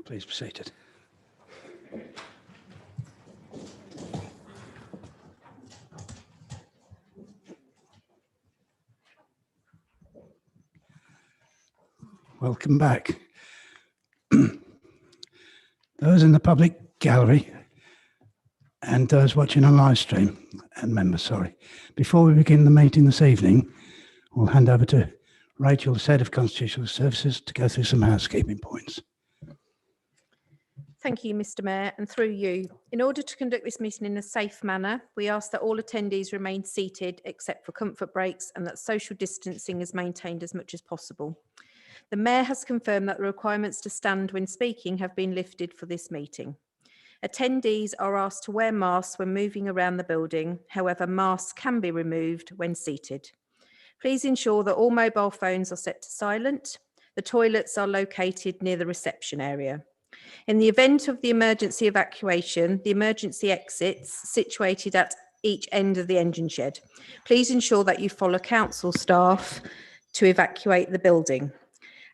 Please be seated. Welcome back. Those in the public gallery and those watching on live stream, and members, sorry. Before we begin the meeting this evening, we'll hand over to Rachel, the Head of Constitutional Services, to go through some housekeeping points. Thank you, Mr. Mayor, and through you. In order to conduct this meeting in a safe manner, we ask that all attendees remain seated except for comfort breaks and that social distancing is maintained as much as possible. The Mayor has confirmed that the requirements to stand when speaking have been lifted for this meeting. Attendees are asked to wear masks when moving around the building. However, masks can be removed when seated. Please ensure that all mobile phones are set to silent. The toilets are located near the reception area. In the event of the emergency evacuation, the emergency exits situated at each end of the engine shed. Please ensure that you follow council staff to evacuate the building.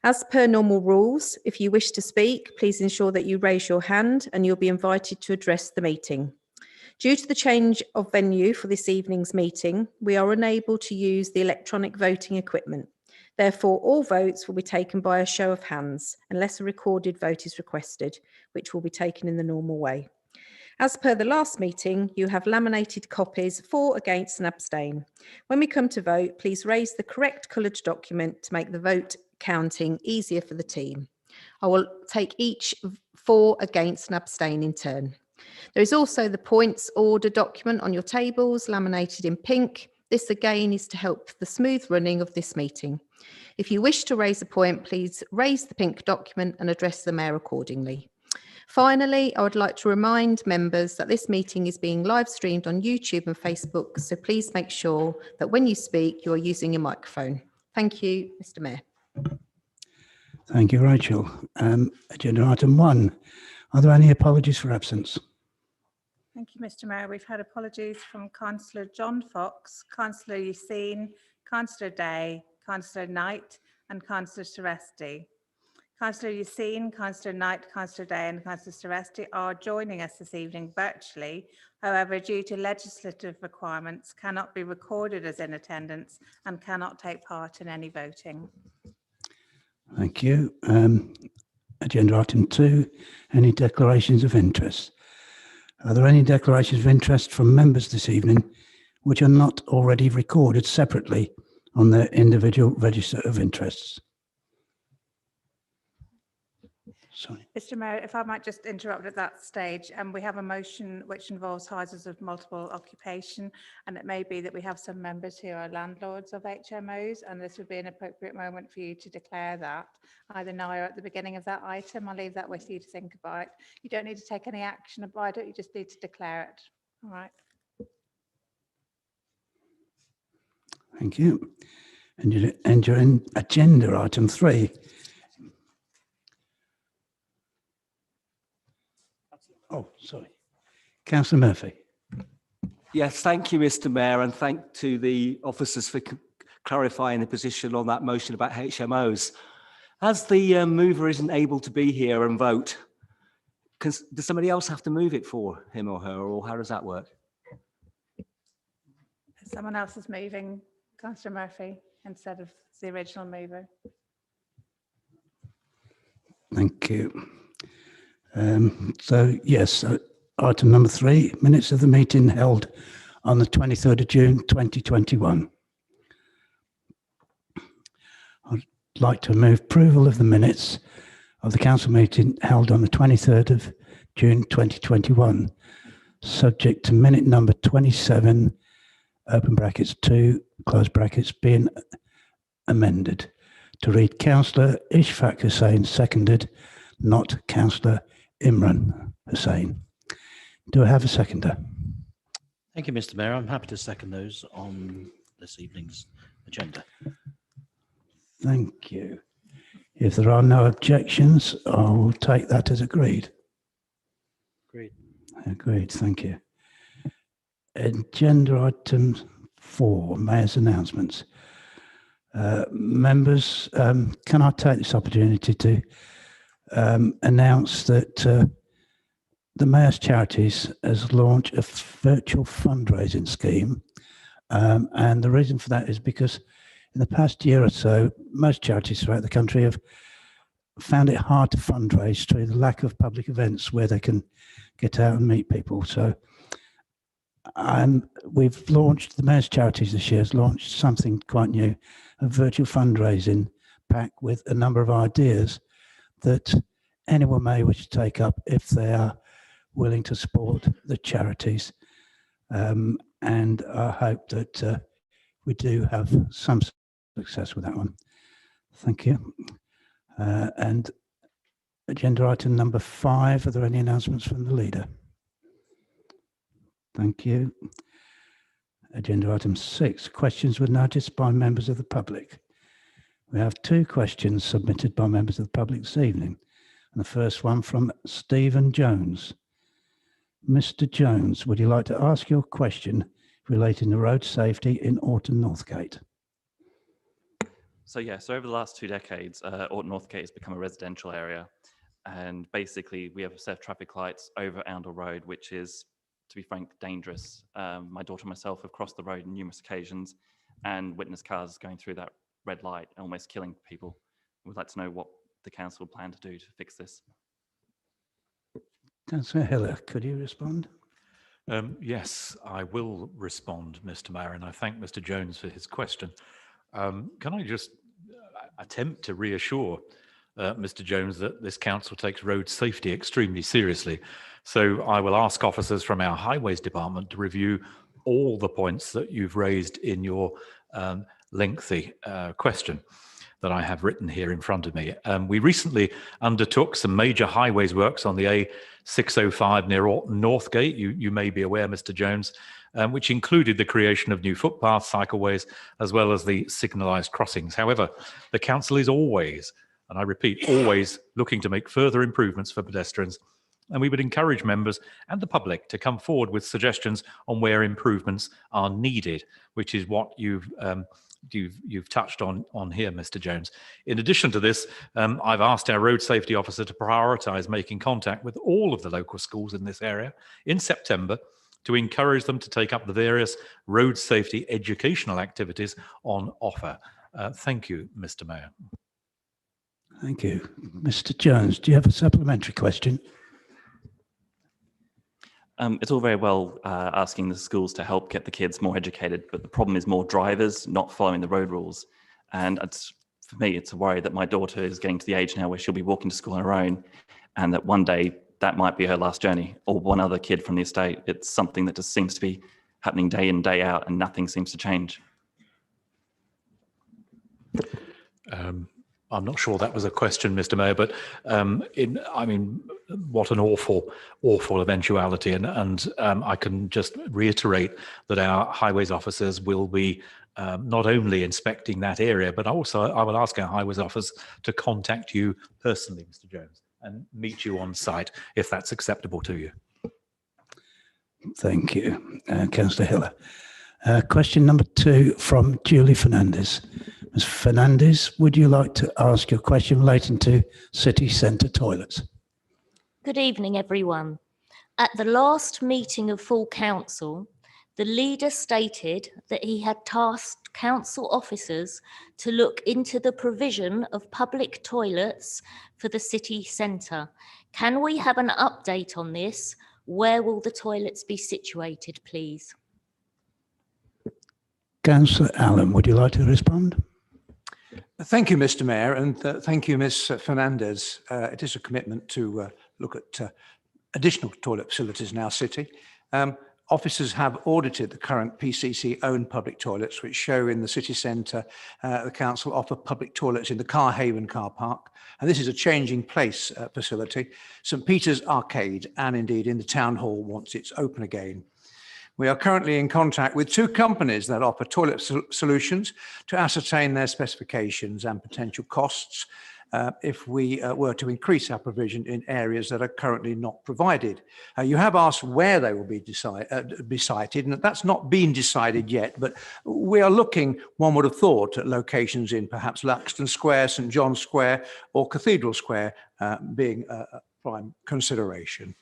As per normal rules, if you wish to speak, please ensure that you raise your hand and you'll be invited to address the meeting. Due to the change of venue for this evening's meeting, we are unable to use the electronic voting equipment. Therefore, all votes will be taken by a show of hands, unless a recorded vote is requested, which will be taken in the normal way. As per the last meeting, you have laminated copies for, against and abstain. When we come to vote, please raise the correct coloured document to make the vote counting easier for the team. I will take each for, against and abstain in turn. There is also the points order document on your tables, laminated in pink. This again is to help the smooth running of this meeting. If you wish to raise a point, please raise the pink document and address the Mayor accordingly. Finally, I would like to remind members that this meeting is being live streamed on YouTube and Facebook, so please make sure that when you speak, you are using your microphone. Thank you, Mr. Mayor. Thank you, Rachel. Agenda item 1. Are there any apologies for absence? Thank you, Mr. Mayor. We've had apologies from Councillor John Fox, Councillor Yassine, Councillor Day, Councillor Knight and Councillor Seresti. Councillor Yassine, Councillor Knight, Councillor Day and Councillor Seresti are joining us this evening virtually. However, due to legislative requirements, cannot be recorded as in attendance and cannot take part in any voting. Thank you. Agenda item 2, any declarations of interest? Are there any declarations of interest from members this evening which are not already recorded separately on their individual register of interests? Sorry. Mr. Mayor, if I might just interrupt at that stage, we have a motion which involves houses of multiple occupation, and it may be that we have some members who are landlords of HMOs, and this would be an appropriate moment for you to declare that, either now or at the beginning of that item. I'll leave that with you to think about. You don't need to take any action about it, you just need to declare it. All right. Thank you. And you're in agenda item 3. Oh, sorry. Councillor Murphy. Yes, thank you, Mr. Mayor, and thank to the officers for clarifying the position on that motion about HMOs. As the mover isn't able to be here and vote, does somebody else have to move it for him or her, or how does that work? Someone else is moving, Councillor Murphy, instead of the original mover. Thank you. So yes, item number 3, minutes of the meeting held on the 23rd of June 2021. I'd like to move approval of the minutes of the council meeting held on the 23rd of June 2021, subject to minute number 27, open brackets 2, close brackets, being amended to read Councillor Ishfaq Hussain seconded, not Councillor Imran Hussain. Do I have a seconder? Thank you, Mr. Mayor. I'm happy to second those on this evening's agenda. Thank you. If there are no objections, I will take that as agreed. Agreed. Agreed, thank you. Agenda item 4, Mayor's announcements. Members, can I take this opportunity to announce that the Mayor's Charities has launched a virtual fundraising scheme. And the reason for that is because in the past year or so, most charities throughout the country have found it hard to fundraise through the lack of public events where they can get out and meet people. So we've launched, the Mayor's Charities this year has launched something quite new, a virtual fundraising pack with a number of ideas that anyone may wish to take up if they are willing to support the charities. And I hope that we do have some success with that one. Thank you. And agenda item number 5, are there any announcements from the leader? Thank you. Agenda item 6, questions were noticed by members of the public. We have 2 questions submitted by members of the public this evening. And the first one from Stephen Jones. Mr. Jones, would you like to ask your question relating to road safety in Orton Northgate? So over the last 2 decades, Orton Northgate has become a residential area. And basically we have a set of traffic lights over Oundle Road, which is, to be frank, dangerous. My daughter and myself have crossed the road on numerous occasions and witnessed cars going through that red light, almost killing people. We'd like to know what the council plan to do to fix this. Councillor Hiller, could you respond? Yes, I will respond, Mr. Mayor, and I thank Mr. Jones for his question. Can I just attempt to reassure Mr. Jones that this council takes road safety extremely seriously? So I will ask officers from our highways department to review all the points that you've raised in your lengthy question that I have written here in front of me. We recently undertook some major highways works on the A605 near Orton Northgate, you may be aware, Mr. Jones, which included the creation of new footpaths, cycleways, as well as the signalised crossings. However, the council is always, and I repeat, always looking to make further improvements for pedestrians, and we would encourage members and the public to come forward with suggestions on where improvements are needed, which is what you've touched on here, Mr. Jones. In addition to this, I've asked our road safety officer to prioritise making contact with all of the local schools in this area in September to encourage them to take up the various road safety educational activities on offer. Thank you, Mr. Mayor. Thank you. Mr. Jones, do you have a supplementary question? It's all very well asking the schools to help get the kids more educated, but the problem is more drivers not following the road rules. And for me, it's a worry that my daughter is getting to the age now where she'll be walking to school on her own, and that one day that might be her last journey, or one other kid from the estate. It's something that just seems to be happening day in, day out, and nothing seems to change. I'm not sure that was a question, Mr. Mayor, but what an awful eventuality. And I can just reiterate that our highways officers will be not only inspecting that area, but also I will ask our highways officers to contact you personally, Mr. Jones, and meet you on site if that's acceptable to you. Thank you, Councillor Hiller. Question number 2 from Julie Fernandez. Ms. Fernandez, would you like to ask your question relating to city centre toilets? Good evening, everyone. At the last meeting of full council, the leader stated that he had tasked council officers to look into the provision of public toilets for the city centre. Can we have an update on this? Where will the toilets be situated, please? Councillor Allen, would you like to respond? Thank you, Mr. Mayor, and thank you, Ms. Fernandez. It is a commitment to look at additional toilet facilities in our city. Officers have audited the current PCC-owned public toilets, which show in the city centre the council offer public toilets in the Carhaven car park, and this is a changing place facility, St Peter's Arcade, and indeed in the town hall once it's open again. We are currently in contact with 2 companies that offer toilet solutions to ascertain their specifications and potential costs. if we were to increase our provision in areas that are currently not provided. You have asked where they will be sited, and that's not been decided yet, but we are looking, one would have thought, at locations in perhaps Laxton Square, St John's Square or Cathedral Square being a prime consideration.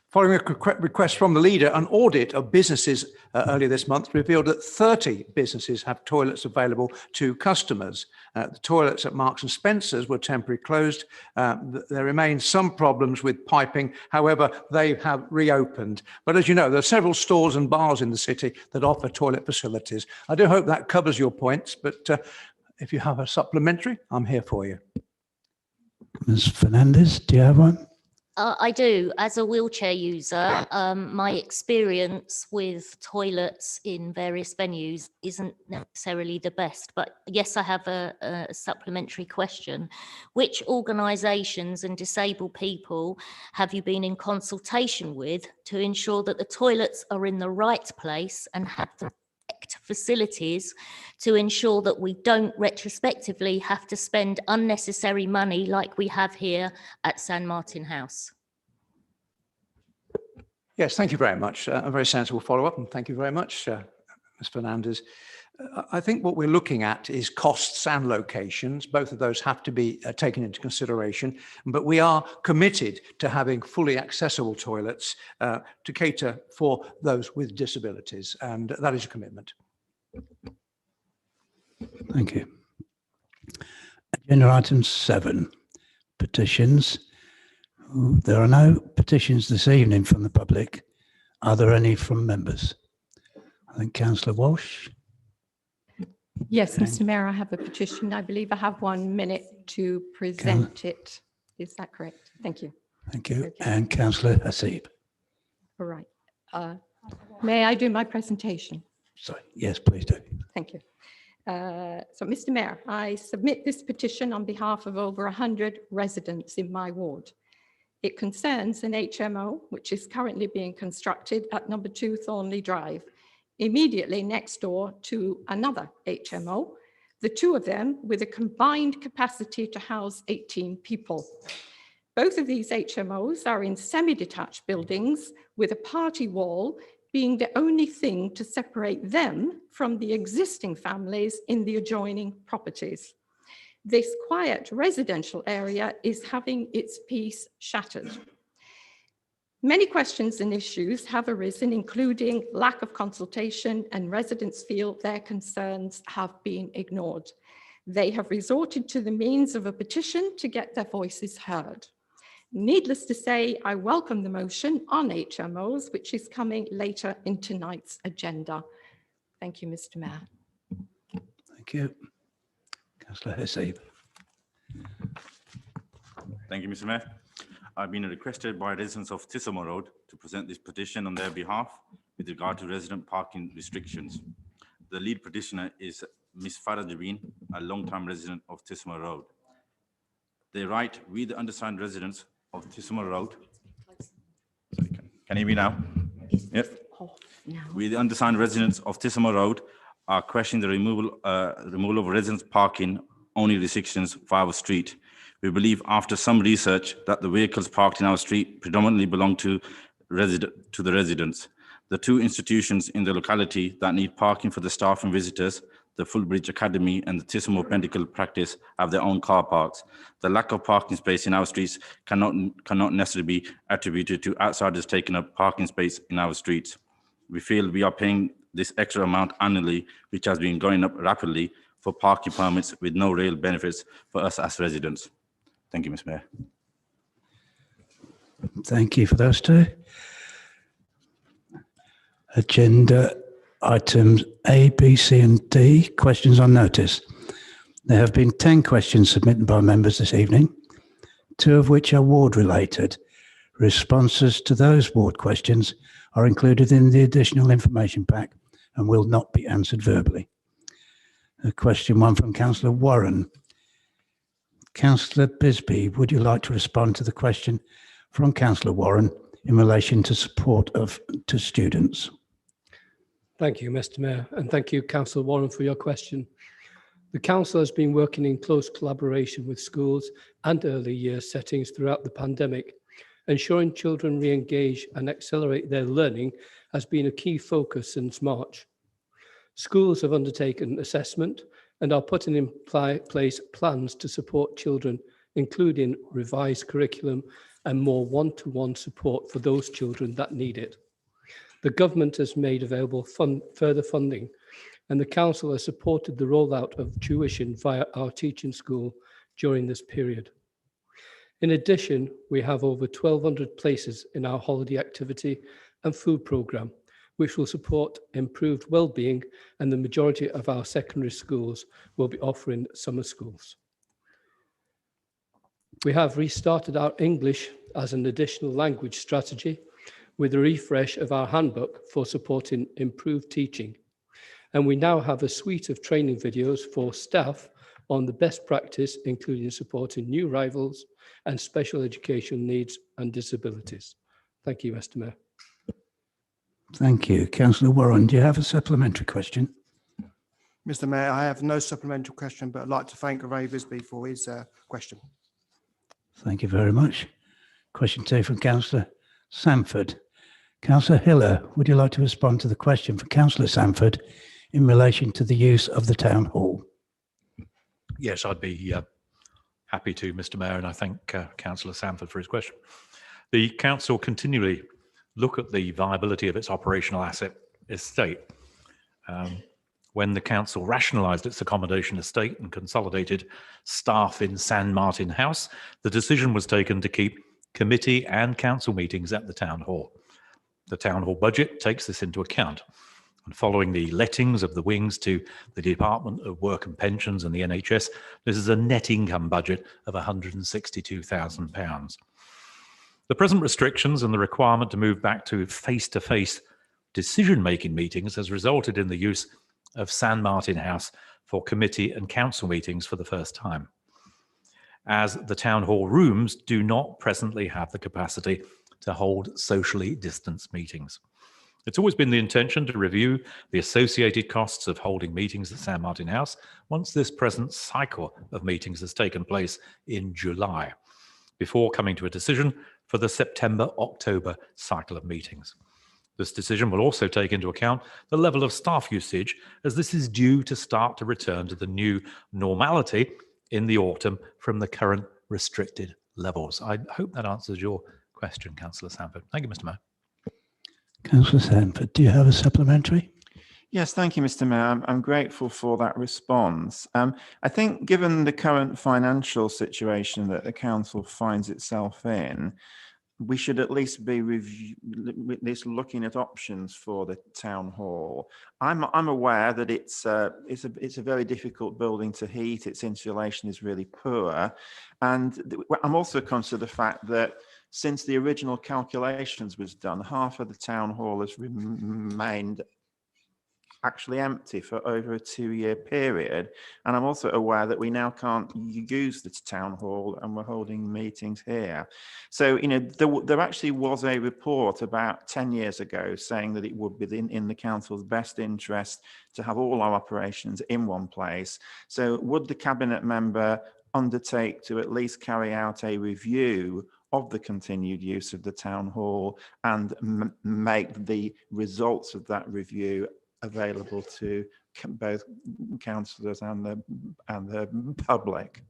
Following a request from the leader, an audit of businesses earlier this month revealed that 30 businesses have toilets available to customers. The toilets at Marks and Spencer's were temporarily closed. There remain some problems with piping. However, they have reopened. But as you know, there are several stores and bars in the city that offer toilet facilities. I do hope that covers your points, but if you have a supplementary, I'm here for you. Ms. Fernandez, do you have one? I do. As a wheelchair user, my experience with toilets in various venues isn't necessarily the best. But yes, I have a supplementary question. Which organisations and disabled people have you been in consultation with to ensure that the toilets are in the right place and have the correct facilities to ensure that we don't retrospectively have to spend unnecessary money like we have here at San Martin House? Yes, thank you very much. A very sensible follow-up, and thank you very much, Ms. Fernandez. I think what we're looking at is costs and locations. Both of those have to be taken into consideration, but we are committed to having fully accessible toilets to cater for those with disabilities, and that is a commitment. Thank you. Agenda item 7, petitions. There are no petitions this evening from the public. Are there any from members? I think Councillor Walsh. Yes, Okay. Mr. Mayor, I have a petition. I believe I have 1 minute to present it. Is that correct? Thank you. Thank you. Okay. And Councillor Hasib. All right. May I do my presentation? Sorry. Yes, please do. Thank you. So, Mr. Mayor, I submit this petition on behalf of over 100 residents in my ward. It concerns an HMO, which is currently being constructed at number 2 Thornley Drive, immediately next door to another HMO, the two of them with a combined capacity to house 18 people. Both of these HMOs are in semi-detached buildings with a party wall being the only thing to separate them from the existing families in the adjoining properties. This quiet residential area is having its peace shattered. Many questions and issues have arisen, including lack of consultation, and residents feel their concerns have been ignored. They have resorted to the means of a petition to get their voices heard. Needless to say, I welcome the motion on HMOs, which is coming later in tonight's agenda. Thank you, Mr. Mayor. Thank you. Councillor Hasib. Thank you, Mr. Mayor. I've been requested by residents of Tissamo Road to present this petition on their behalf with regard to resident parking restrictions. The lead petitioner is Ms. Farah Jabeen, a long-time resident of Tissamo Road. They write, we the undersigned residents of Tissamo Road. Sorry, can you hear me now? Yes. We the undersigned residents of Tissamo Road are questioning the removal of residents parking only restrictions for our street. We believe after some research that the vehicles parked in our street predominantly belong to the residents. The two institutions in the locality that need parking for the staff and visitors, the Fullbridge Academy and the Tissamo Medical Practice, have their own car parks. The lack of parking space in our streets cannot necessarily be attributed to outsiders taking up parking space in our streets. We feel we are paying this extra amount annually, which has been going up rapidly, for parking permits with no real benefits for us as residents. Thank you, Mr. Mayor. Thank you for those two. Agenda items A, B, C and D, questions on notice. There have been 10 questions submitted by members this evening, 2 of which are ward related. Responses to those ward questions are included in the additional information pack and will not be answered verbally. Question 1 from Councillor Warren. Councillor Bisbee, would you like to respond to the question from Councillor Warren in relation to support to students? Thank you, Mr. Mayor, and thank you, Councillor Warren, for your question. The Council has been working in close collaboration with schools and early years settings throughout the pandemic. Ensuring children re-engage and accelerate their learning has been a key focus since March. Schools have undertaken assessment and are putting in place plans to support children, including revised curriculum and more one-to-one support for those children that need it. The government has made available further funding, and the Council has supported the rollout of tuition via our teaching school during this period. In addition, we have over 1,200 places in our holiday activity and food programme, which will support improved well-being, and the majority of our secondary schools will be offering summer schools. We have restarted our English as an additional language strategy with a refresh of our handbook for supporting improved teaching. And we now have a suite of training videos for staff on the best practice, including supporting new arrivals and special education needs and disabilities. Thank you, Mr. Mayor. Thank you. Councillor Warren, do you have a supplementary question? Mr. Mayor, I have no supplemental question, but I'd like to thank Ray Visby for his question. Thank you very much. Question 2 from Councillor Sanford. Councillor Hiller, would you like to respond to the question for Councillor Sanford in relation to the use of the town hall? Yes, I'd be happy to, Mr. Mayor, and I thank Councillor Sanford for his question. The council continually look at the viability of its operational asset estate. When the council rationalised its accommodation estate and consolidated staff in San Martin House, the decision was taken to keep committee and council meetings at the town hall. The town hall budget takes this into account. And following the lettings of the wings to the Department of Work and Pensions and the NHS, this is a net income budget of £162,000. The present restrictions and the requirement to move back to face-to-face decision-making meetings has resulted in the use of San Martin House for committee and council meetings for the first time, as the town hall rooms do not presently have the capacity to hold socially distanced meetings. It's always been the intention to review the associated costs of holding meetings at San Martin House once this present cycle of meetings has taken place in July, before coming to a decision for the September-October cycle of meetings. This decision will also take into account the level of staff usage, as this is due to start to return to the new normality in the autumn from the current restricted levels. I hope that answers your question, Councillor Sanford. Thank you, Mr. Mayor. Councillor Sanford, do you have a supplementary? Yes, thank you, Mr. Mayor. I'm grateful for that response. I think given the current financial situation that the council finds itself in, we should at least be looking at options for the town hall. I'm aware that it's a very difficult building to heat. Its insulation is really poor, and I'm also conscious of the fact that since the original calculations was done, half of the town hall has remained actually empty for over a 2-year period. And I'm also aware that we now can't use the town hall and we're holding meetings here. So, you know, there actually was a report about 10 years ago saying that it would be in the council's best interest to have all our operations in one place. So would the cabinet member undertake to at least carry out a review of the continued use of the town hall and make the results of that review available to both councillors and the public?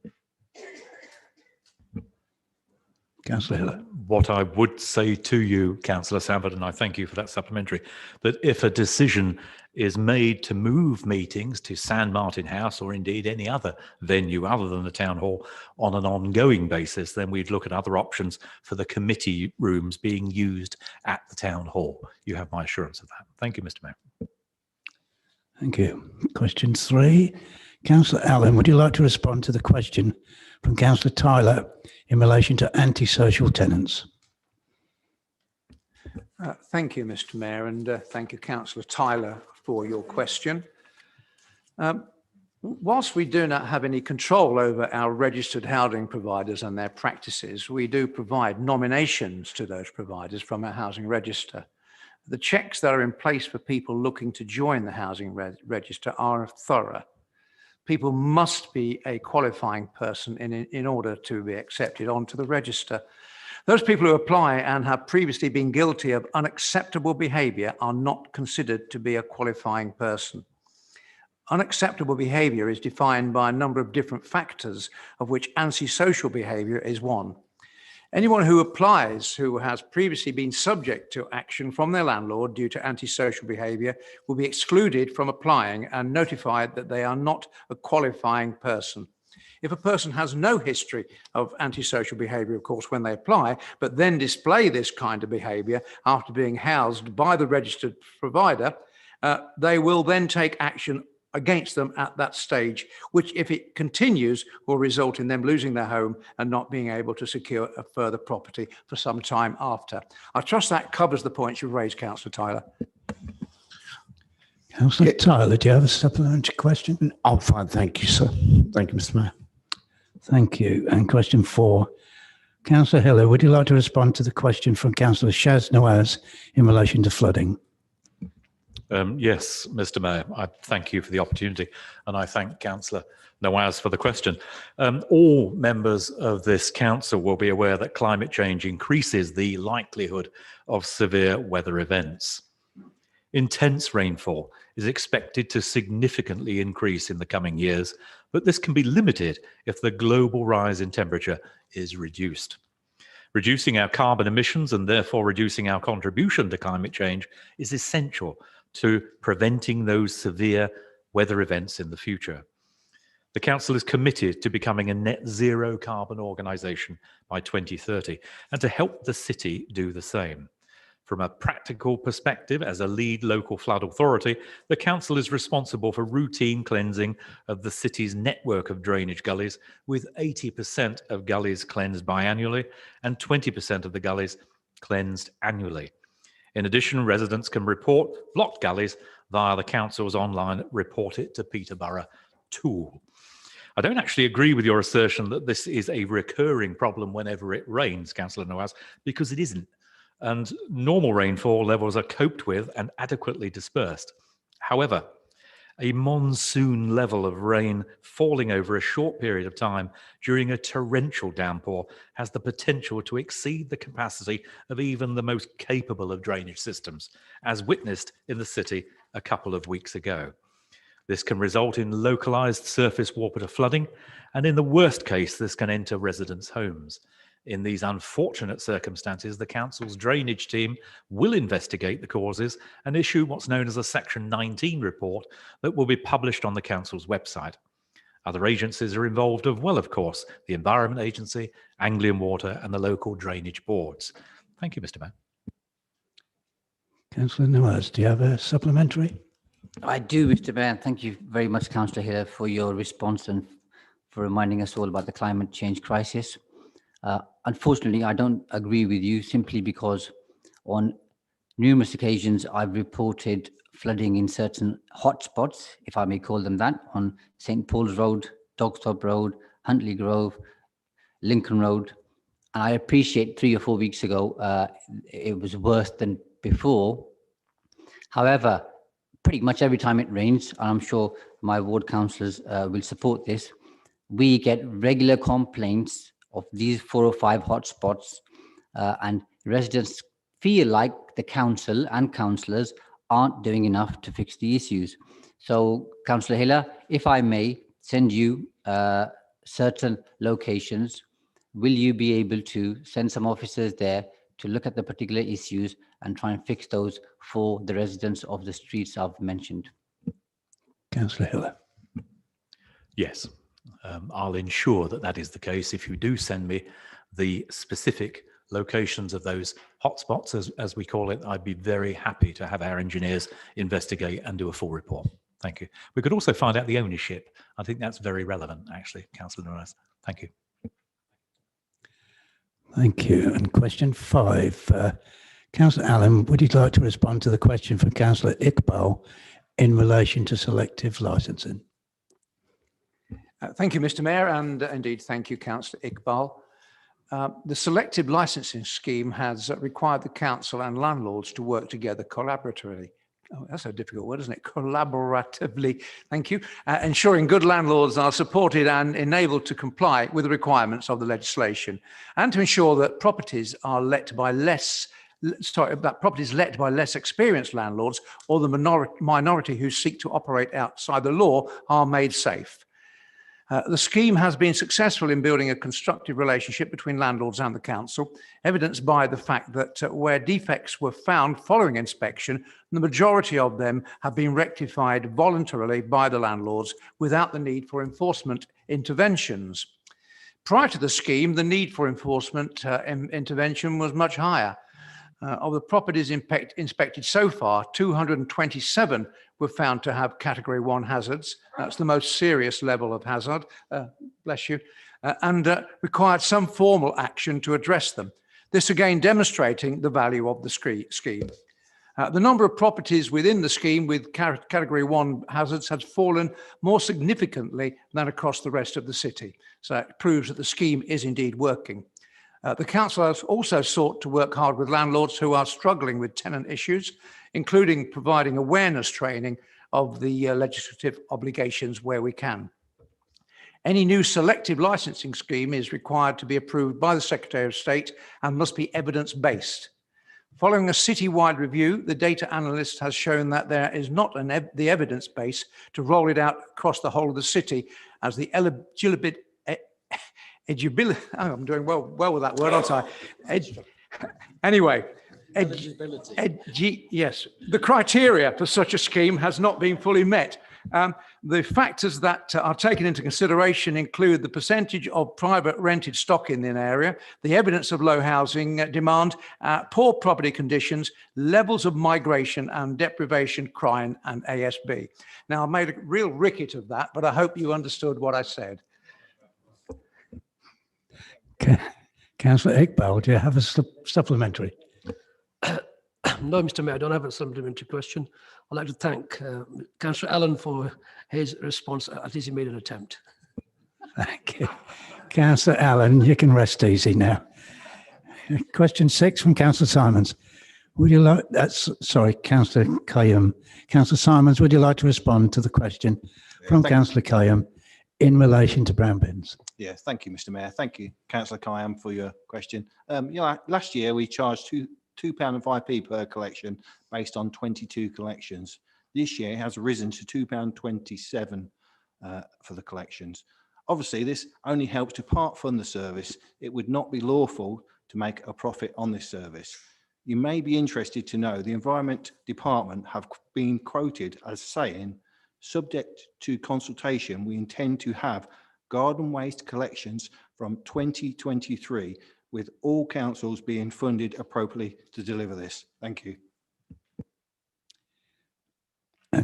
Councillor Hiller. What I would say to you, Councillor Sanford, and I thank you for that supplementary, that if a decision is made to move meetings to San Martin House or indeed any other venue other than the town hall on an ongoing basis, then we'd look at other options for the committee rooms being used at the town hall. You have my assurance of that. Thank you, Mr. Mayor. Thank you. Question 3. Councillor Allen, would you like to respond to the question from Councillor Tyler in relation to antisocial tenants? Thank you, Mr. Mayor, and thank you, Councillor Tyler, for your question. Whilst we do not have any control over our registered housing providers and their practices, we do provide nominations to those providers from our housing register. The checks that are in place for people looking to join the housing register are thorough. people must be a qualifying person in order to be accepted onto the register. Those people who apply and have previously been guilty of unacceptable behaviour are not considered to be a qualifying person. Unacceptable behaviour is defined by a number of different factors, of which antisocial behaviour is one. Anyone who applies who has previously been subject to action from their landlord due to antisocial behaviour will be excluded from applying and notified that they are not a qualifying person. If a person has no history of antisocial behaviour, of course, when they apply, but then display this kind of behaviour after being housed by the registered provider, they will then take action against them at that stage, which, if it continues, will result in them losing their home and not being able to secure a further property for some time after. I trust that covers the points you've raised, Councillor Tyler. Councillor Tyler, do you have a supplementary question? I'm fine, thank you, sir. Thank you, Mr. Mayor. Thank you. And question 4. Councillor Hiller, would you like to respond to the question from Councillor Shaz Nawaz in relation to flooding? Yes, Mr. Mayor, I thank you for the opportunity, and I thank Councillor Nawaz for the question. All members of this council will be aware that climate change increases the likelihood of severe weather events. Intense rainfall is expected to significantly increase in the coming years, but this can be limited if the global rise in temperature is reduced. Reducing our carbon emissions and therefore reducing our contribution to climate change is essential to preventing those severe weather events in the future. The Council is committed to becoming a net zero carbon organisation by 2030 and to help the city do the same. From a practical perspective, as a lead local flood authority, the Council is responsible for routine cleansing of the city's network of drainage gullies, with 80% of gullies cleansed biannually and 20% of the gullies cleansed annually. In addition, residents can report blocked gullies via the Council's online Report It to Peterborough tool. I don't actually agree with your assertion that this is a recurring problem whenever it rains, Councillor Nawaz, because it isn't. And normal rainfall levels are coped with and adequately dispersed. However, a monsoon level of rain falling over a short period of time during a torrential downpour has the potential to exceed the capacity of even the most capable of drainage systems, as witnessed in the city a couple of weeks ago. This can result in localised surface water flooding, and in the worst case, this can enter residents' homes. In these unfortunate circumstances, the Council's drainage team will investigate the causes and issue what's known as a Section 19 report that will be published on the Council's website. Other agencies are involved as well, of course, the Environment Agency, Anglian Water and the local drainage boards. Thank you, Mr. Mayor. Councillor Nawaz, do you have a supplementary? I do, Mr. Mayor. Thank you very much, Councillor Hiller, for your response and for reminding us all about the climate change crisis. Unfortunately, I don't agree with you simply because on numerous occasions I've reported flooding in certain hotspots, if I may call them that, on St. Paul's Road, Dogstop Road, Huntley Grove, Lincoln Road. And I appreciate 3 or 4 weeks ago, it was worse than before. However, pretty much every time it rains, and I'm sure my ward councillors will support this, we get regular complaints of these 4 or 5 hotspots, and residents feel like the council and councillors aren't doing enough to fix the issues. So, Councillor Hiller, if I may send you certain locations, will you be able to send some officers there to look at the particular issues and try and fix those for the residents of the streets I've mentioned? Councillor Hiller. Yes. I'll ensure that that is the case. If you do send me the specific locations of those hotspots, as we call it, I'd be very happy to have our engineers investigate and do a full report. Thank you. We could also find out the ownership. I think that's very relevant, actually, Councillor Norris. Thank you. Thank you. And question 5. Councillor Allen, would you like to respond to the question from Councillor Iqbal in relation to selective licensing? Thank you, Mr. Mayor, and indeed thank you, Councillor Iqbal. The selective licensing scheme has required the council and landlords to work together collaboratively. oh, that's a difficult word, isn't it? Collaboratively, thank you, ensuring good landlords are supported and enabled to comply with the requirements of the legislation, and to ensure that properties are let by less experienced landlords or the minority who seek to operate outside the law are made safe. The scheme has been successful in building a constructive relationship between landlords and the council, evidenced by the fact that where defects were found following inspection, the majority of them have been rectified voluntarily by the landlords without the need for enforcement interventions. Prior to the scheme, the need for enforcement intervention was much higher. Of the properties inspected so far, 227 were found to have category 1 hazards. That's the most serious level of hazard, bless you, and required some formal action to address them. This again demonstrating the value of the scheme. The number of properties within the scheme with category 1 hazards has fallen more significantly than across the rest of the city. So it proves that the scheme is indeed working. The council has also sought to work hard with landlords who are struggling with tenant issues, including providing awareness training of the legislative obligations where we can. Any new selective licensing scheme is required to be approved by the Secretary of State and must be evidence-based. Following a citywide review, the data analyst has shown that there is not the evidence base to roll it out across the whole of the city, as the eligibility. Oh, I'm doing well with that word, aren't I? Anyway, yes, the criteria for such a scheme has not been fully met. The factors that are taken into consideration include the percentage of private rented stock in an area, the evidence of low housing demand, poor property conditions, levels of migration and deprivation, crime and ASB. Now, I made a real ricket of that, but I hope you understood what I said. Councillor Iqbal, do you have a supplementary? No, Mr. Mayor, I don't have a supplementary question. I'd like to thank Councillor Allen for his response. At least he made an attempt. Thank you. Councillor Allen, you can rest easy now. Question 6 from Councillor Simons. Would you like, sorry, Councillor Kayum. Councillor Simons, would you like to respond to the question from Councillor Kayum in relation to brown bins? Yes, thank you, Mr. Mayor. Thank you, Councillor Kayam, for your question. Last year we charged £2.05 per collection based on 22 collections. This year it has risen to £2.27 for the collections. Obviously, this only helps to part fund the service. It would not be lawful to make a profit on this service. You may be interested to know the Environment Department have been quoted as saying, subject to consultation, we intend to have garden waste collections from 2023, with all councils being funded appropriately to deliver this. Thank you.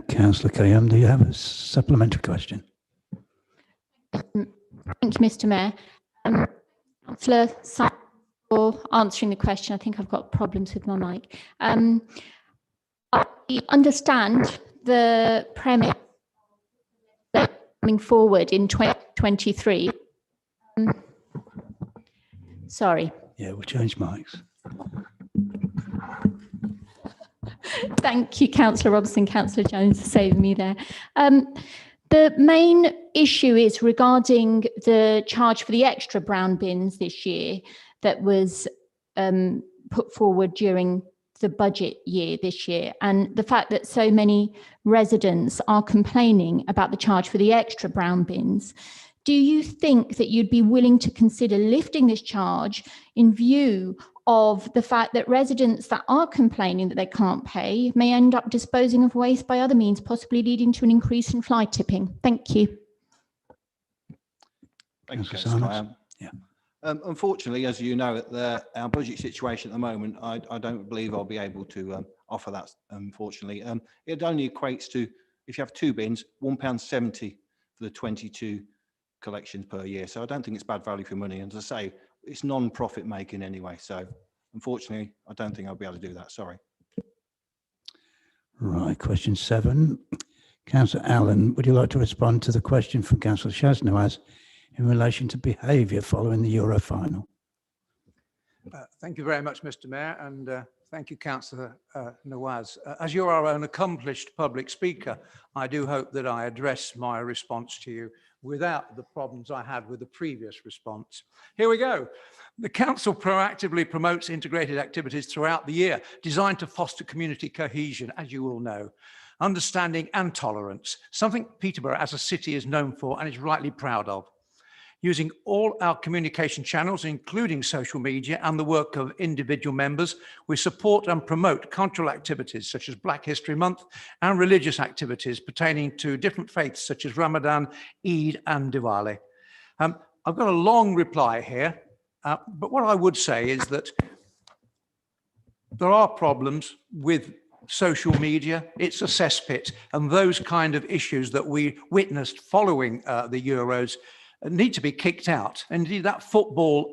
Councillor Kayum, do you have a supplementary question? Thank you, Mr. Mayor. Councillor Simon, for answering the question. I think I've got problems with my mic. I understand the premise coming forward in 2023. Sorry. Yeah, we'll change mics. Thank you, Councillor Robinson, Councillor Jones, for saving me there. The main issue is regarding the charge for the extra brown bins this year that was put forward during the budget year this year, and the fact that so many residents are complaining about the charge for the extra brown bins. Do you think that you'd be willing to consider lifting this charge in view of the fact that residents that are complaining that they can't pay may end up disposing of waste by other means, possibly leading to an increase in fly tipping? Thank you. Thank you, Councillor. Yeah. Unfortunately, as you know, our budget situation at the moment, I don't believe I'll be able to offer that, unfortunately. It only equates to, if you have 2 bins, £1.70 for the 22 collections per year. So I don't think it's bad value for money. And as I say, it's non-profit making anyway. So unfortunately, I don't think I'll be able to do that. Sorry. Right, question 7. Councillor Allen, would you like to respond to the question from Councillor Shaznawaz in relation to behaviour following the Euro final? Thank you very much, Mr. Mayor, and Thank you, Councillor Nawaz. As you're our own accomplished public speaker, I do hope that I address my response to you without the problems I had with the previous response. Here we go. The Council proactively promotes integrated activities throughout the year, designed to foster community cohesion, as you all know, understanding and tolerance, something Peterborough as a city is known for and is rightly proud of. Using all our communication channels, including social media and the work of individual members, we support and promote cultural activities such as Black History Month and religious activities pertaining to different faiths such as Ramadan, Eid and Diwali. I've got a long reply here, but what I would say is that there are problems with social media. It's a cesspit, and those kind of issues that we witnessed following the Euros need to be kicked out. And indeed, that football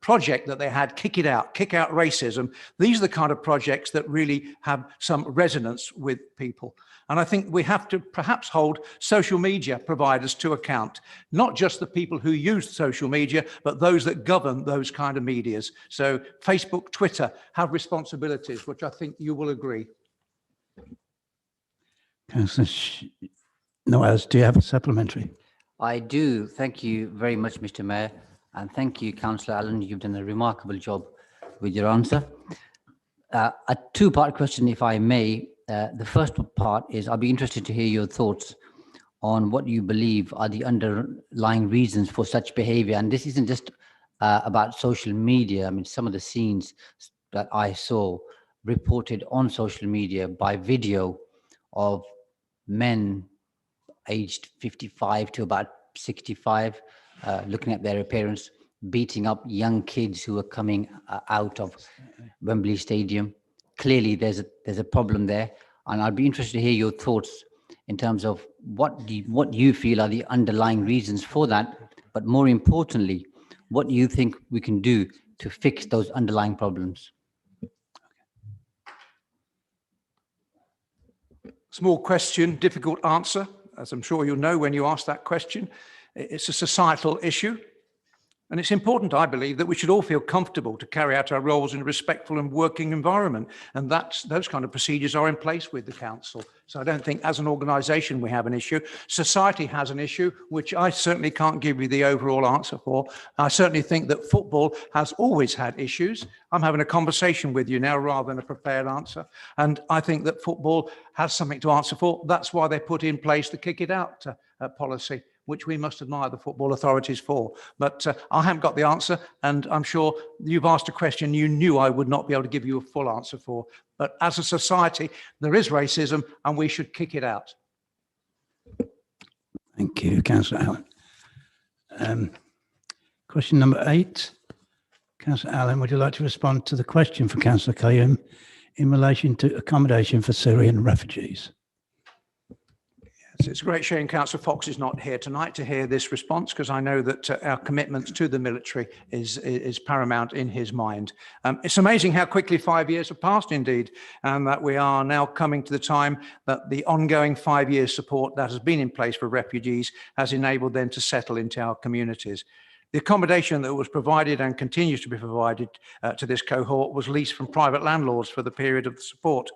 project that they had, kick out racism, these are the kind of projects that really have some resonance with people. And I think we have to perhaps hold social media providers to account, not just the people who use social media, but those that govern those kind of medias. So Facebook, Twitter have responsibilities, which I think you will agree. Councillor Nawaz, do you have a supplementary? I do. Thank you very much, Mr. Mayor. And thank you, Councillor Allen. You've done a remarkable job with your answer. A two-part question, if I may. The first part is, I'll be interested to hear your thoughts on what you believe are the underlying reasons for such behavior. And this isn't just about social media. I mean, some of the scenes that I saw reported on social media by video of men aged 55 to about 65, looking at their appearance, beating up young kids who are coming out of Wembley Stadium. Clearly, there's a problem there, and I'd be interested to hear your thoughts in terms of what you feel are the underlying reasons for that, but more importantly, what you think we can do to fix those underlying problems. Small question, difficult answer. As I'm sure you'll know when you ask that question, it's a societal issue. And it's important, I believe, that we should all feel comfortable to carry out our roles in a respectful and working environment. And those kind of procedures are in place with the council. So I don't think as an organisation we have an issue. Society has an issue, which I certainly can't give you the overall answer for. I certainly think that football has always had issues. I'm having a conversation with you now rather than a prepared answer. And I think that football has something to answer for. That's why they put in place the kick it out policy, which we must admire the football authorities for. But I haven't got the answer, and I'm sure you've asked a question you knew I would not be able to give you a full answer for. But as a society, there is racism, and we should kick it out. Thank you, Councillor Allen. Question number 8. Councillor Allen, would you like to respond to the question for Councillor Qayyum in relation to accommodation for Syrian refugees? It's a great shame Councillor Fox is not here tonight to hear this response, because I know that our commitment to the military is paramount in his mind. It's amazing how quickly 5 years have passed indeed, and that we are now coming to the time that the ongoing 5-year support that has been in place for refugees has enabled them to settle into our communities. The accommodation that was provided and continues to be provided to this cohort was leased from private landlords for the period of the support.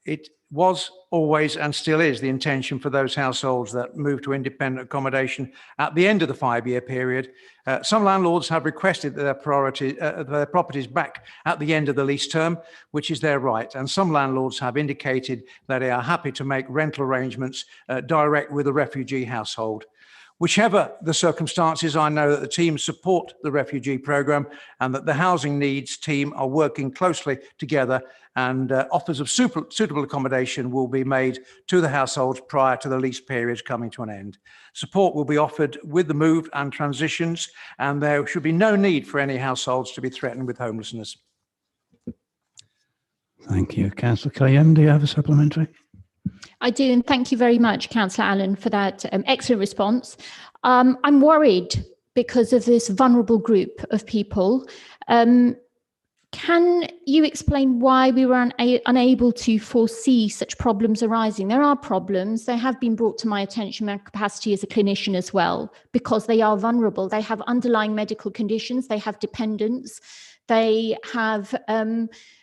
It was always and still is the intention for those households that move to independent accommodation at the end of the 5-year period. Some landlords have requested their properties back at the end of the lease term, which is their right. And some landlords have indicated that they are happy to make rental arrangements direct with a refugee household. Whichever the circumstances, I know that the team support the refugee programme and that the housing needs team are working closely together, and offers of suitable accommodation will be made to the households prior to the lease periods coming to an end. Support will be offered with the move and transitions, and there should be no need for any households to be threatened with homelessness. Thank you. Councillor Qayyum, do you have a supplementary? I do, and thank you very much, Councillor Allen, for that excellent response. I'm worried because of this vulnerable group of people. Can you explain why we were unable to foresee such problems arising? There are problems. They have been brought to my attention, my capacity as a clinician as well, because they are vulnerable. They have underlying medical conditions. They have dependents. They have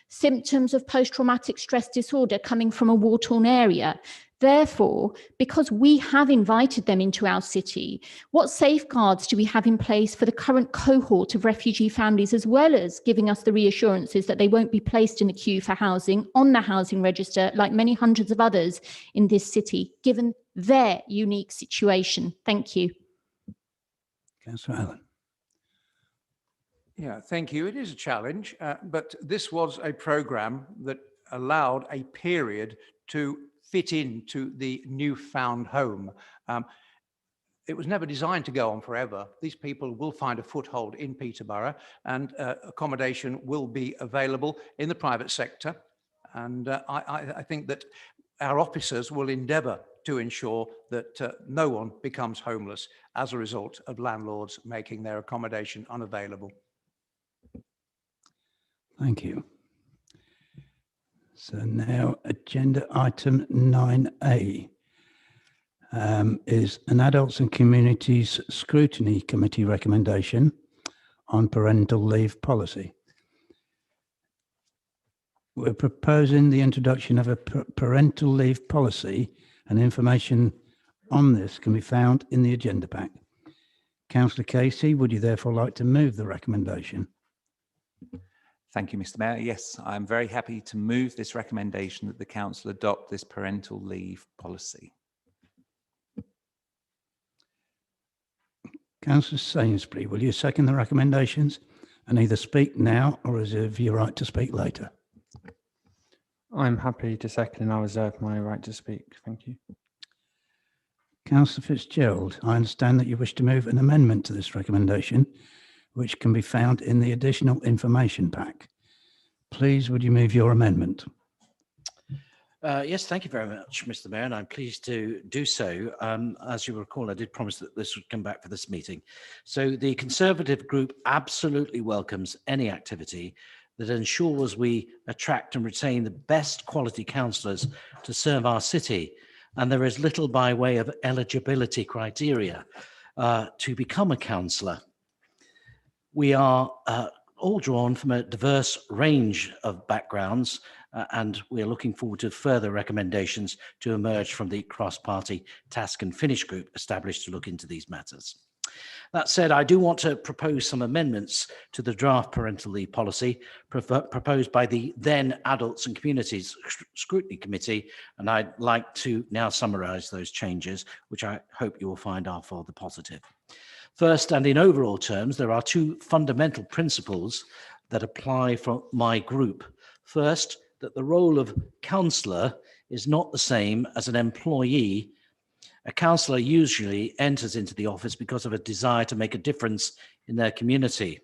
symptoms of post-traumatic stress disorder coming from a war-torn area. Therefore, because we have invited them into our city, what safeguards do we have in place for the current cohort of refugee families, as well as giving us the reassurances that they won't be placed in a queue for housing on the housing register like many hundreds of others in this city, given their unique situation? Thank you. Councillor Allen. Yeah, thank you. It is a challenge, but this was a programme that allowed a period to fit into the newfound home. It was never designed to go on forever. These people will find a foothold in Peterborough, and accommodation will be available in the private sector. And I think that our officers will endeavour to ensure that no one becomes homeless as a result of landlords making their accommodation unavailable. Thank you. So now agenda item 9A is an Adults and Communities Scrutiny Committee recommendation on parental leave policy. We're proposing the introduction of a parental leave policy, and information on this can be found in the agenda pack. Councillor Casey, would you therefore like to move the recommendation? Thank you, Mr. Mayor. Yes, I'm very happy to move this recommendation that the council adopt this parental leave policy. Councillor Sainsbury, will you second the recommendations and either speak now or reserve your right to speak later? I'm happy to second and I reserve my right to speak. Thank you. Councillor Fitzgerald, I understand that you wish to move an amendment to this recommendation, which can be found in the additional information pack. Please, would you move your amendment? Yes, thank you very much, Mr. Mayor, and I'm pleased to do so. As you recall, I did promise that this would come back for this meeting. So the Conservative group absolutely welcomes any activity that ensures we attract and retain the best quality councillors to serve our city. And there is little by way of eligibility criteria to become a councillor. We are all drawn from a diverse range of backgrounds, and we are looking forward to further recommendations to emerge from the cross-party task and finish group established to look into these matters. That said, I do want to propose some amendments to the draft parental leave policy proposed by the then Adults and Communities Scrutiny Committee, and I'd like to now summarise those changes, which I hope you will find are further positive. First, and in overall terms, there are two fundamental principles that apply for my group. First, that the role of councillor is not the same as an employee. A councillor usually enters into the office because of a desire to make a difference in their community,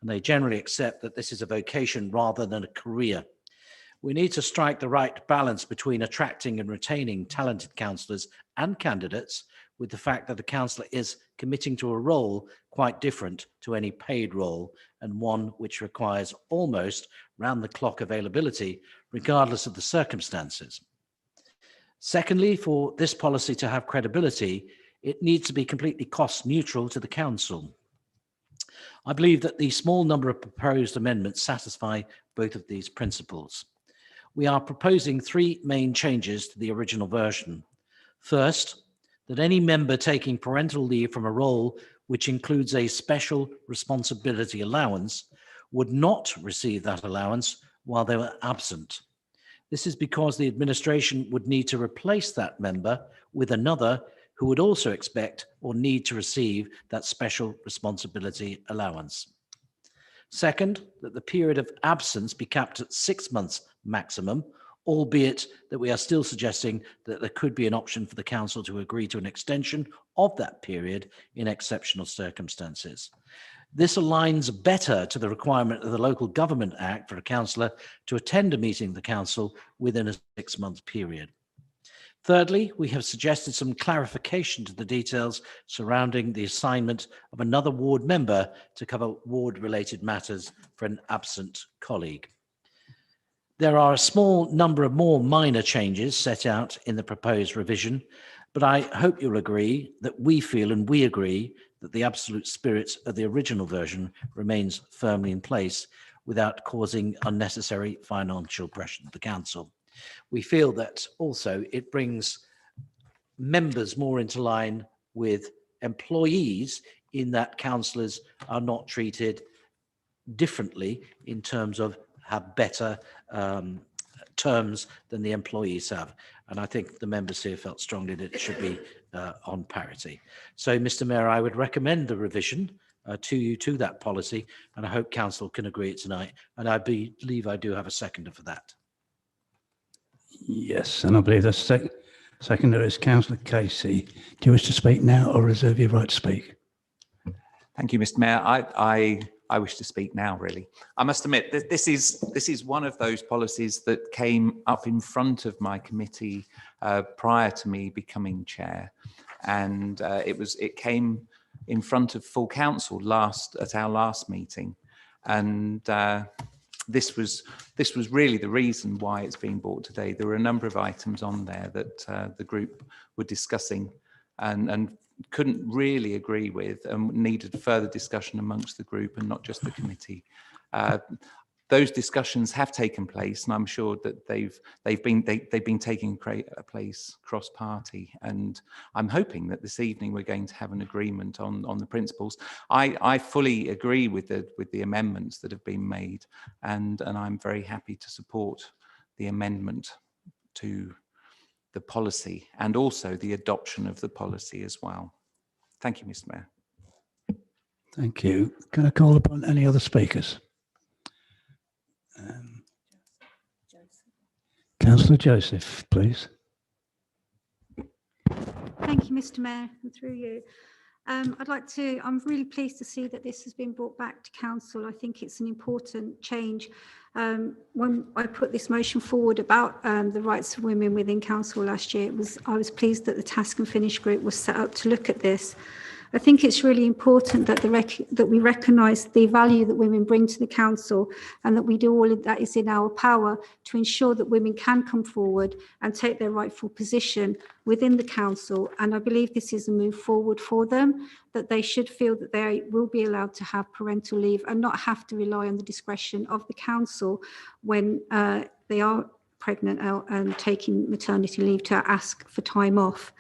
and they generally accept that this is a vocation rather than a career. We need to strike the right balance between attracting and retaining talented councillors and candidates, with the fact that a councillor is committing to a role quite different to any paid role, and one which requires almost round-the-clock availability, regardless of the circumstances. Secondly, for this policy to have credibility, it needs to be completely cost neutral to the council. I believe that the small number of proposed amendments satisfy both of these principles. We are proposing three main changes to the original version. First, that any member taking parental leave from a role which includes a special responsibility allowance would not receive that allowance while they were absent. This is because the administration would need to replace that member with another who would also expect or need to receive that special responsibility allowance. Second, that the period of absence be capped at 6 months maximum, albeit that we are still suggesting that there could be an option for the council to agree to an extension of that period in exceptional circumstances. This aligns better to the requirement of the Local Government Act for a councillor to attend a meeting of the council within a 6-month period. Thirdly, we have suggested some clarification to the details surrounding the assignment of another ward member to cover ward-related matters for an absent colleague. There are a small number of more minor changes set out in the proposed revision, but I hope you'll agree that we feel and we agree that the absolute spirit of the original version remains firmly in place, without causing unnecessary financial pressure to the council. We feel that also it brings members more into line with employees in that councillors are not treated differently in terms of have better terms than the employees have. And I think the members here felt strongly that it should be on parity. So, Mr. Mayor, I would recommend the revision to that policy, and I hope council can agree it tonight. And I believe I do have a seconder for that. Yes, and I believe the seconder is Councillor Casey. Do you wish to speak now or reserve your right to speak? Thank you, Mr. Mayor. I wish to speak now, really. I must admit that this is one of those policies that came up in front of my committee prior to me becoming chair, and it came in front of full council at our last meeting, and this was really the reason why it's being brought today. There were a number of items on there that the group were discussing and couldn't really agree with, and needed further discussion amongst the group and not just the committee. Those discussions have taken place, and I'm sure that they've been taking place cross-party. And I'm hoping that this evening we're going to have an agreement on the principles. I fully agree with the amendments that have been made, and I'm very happy to support the amendment to the policy and also the adoption of the policy as well. Thank you, Mr. Mayor. Thank you. Can I call upon any other speakers? Councillor Joseph, please. Thank you, Mr. Mayor, and through you. I'm really pleased to see that this has been brought back to council. I think it's an important change. When I put this motion forward about the rights of women within council last year, I was pleased that the task and finish group was set up to look at this. I think it's really important that that we recognise the value that women bring to the council, and that we do all of that is in our power to ensure that women can come forward and take their rightful position within the council. And I believe this is a move forward for them, that they should feel that they will be allowed to have parental leave and not have to rely on the discretion of the council when they are pregnant and taking maternity leave to ask for time off.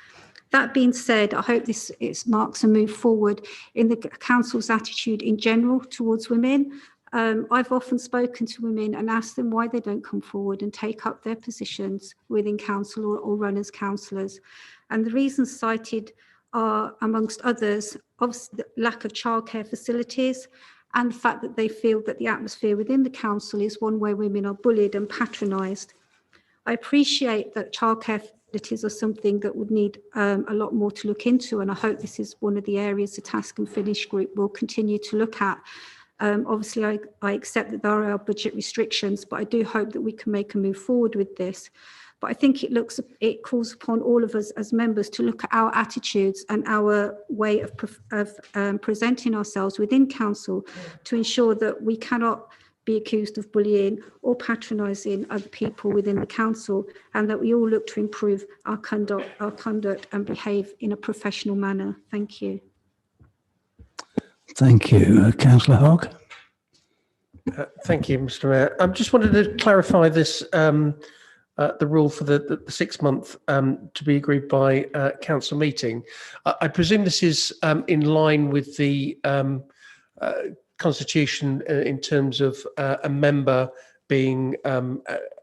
That being said, I hope this marks a move forward in the council's attitude in general towards women. I've often spoken to women and asked them why they don't come forward and take up their positions within council or run as councillors. And the reasons cited are, amongst others, obviously the lack of childcare facilities and the fact that they feel that the atmosphere within the council is one where women are bullied and patronised. I appreciate that childcare facilities are something that would need a lot more to look into, and I hope this is one of the areas the task and finish group will continue to look at. Obviously, I accept that there are budget restrictions, but I do hope that we can make a move forward with this. But I think it calls upon all of us as members to look at our attitudes and our way of presenting ourselves within council to ensure that we cannot be accused of bullying or patronising other people within the council, and that we all look to improve our conduct and behave in a professional manner. Thank you. Thank you. Councillor Hogg. Thank you, Mr. Mayor. I just wanted to clarify this, the rule for the 6 month to be agreed by council meeting. I presume this is in line with the constitution in terms of a member being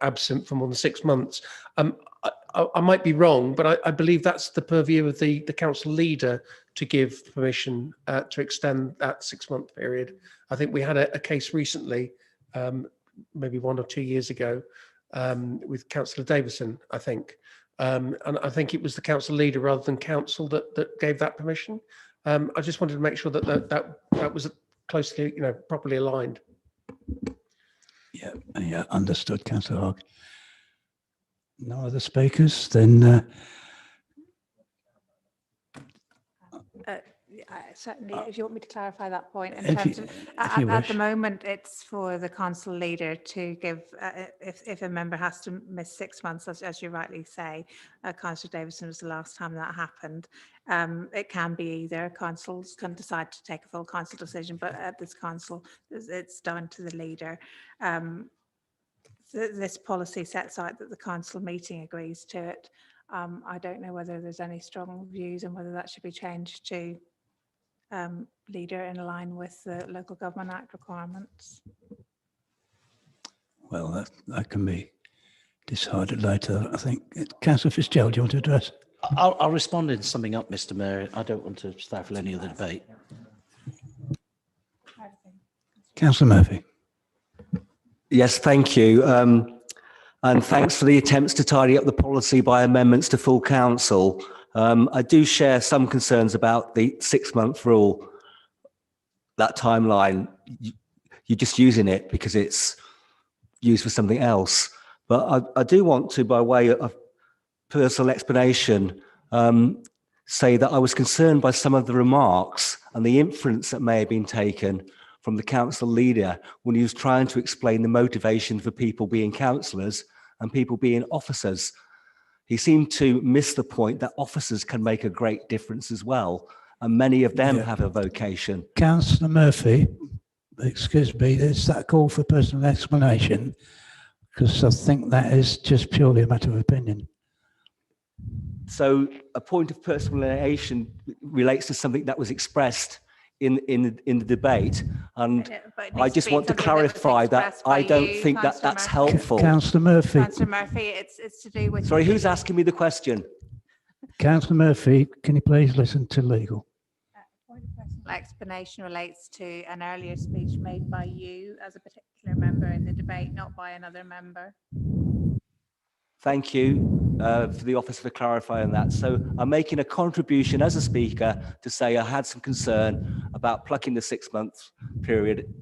absent for more than 6 months. I might be wrong, but I believe that's the purview of the council leader to give permission to extend that 6 month period. I think we had a case recently, maybe 1 or 2 years ago, with Councillor Davison, I think. And I think it was the council leader rather than council that gave that permission. I just wanted to make sure that was closely, properly aligned. Yeah, understood, Councillor Hogg. No other speakers, then Certainly, if you want me to clarify that point, in If you- terms of, if you at the wish. moment, it's for the council leader to give, if a member has to miss 6 months, as you rightly say, Councillor Davison was the last time that happened. It can be either councils can decide to take a full council decision, but at this council, it's down to the leader. This policy sets out that the council meeting agrees to it. I don't know whether there's any strong views and whether that should be changed to leader in line with the Local Government Act requirements. Well, that can be decided later, I think. Councillor Fitzgerald, do you want to address? I'll respond in summing up, Mr. Mayor. I don't want to stifle any other debate. Councillor Murphy. Yes, thank you. And thanks for the attempts to tidy up the policy by amendments to full council. I do share some concerns about the 6-month rule, that timeline. You're just using it because it's used for something else. But I do want to, by way of personal explanation, say that I was concerned by some of the remarks and the inference that may have been taken from the council leader when he was trying to explain the motivation for people being councillors and people being officers. He seemed to miss the point that officers can make a great difference as well, and many of them have a vocation. Councillor Murphy, excuse me, is that a call for personal explanation? Because I think that is just purely a matter of opinion. So a point of personal explanation relates to something that was expressed in the debate, and I just want to clarify that I don't think that that's helpful. Councillor Murphy. Councillor Murphy, it's to do with. Sorry, who's asking me the question? Councillor Murphy, can you please listen to legal? Personal explanation relates to an earlier speech made by you as a particular member in the debate, not by another member. Thank you for the officer for clarifying that. So I'm making a contribution as a speaker to say I had some concern about plucking the 6-month period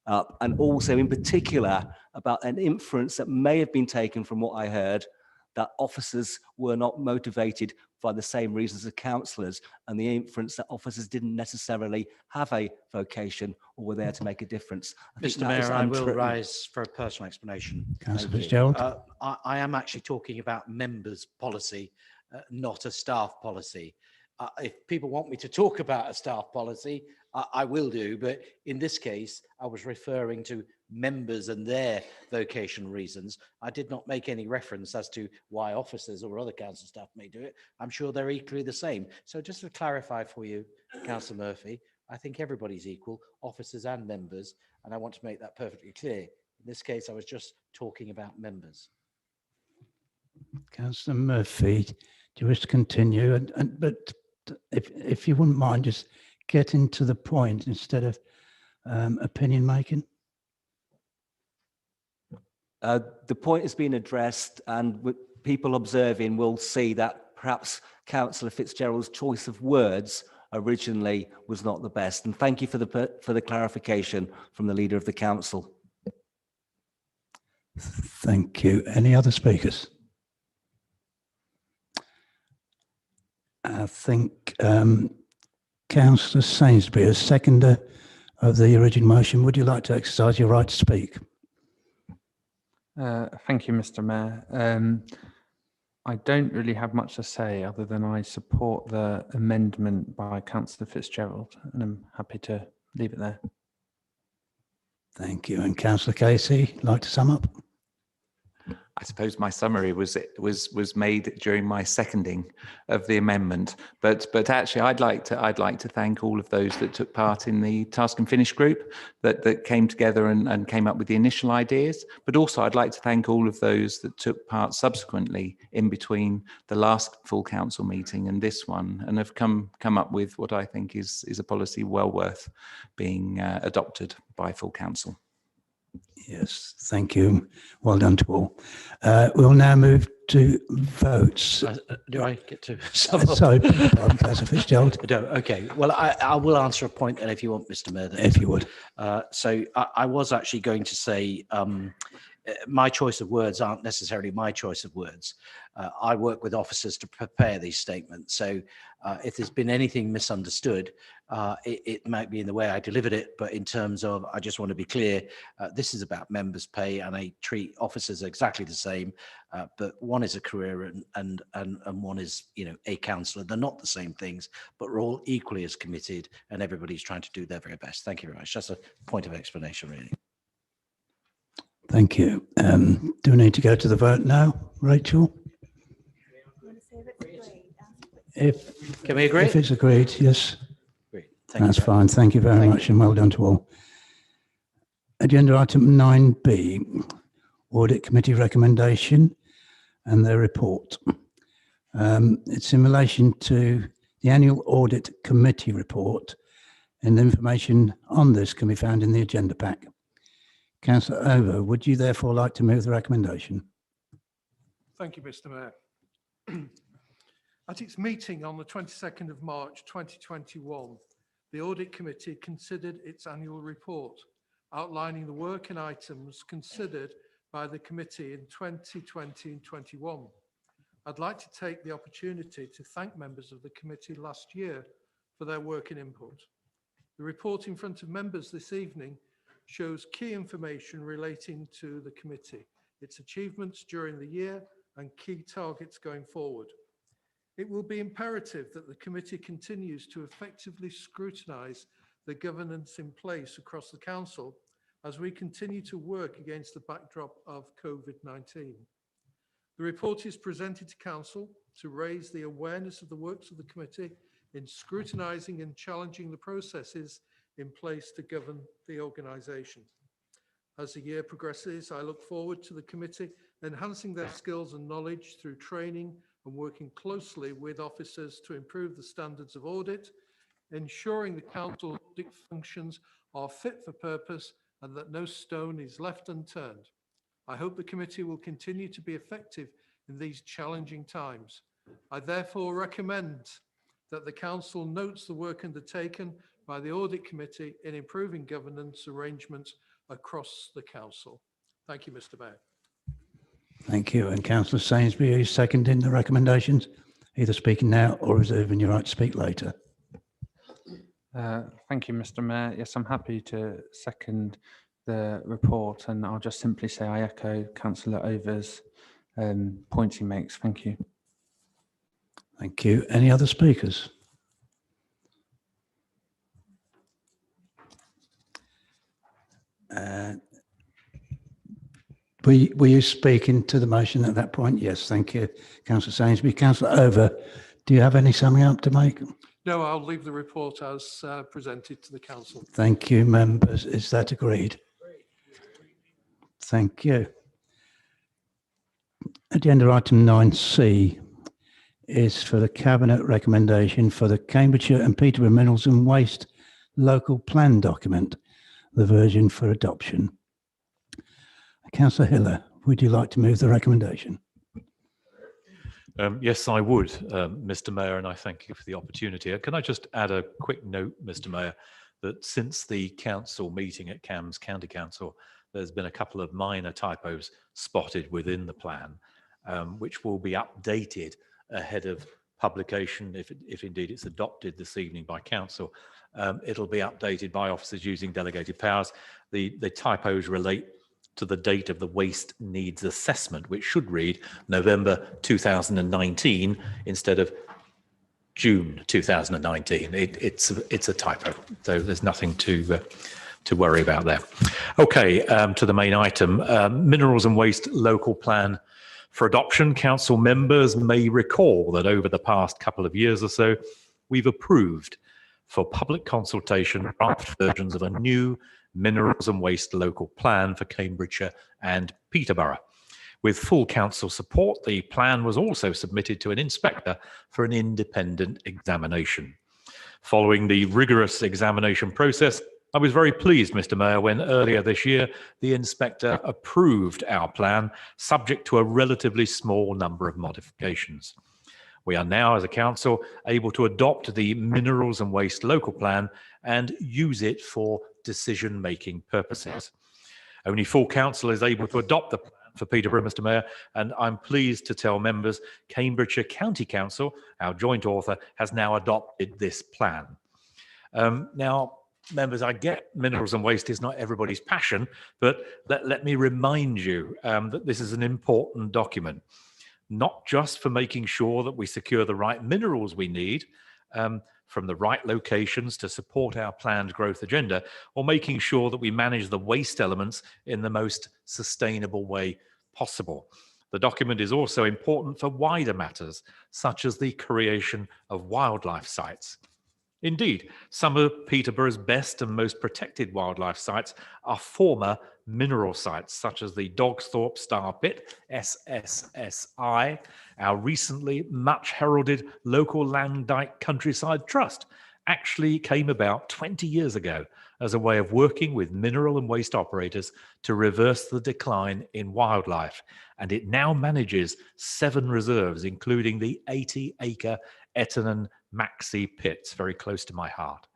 up, and also in particular about an inference that may have been taken from what I heard, that officers were not motivated by the same reasons as councillors, and the inference that officers didn't necessarily have a vocation or were there to make a difference. Mr. Mayor, I will rise for a personal explanation. Councillor Fitzgerald. I am actually talking about members' policy, not a staff policy. If people want me to talk about a staff policy, I will do, but in this case, I was referring to members and their vocational reasons. I did not make any reference as to why officers or other council staff may do it. I'm sure they're equally the same. So just to clarify for you, Councillor Murphy, I think everybody's equal, officers and members, and I want to make that perfectly clear. In this case, I was just talking about members. Councillor Murphy, do you wish to continue? But if you wouldn't mind, just getting to the point instead of opinion making. The point has been addressed, and people observing will see that perhaps Councillor Fitzgerald's choice of words originally was not the best. And thank you for the clarification from the Leader of the Council. Thank you. Any other speakers? I think Councillor Sainsbury, as seconder of the original motion, would you like to exercise your right to speak? Thank you, Mr. Mayor. I don't really have much to say other than I support the amendment by Councillor Fitzgerald, and I'm happy to leave it there. Thank you. And Councillor Casey, like to sum up? I suppose my summary was made during my seconding of the amendment, but actually I'd like to thank all of those that took part in the task and finish group that came together and came up with the initial ideas. But also I'd like to thank all of those that took part subsequently in between the last full council meeting and this one, and have come up with what I think is a policy well worth being adopted by full council. Yes, thank you. Well done to all. We'll now move to votes. Do I get to? Sorry, pardon, Councillor Fitzgerald. No, okay. Well, I will answer a point then if you want, Mr. Mayor. If you would. So I was actually going to say, my choice of words aren't necessarily my choice of words. I work with officers to prepare these statements. So if there's been anything misunderstood, it might be in the way I delivered it, but in terms of, I just want to be clear, this is about members' pay, and I treat officers exactly the same, but one is a career and one is, a councillor. They're not the same things, but we're all equally as committed, and everybody's trying to do their very best. Thank you very much. Just a point of explanation, really. Thank you. Do we need to go to the vote now, Rachel? Can we agree? If it's agreed, yes. Great. Thank That's you. fine. Thank you very much, and well done to all. Agenda item 9B, Audit Committee recommendation and their report. It's in relation to the annual Audit Committee report, and the information on this can be found in the agenda pack. Councillor Over, would you therefore like to move the recommendation? Thank you, Mr. Mayor. At its meeting on the 22nd of March 2021, the Audit Committee considered its annual report, outlining the work and items considered by the committee in 2020 and 21. I'd like to take the opportunity to thank members of the committee last year for their work and input. The report in front of members this evening shows key information relating to the committee, its achievements during the year and key targets going forward. It will be imperative that the committee continues to effectively scrutinise the governance in place across the council as we continue to work against the backdrop of COVID-19. The report is presented to council to raise the awareness of the works of the committee in scrutinising and challenging the processes in place to govern the organisation. As the year progresses, I look forward to the committee enhancing their skills and knowledge through training and working closely with officers to improve the standards of audit, ensuring the council audit functions are fit for purpose and that no stone is left unturned. I hope the committee will continue to be effective in these challenging times. I therefore recommend that the council notes the work undertaken by the Audit Committee in improving governance arrangements across the council. Thank you, Mr. Mayor. Thank you. And Councillor Sainsbury, are you seconding the recommendations? Either speaking now or reserving your right to speak later. Thank you, Mr. Mayor. Yes, I'm happy to second the report, and I'll just simply say I echo Councillor Over's points he makes. Thank you. Thank you. Any other speakers? Were you speaking to the motion at that point? Yes, thank you, Councillor Sainsbury. Councillor Over, do you have any summing up to make? No, I'll leave the report as presented to the council. Thank you, members. Is that agreed? Thank you. Agenda item 9C is for the Cabinet recommendation for the Cambridgeshire and Peterborough Minerals and Waste Local Plan document, the version for adoption. Councillor Hiller, would you like to move the recommendation? Yes, I would, Mr. Mayor, and I thank you for the opportunity. Can I just add a quick note, Mr. Mayor, that since the council meeting at Cambs County Council, there's been a couple of minor typos spotted within the plan, which will be updated ahead of publication, if indeed it's adopted this evening by council. It'll be updated by officers using delegated powers. The typos relate to the date of the waste needs assessment, which should read November 2019 instead of June 2019. It's a typo, so there's nothing to worry about there. Okay, to the main item, Minerals and Waste Local Plan for adoption. Council members may recall that over the past couple of years or so, we've approved for public consultation draft versions of a new Minerals and Waste Local Plan for Cambridgeshire and Peterborough. With full council support, the plan was also submitted to an inspector for an independent examination. Following the rigorous examination process, I was very pleased, Mr. Mayor, when earlier this year, the inspector approved our plan, subject to a relatively small number of modifications. We are now, as a council, able to adopt the Minerals and Waste Local Plan and use it for decision-making purposes. Only full council is able to adopt the plan for Peterborough, Mr. Mayor, and I'm pleased to tell members Cambridgeshire County Council, our joint author, has now adopted this plan. Now, members, I get minerals and waste is not everybody's passion, but let me remind you that this is an important document, not just for making sure that we secure the right minerals we need from the right locations to support our planned growth agenda, or making sure that we manage the waste elements in the most sustainable way possible. The document is also important for wider matters, such as the creation of wildlife sites. Indeed, some of Peterborough's best and most protected wildlife sites are former mineral sites, such as the Dogsthorpe Star Pit, SSSI, our recently much heralded local land dyke countryside trust, actually came about 20 years ago as a way of working with mineral and waste operators to reverse the decline in wildlife. And it now manages 7 reserves, including the 80-acre Ettenham Maxi pits, very close to my heart.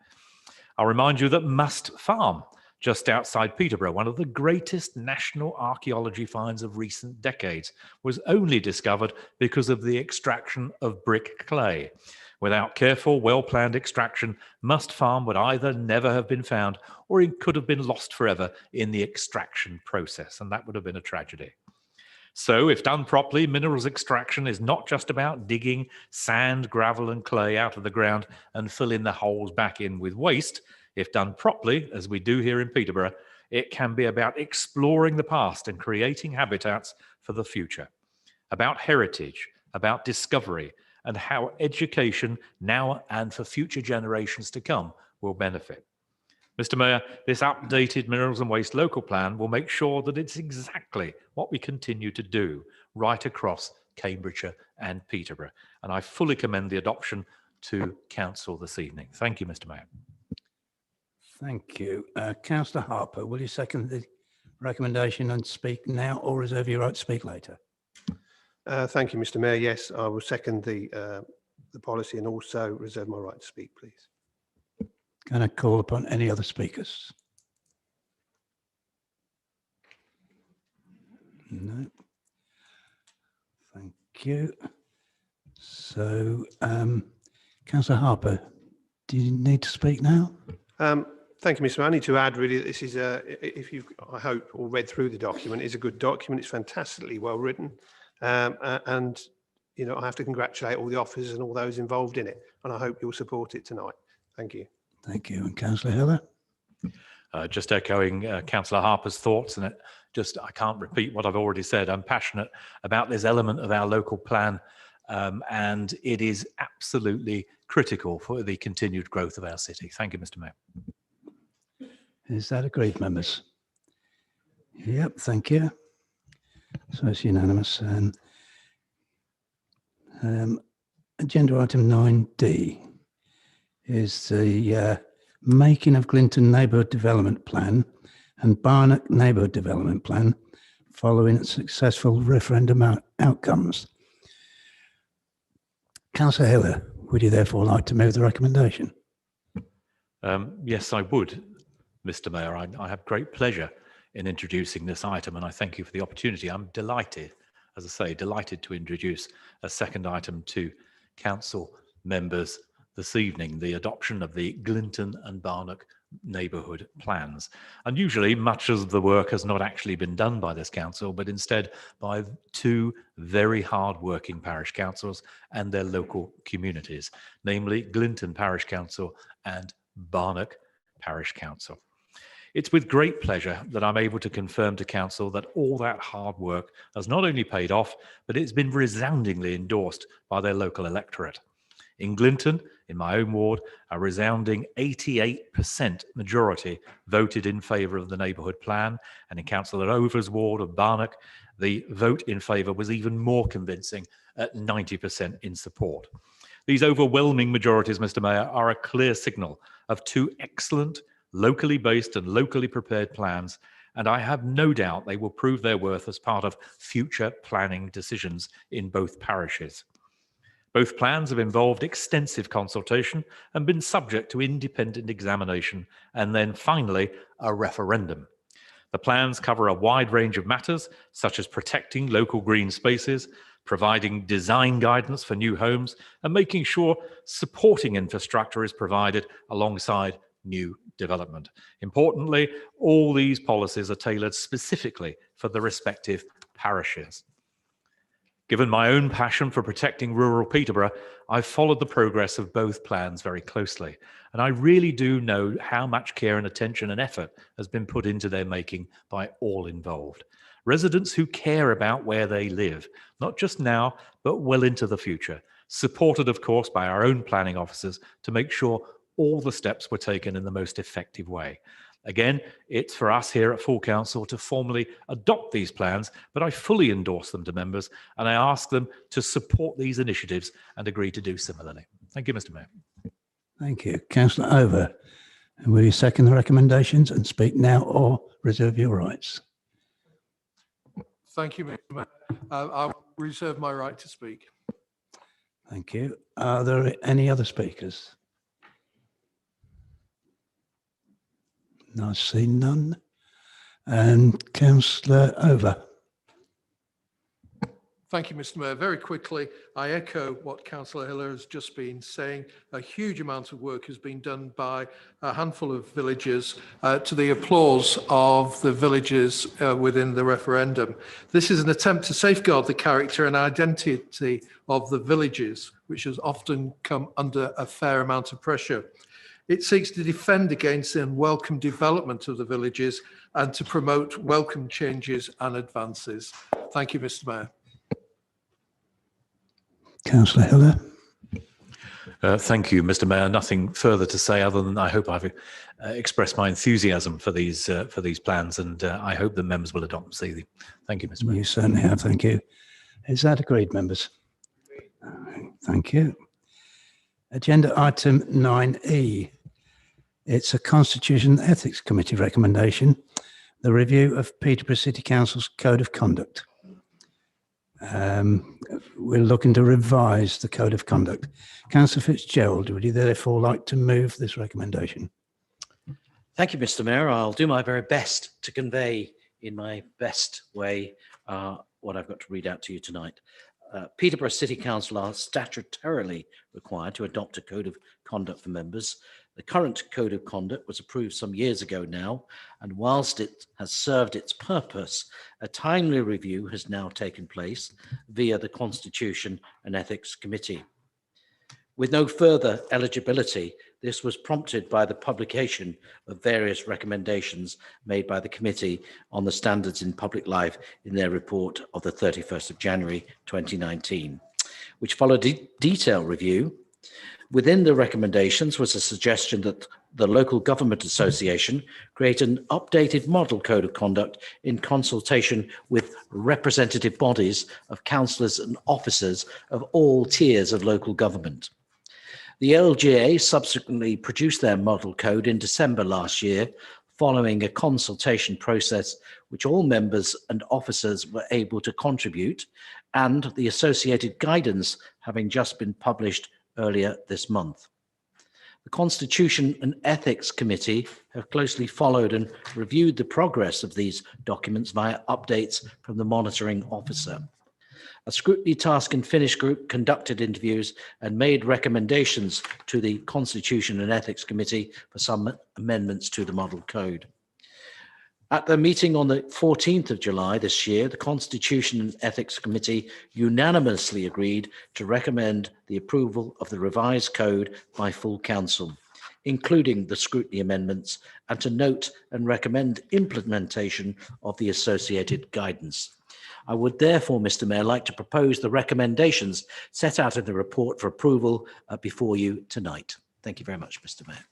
I'll remind you that Must Farm, just outside Peterborough, one of the greatest national archaeology finds of recent decades, was only discovered because of the extraction of brick clay. Without careful, well-planned extraction, Must Farm would either never have been found or it could have been lost forever in the extraction process, and that would have been a tragedy. So, if done properly, minerals extraction is not just about digging sand, gravel and clay out of the ground and filling the holes back in with waste. If done properly, as we do here in Peterborough, it can be about exploring the past and creating habitats for the future, about heritage, about discovery, and how education now and for future generations to come will benefit. Mr. Mayor, this updated Minerals and Waste Local Plan will make sure that it's exactly what we continue to do right across Cambridgeshire and Peterborough. And I fully commend the adoption to Council this evening. Thank you, Mr. Mayor. Thank you. Councillor Harper, will you second the recommendation and speak now or reserve your right to speak later? Thank you, Mr. Mayor. Yes, I will second the policy and also reserve my right to speak, please. Can I call upon any other speakers? No. Thank you. So, Councillor Harper, do you need to speak now? Thank you, Mr. Mayor. I need to add, really, that this is if you've, I hope, all read through the document, it's a good document. It's fantastically well written. And, you know, I have to congratulate all the officers and all those involved in it. And I hope you'll support it tonight. Thank you. Thank you. And Councillor Heller? Just echoing Councillor Harper's thoughts, and I can't repeat what I've already said. I'm passionate about this element of our local plan, and it is absolutely critical for the continued growth of our city. Thank you, Mr. Mayor. Is that agreed, members? Yep, thank you. So it's unanimous. Agenda item 9D is the making of Glinton Neighbourhood Development Plan and Barnock Neighbourhood Development Plan following successful referendum outcomes. Councillor Hiller, would you therefore like to move the recommendation? Yes, I would, Mr. Mayor. I have great pleasure in introducing this item, and I thank you for the opportunity. I'm delighted, as I say, delighted to introduce a second item to council members this evening, the adoption of the Glinton and Barnock neighbourhood plans. And usually much of the work has not actually been done by this council, but instead by 2 very hard-working parish councils and their local communities, namely Glinton Parish Council and Barnock Parish Council. It's with great pleasure that I'm able to confirm to council that all that hard work has not only paid off, but it's been resoundingly endorsed by their local electorate. In Glinton, in my own ward, a resounding 88% majority voted in favour of the neighbourhood plan, and in Councillor Over's ward of Barnock, the vote in favour was even more convincing at 90% in support. These overwhelming majorities, Mr. Mayor, are a clear signal of 2 excellent, locally based and locally prepared plans, and I have no doubt they will prove their worth as part of future planning decisions in both parishes. Both plans have involved extensive consultation and been subject to independent examination and then finally a referendum. The plans cover a wide range of matters, such as protecting local green spaces, providing design guidance for new homes, and making sure supporting infrastructure is provided alongside new development. Importantly, all these policies are tailored specifically for the respective parishes. Given my own passion for protecting rural Peterborough, I've followed the progress of both plans very closely, and I really do know how much care and attention and effort has been put into their making by all involved. Residents who care about where they live, not just now, but well into the future, supported, of course, by our own planning officers to make sure all the steps were taken in the most effective way. Again, it's for us here at Full Council to formally adopt these plans, but I fully endorse them to members and I ask them to support these initiatives and agree to do similarly. Thank you, Mr. Mayor. Thank you. Councillor Over, will you second the recommendations and speak now or reserve your rights? Thank you, Mr. Mayor. I'll reserve my right to speak. Thank you. Are there any other speakers? I see none. And Councillor Over. Thank you, Mr. Mayor. Very quickly, I echo what Councillor Hiller has just been saying. A huge amount of work has been done by a handful of villages to the applause of the villages within the referendum. This is an attempt to safeguard the character and identity of the villages, which has often come under a fair amount of pressure. It seeks to defend against the unwelcome development of the villages and to promote welcome changes and advances. Thank you, Mr. Mayor. Councillor Hiller. Thank you, Mr. Mayor. Nothing further to say other than I hope I've expressed my enthusiasm for these plans, and I hope the members will adopt them. Thank you, Mr. Mayor. You certainly have. Thank you. Is that agreed, members? Thank you. Agenda item 9E. It's a Constitution and Ethics Committee recommendation, the review of Peterborough City Council's Code of Conduct. We're looking to revise the Code of Conduct. Councillor Fitzgerald, would you therefore like to move this recommendation? Thank you, Mr. Mayor. I'll do my very best to convey in my best way what I've got to read out to you tonight. Peterborough City Council are statutorily required to adopt a code of conduct for members. The current code of conduct was approved some years ago now, and whilst it has served its purpose, a timely review has now taken place via the Constitution and Ethics Committee. With no further eligibility, this was prompted by the publication of various recommendations made by the committee on the standards in public life in their report of the 31st of January 2019, which followed a detailed review. Within the recommendations was a suggestion that the Local Government Association create an updated model code of conduct in consultation with representative bodies of councillors and officers of all tiers of local government. The LGA subsequently produced their model code in December last year, following a consultation process which all members and officers were able to contribute, and the associated guidance having just been published earlier this month. The Constitution and Ethics Committee have closely followed and reviewed the progress of these documents via updates from the monitoring officer. A scrutiny task and finish group conducted interviews and made recommendations to the Constitution and Ethics Committee for some amendments to the model code. At the meeting on the 14th of July this year, the Constitution and Ethics Committee unanimously agreed to recommend the approval of the revised code by full council, including the scrutiny amendments, and to note and recommend implementation of the associated guidance. I would therefore, Mr. Mayor, like to propose the recommendations set out in the report for approval before you tonight. Thank you very much, Mr. Mayor.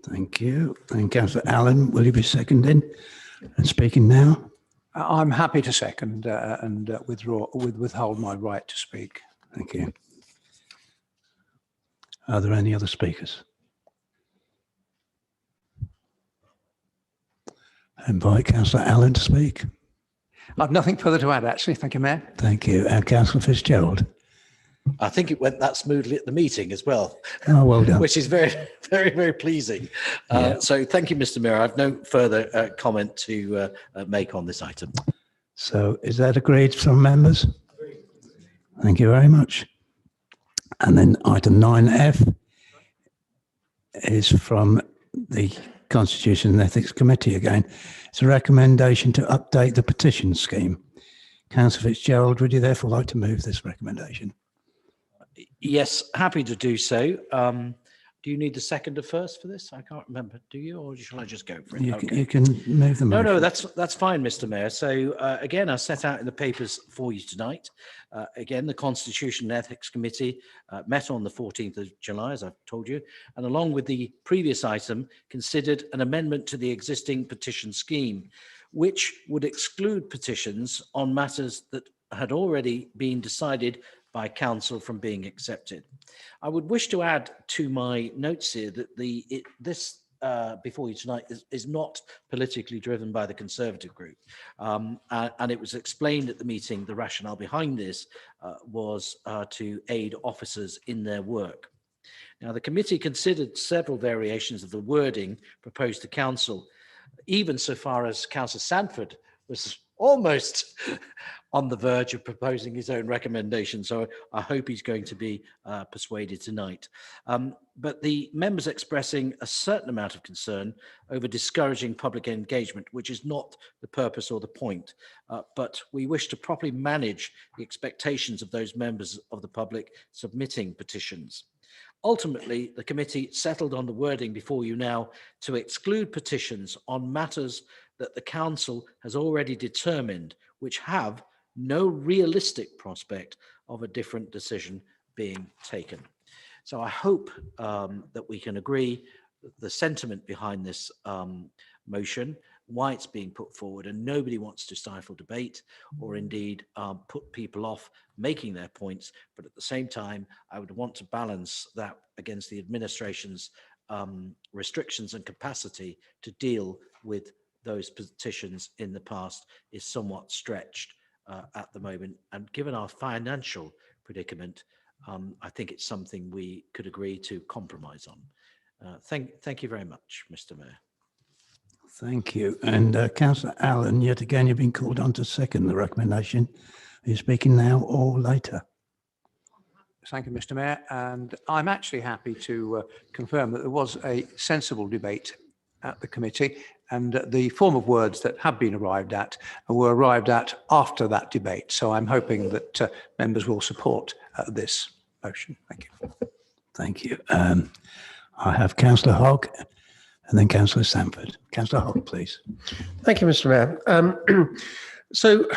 Thank you. And Councillor Allen, will you be seconding and speaking now? I'm happy to second and withhold my right to speak. Thank you. Are there any other speakers? I invite Councillor Allen to speak. I've nothing further to add, actually. Thank you, Mayor. Thank you. And Councillor Fitzgerald. I think it went that smoothly at the meeting as well. Oh, well done. Which is very, very, very pleasing. So thank you, Mr. Mayor. I've no further comment to make on this item. So is that agreed from members? Thank you very much. And then item 9F is from the Constitution and Ethics Committee again. It's a recommendation to update the petition scheme. Councillor Fitzgerald, would you therefore like to move this recommendation? Yes, happy to do so. Do you need the seconder first for this? I can't remember. Do you, or shall I just go for it? You can move the motion. No, that's fine, Mr. Mayor. So again, I set out in the papers for you tonight. Again, the Constitution and Ethics Committee met on the 14th of July, as I've told you, and along with the previous item, considered an amendment to the existing petition scheme, which would exclude petitions on matters that had already been decided by council from being accepted. I would wish to add to my notes here that this before you tonight is not politically driven by the Conservative group. And it was explained at the meeting, the rationale behind this was to aid officers in their work. Now, the committee considered several variations of the wording proposed to council, even so far as Councillor Sanford was almost on the verge of proposing his own recommendation. So I hope he's going to be persuaded tonight. But the members expressing a certain amount of concern over discouraging public engagement, which is not the purpose or the point, but we wish to properly manage the expectations of those members of the public submitting petitions. Ultimately, the committee settled on the wording before you now to exclude petitions on matters that the council has already determined, which have no realistic prospect of a different decision being taken. So I hope that we can agree the sentiment behind this motion, why it's being put forward, and nobody wants to stifle debate or indeed put people off making their points. But at the same time, I would want to balance that against the administration's restrictions and capacity to deal with those petitions in the past is somewhat stretched at the moment. And given our financial predicament, I think it's something we could agree to compromise on. Thank you very much, Mr. Mayor. Thank you. And Councillor Allen, yet again, you've been called on to second the recommendation. Are you speaking now or later? Thank you, Mr. Mayor. And I'm actually happy to confirm that there was a sensible debate at the committee, and the form of words that have been arrived at were arrived at after that debate. So I'm hoping that members will support this motion. Thank you. Thank you. I have Councillor Hogg and then Councillor Sanford. Councillor Hogg, please. Thank you, Mr. Mayor. So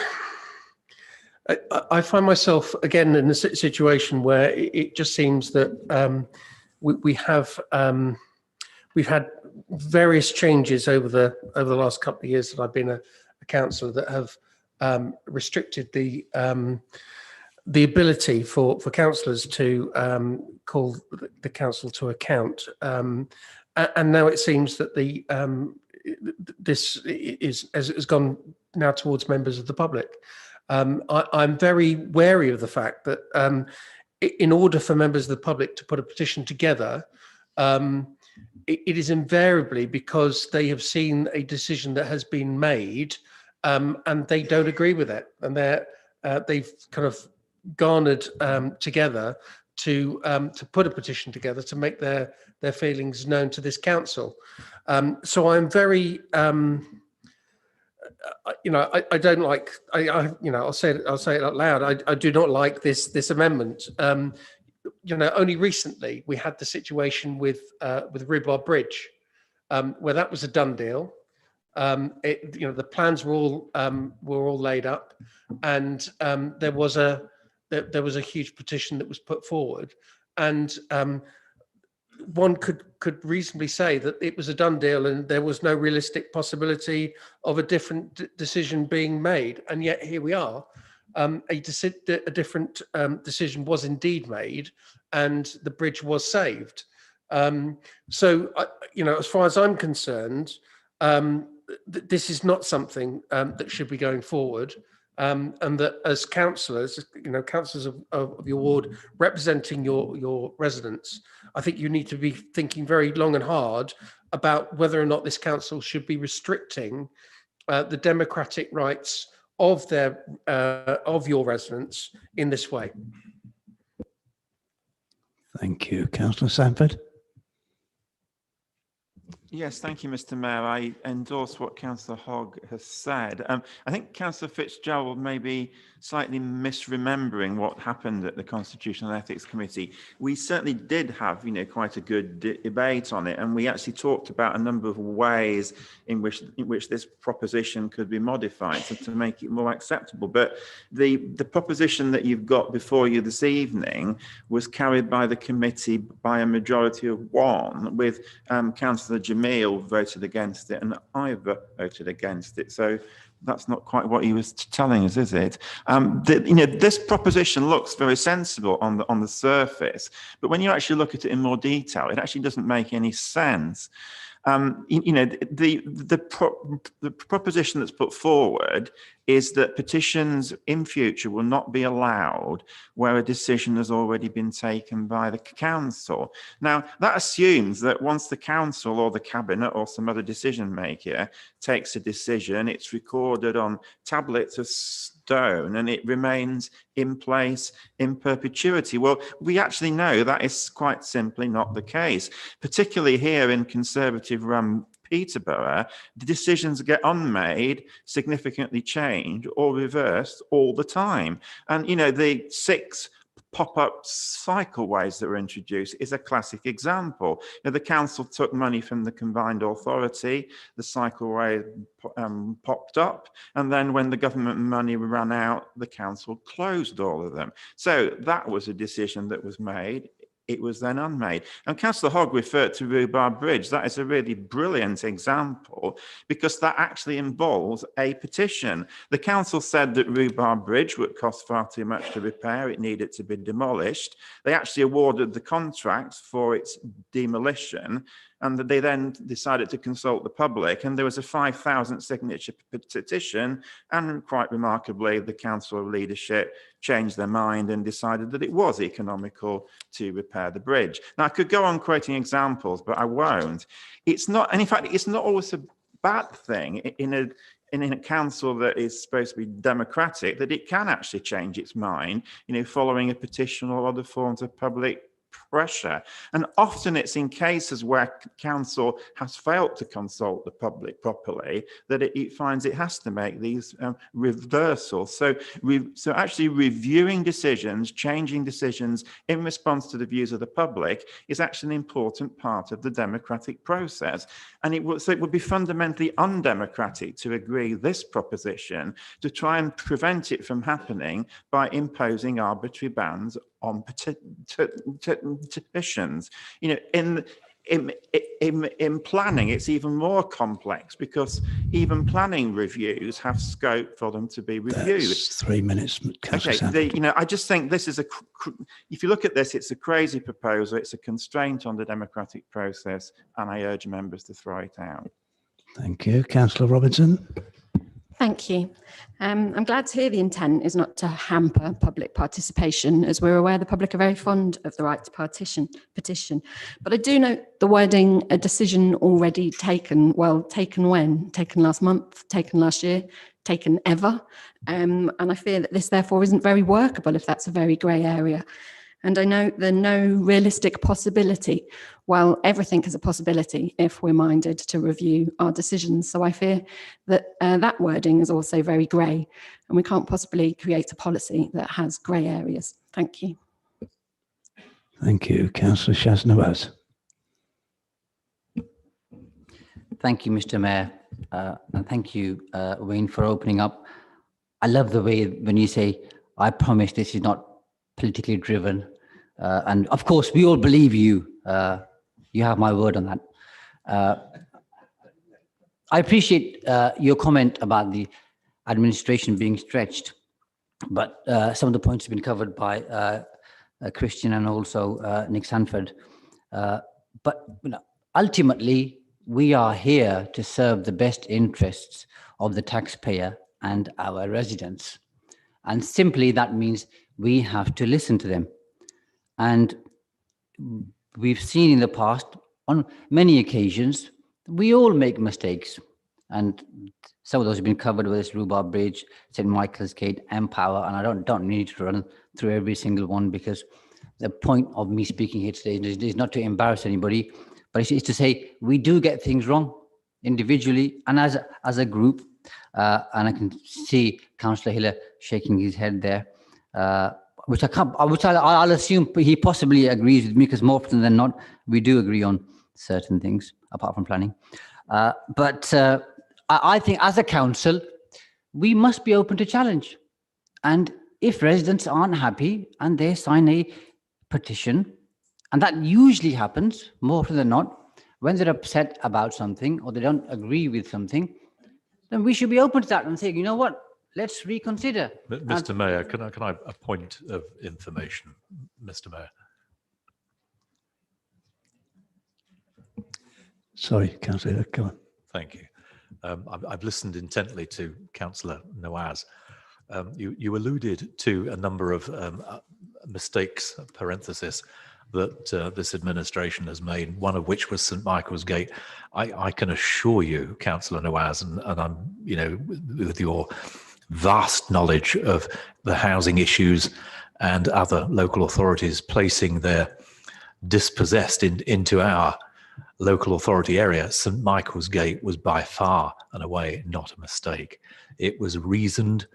I find myself again in a situation where it just seems that we've had various changes over the last couple of years that I've been a councillor that have restricted the ability for councillors to call the council to account, and now it seems that this has gone now towards members of the public. I'm very wary of the fact that in order for members of the public to put a petition together, it is invariably because they have seen a decision that has been made and they don't agree with it, and they've kind of garnered together to put a petition together to make their feelings known to this council. So I'm very I don't like I'll say it out loud. I do not like this amendment. Only recently we had the situation with Rhubarb Bridge, where that was a done deal. The plans were all laid up, and there was a huge petition that was put forward, and one could reasonably say that it was a done deal and there was no realistic possibility of a different decision being made. And yet here we are. A different decision was indeed made, and the bridge was saved. So, as far as I'm concerned, this is not something that should be going forward. and that as councillors, councillors of your ward representing your residents, I think you need to be thinking very long and hard about whether or not this council should be restricting the democratic rights of your residents in this way. Thank you. Councillor Sanford. Yes, thank you, Mr. Mayor. I endorse what Councillor Hogg has said. I think Councillor Fitzgerald may be slightly misremembering what happened at the Constitutional and Ethics Committee. We certainly did have, quite a good debate on it, and we actually talked about a number of ways in which this proposition could be modified to make it more acceptable. But the proposition that you've got before you this evening was carried by the committee by a majority of 1, with Councillor Jamil voted against it and I voted against it. So that's not quite what he was telling us, is it? This proposition looks very sensible on the surface, but when you actually look at it in more detail, it actually doesn't make any sense. The proposition that's put forward is that petitions in future will not be allowed where a decision has already been taken by the council. Now, that assumes that once the council or the cabinet or some other decision maker takes a decision, it's recorded on tablets of stone and it remains in place in perpetuity. Well, we actually know that is quite simply not the case, particularly here in Conservative-run Peterborough. The decisions get unmade, significantly changed or reversed all the time. And, the 6 pop-up cycleways that were introduced is a classic example. The council took money from the combined authority, the cycleway popped up, and then when the government money ran out, the council closed all of them. So that was a decision that was made. It was then unmade. And Councillor Hogg referred to Rhubarb Bridge. That is a really brilliant example because that actually involves a petition. The council said that Rhubarb Bridge would cost far too much to repair. It needed to be demolished. They actually awarded the contracts for its demolition, and they then decided to consult the public, and there was a 5,000 signature petition, and quite remarkably, the council leadership changed their mind and decided that it was economical to repair the bridge. Now, I could go on quoting examples, but I won't. It's not, and in fact, it's not always a bad thing in a council that is supposed to be democratic, that it can actually change its mind, following a petition or other forms of public pressure. And often it's in cases where council has failed to consult the public properly that it finds it has to make these reversals. So actually reviewing decisions, changing decisions in response to the views of the public is actually an important part of the democratic process. And it would be fundamentally undemocratic to agree this proposition to try and prevent it from happening by imposing arbitrary bans on petitions. In planning, it's even more complex because even planning reviews have scope for them to be reviewed. That's 3 minutes. Okay, I just think this is if you look at this, it's a crazy proposal. It's a constraint on the democratic process, and I urge members to throw it out. Thank you. Councillor Robinson. Thank you. I'm glad to hear the intent is not to hamper public participation, as we're aware the public are very fond of the right to petition. But I do note the wording, a decision already taken. Well, taken when? Taken last month, taken last year, taken ever. And I fear that this therefore isn't very workable if that's a very grey area. And I note the no realistic possibility. Well, everything is a possibility if we're minded to review our decisions. So I fear that that wording is also very grey, and we can't possibly create a policy that has grey areas. Thank you. Thank you. Councillor Shaznawaz. Thank you, Mr. Mayor. And thank you, Wayne, for opening up. I love the way when you say, I promise this is not politically driven. And of course, we all believe you. You have my word on that. I appreciate your comment about the administration being stretched, but some of the points have been covered by Christian and also Nick Sanford. But ultimately, we are here to serve the best interests of the taxpayer and our residents. And simply that means we have to listen to them. And we've seen in the past, on many occasions, we all make mistakes. And some of those have been covered with this Rhubarb Bridge, St. Michael's Gate, Empower, and I don't need to run through every single one, because the point of me speaking here today is not to embarrass anybody, but it's to say we do get things wrong individually and as a group. And I can see Councillor Hiller shaking his head there, which I'll assume he possibly agrees with me, because more often than not, we do agree on certain things, apart from planning. But I think as a council, we must be open to challenge. And if residents aren't happy and they sign a petition, and that usually happens more often than not, when they're upset about something or they don't agree with something, then we should be open to that and say, you know what, let's reconsider. Mr. Mayor, can I a point of information, Mr. Mayor? Sorry, Councillor, go on. Thank you. I've listened intently to Councillor Nawaz. You alluded to a number of mistakes, parenthesis, that this administration has made, one of which was St. Michael's Gate. I can assure you, Councillor Nawaz, and I'm, with your vast knowledge of the housing issues and other local authorities placing their dispossessed into our local authority area, St. Michael's Gate was by far and away not a mistake. It was a reasoned,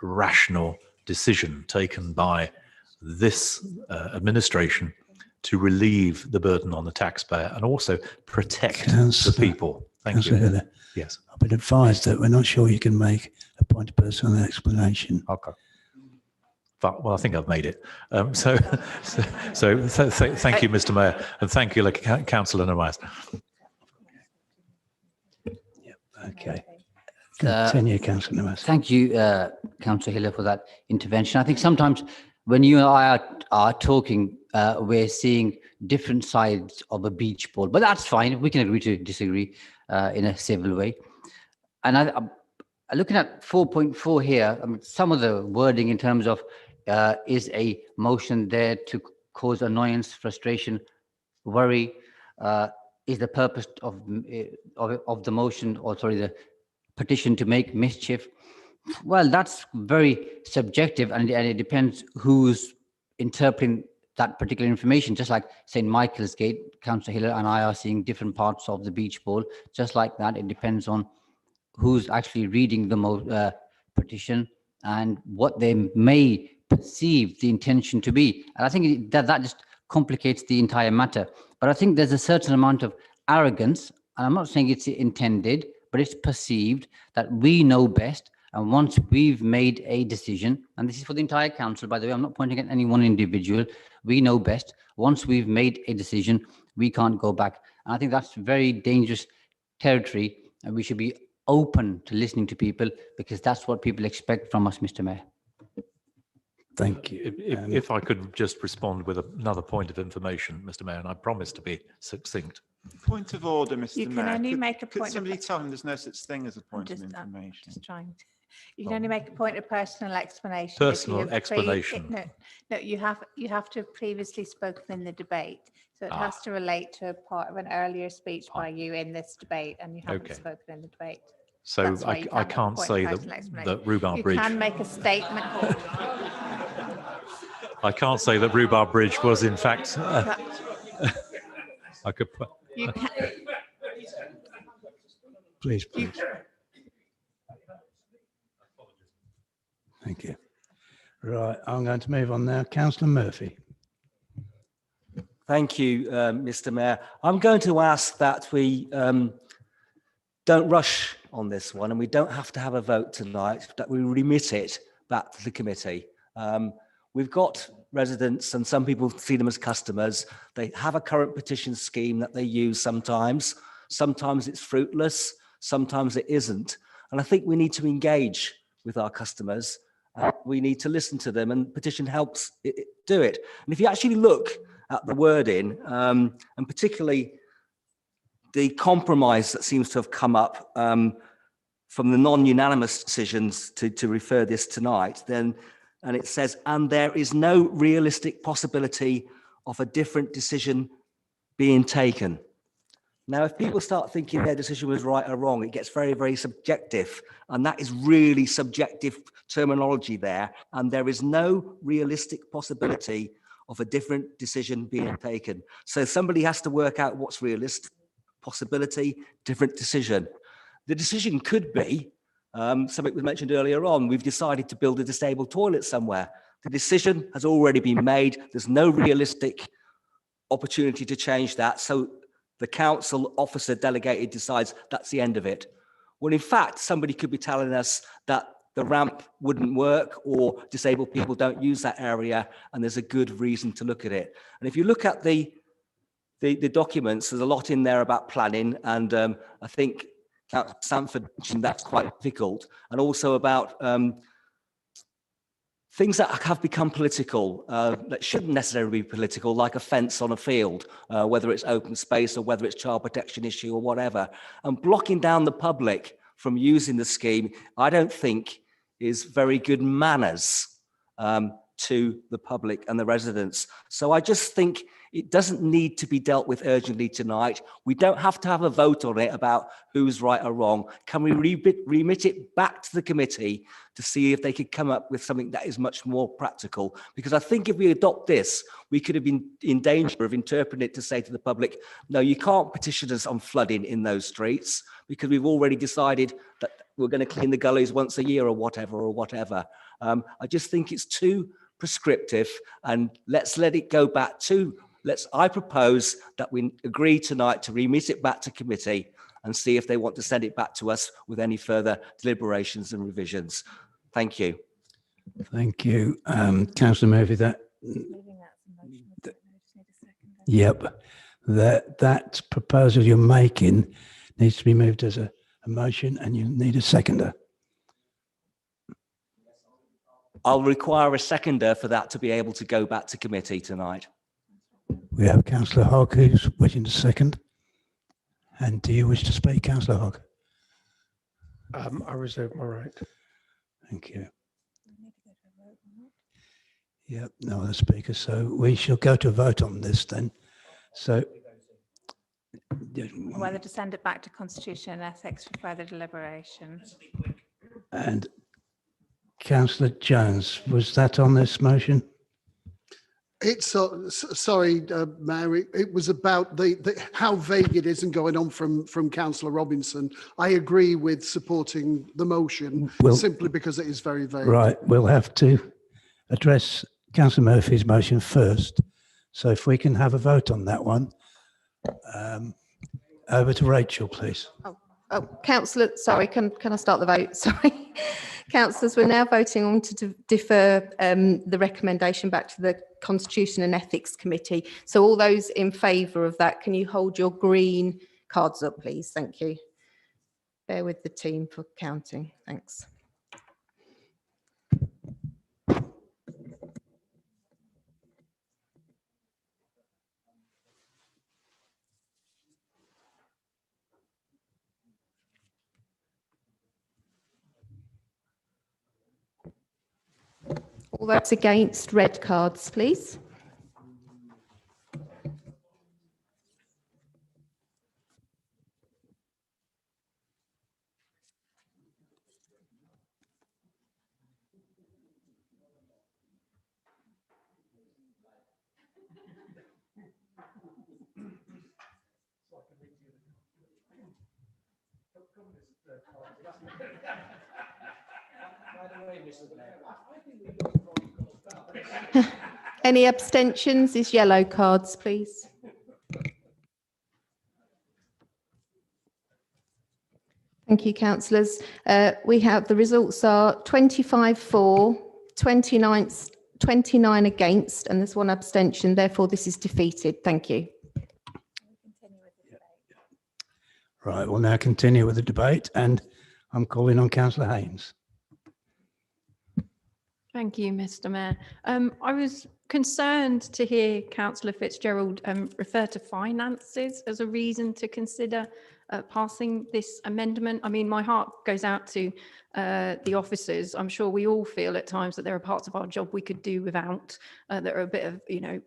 rational decision taken by this administration to relieve the burden on the taxpayer and also protect the people. Thank you. Hiller, Yes. I've been advised that we're not sure you can make a point of personal explanation. Okay. Well, I think I've made it. Thank you, Mr. Mayor, and thank you, Councillor Nawaz. Okay. Continue, Councillor Nawaz. Thank you, Councillor Hiller, for that intervention. I think sometimes when you and I are talking, we're seeing different sides of a beach ball, but that's fine. We can agree to disagree in a civil way. And I'm looking at 4.4 here, some of the wording in terms of is a motion there to cause annoyance, frustration, worry, is the purpose of the motion, or sorry, the petition to make mischief. Well, that's very subjective, and it depends who's interpreting that particular information. Just like St. Michael's Gate, Councillor Hiller and I are seeing different parts of the beach ball. Just like that, it depends on who's actually reading the petition and what they may perceive the intention to be. And I think that just complicates the entire matter. But I think there's a certain amount of arrogance, and I'm not saying it's intended, but it's perceived that we know best. And once we've made a decision, and this is for the entire council, by the way, I'm not pointing at any one individual, we know best. Once we've made a decision, we can't go back. And I think that's very dangerous territory, and we should be open to listening to people, because that's what people expect from us, Mr. Mayor. Thank you. If I could just respond with another point of information, Mr. Mayor, and I promise to be succinct. Point of order, Mr. You Mayor. can only make a Could point. somebody tell him there's no such thing as a point of I'm information? just trying. You can only make a point of personal explanation. if Personal you have explanation. No, you have to have previously spoken in the debate. So it has to relate to a part of an earlier speech by you in this debate, and you haven't Okay. spoken in the debate. So That's why you I make a can't point say of that personal explanation. Rhubarb You Bridge. can make a statement. I can't say that Rhubarb Bridge was in fact. I could. You can. Please. Thank you. Right, I'm going to move on now. Councillor Murphy. Thank you, Mr. Mayor. I'm going to ask that we don't rush on this one, and we don't have to have a vote tonight, that we remit it back to the committee. We've got residents, and some people see them as customers. They have a current petition scheme that they use sometimes. Sometimes it's fruitless, sometimes it isn't. And I think we need to engage with our customers. We need to listen to them, and petition helps do it. And if you actually look at the wording, and particularly the compromise that seems to have come up from the non-unanimous decisions to refer this tonight, then, and it says, and there is no realistic possibility of a different decision being taken. Now, if people start thinking their decision was right or wrong, it gets very, very subjective. And that is really subjective terminology there. And there is no realistic possibility of a different decision being taken. So somebody has to work out what's realistic, possibility, different decision. The decision could be, something was mentioned earlier on, we've decided to build a disabled toilet somewhere. The decision has already been made. There's no realistic opportunity to change that. So the council officer delegated decides that's the end of it. Well, in fact, somebody could be telling us that the ramp wouldn't work or disabled people don't use that area, and there's a good reason to look at it. And if you look at the documents, there's a lot in there about planning, and I think Councillor Sanford mentioned that's quite difficult, and also about things that have become political, that shouldn't necessarily be political, like a fence on a field, whether it's open space or whether it's child protection issue or whatever. And blocking down the public from using the scheme, I don't think is very good manners to the public and the residents. So I just think it doesn't need to be dealt with urgently tonight. We don't have to have a vote on it about who's right or wrong. Can we remit it back to the committee to see if they could come up with something that is much more practical? Because I think if we adopt this, we could have been in danger of interpreting it to say to the public, no, you can't petition us on flooding in those streets because we've already decided that we're going to clean the gullies once a year or whatever. I just think it's too prescriptive, and let's let it go back to, I propose that we agree tonight to remit it back to committee and see if they want to send it back to us with any further deliberations and revisions. Thank you. Thank you. Councillor Murphy, yep, that proposal you're making needs to be moved as a motion, and you need a seconder. I'll require a seconder for that to be able to go back to committee tonight. We have Councillor Hogg who's wishing to second. And do you wish to speak, Councillor Hogg? I reserve my right. Thank you. Yep, no other speakers. So we shall go to a vote on this then. So whether to send it back to Constitution and Ethics for further deliberation. And Councillor Jones, was that on this motion? It's sorry, Mayor. It was about the how vague it is and going on from Councillor Robinson. I agree with supporting the motion simply because it is very vague. Right, we'll have to address Councillor Murphy's motion first. So if we can have a vote on that one, over to Rachel, please. Oh, Councillor, sorry, can I start the vote? Sorry. Councillors, we're now voting on to defer the recommendation back to the Constitution and Ethics Committee. So all those in favour of that, can you hold your green cards up, please? Thank you. Bear with the team for counting. Thanks. All those against, red cards, please. Any abstentions is yellow cards, please. Thank you, councillors. We have the results are 25 for, 29 against, and there's one abstention. Therefore, this is defeated. Thank you. Right, we'll now continue with the debate, and I'm calling on Councillor Haynes. Thank you, Mr. Mayor. I was concerned to hear Councillor Fitzgerald refer to finances as a reason to consider passing this amendment. I mean, my heart goes out to the officers. I'm sure we all feel at times that there are parts of our job we could do without, that are a bit of,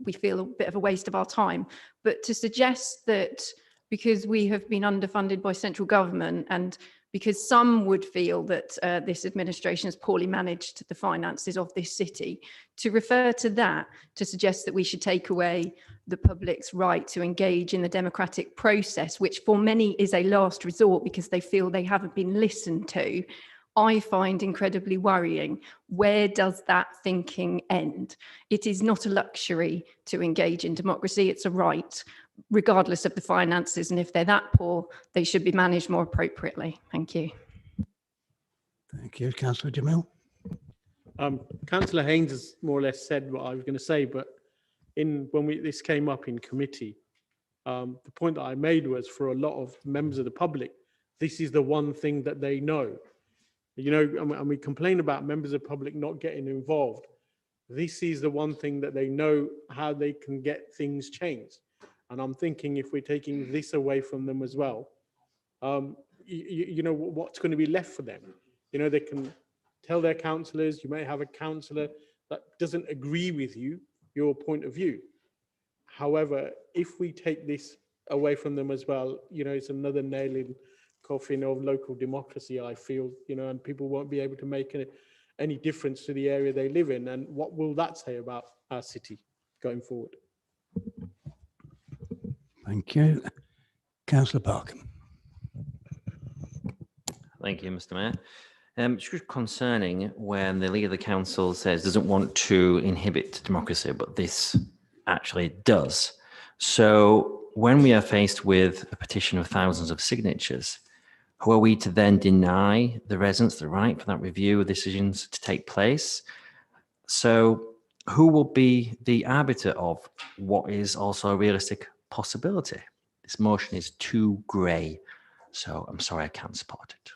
we feel a bit of a waste of our time. But to suggest that because we have been underfunded by central government and because some would feel that this administration has poorly managed the finances of this city, to refer to that, to suggest that we should take away the public's right to engage in the democratic process, which for many is a last resort because they feel they haven't been listened to, I find incredibly worrying. Where does that thinking end? It is not a luxury to engage in democracy, it's a right, regardless of the finances. And if they're that poor, they should be managed more appropriately. Thank you. Thank you. Councillor Jamil. Councillor Haynes has more or less said what I was going to say, but when this came up in committee, the point that I made was for a lot of members of the public, this is the one thing that they know. And we complain about members of the public not getting involved. This is the one thing that they know how they can get things changed. And I'm thinking if we're taking this away from them as well, what's going to be left for them? They can tell their councillors, you may have a councillor that doesn't agree with your point of view. However, if we take this away from them as well, it's another nail in coffin of local democracy, I feel, and people won't be able to make any difference to the area they live in. And what will that say about our city going forward? Thank you. Councillor Parkham. Thank you, Mr. Mayor. It's just concerning when the leader of the council says doesn't want to inhibit democracy, but this actually does. So when we are faced with a petition of thousands of signatures, who are we to then deny the residents the right for that review of decisions to take place? So who will be the arbiter of what is also a realistic possibility? This motion is too grey, so I'm sorry I can't support it.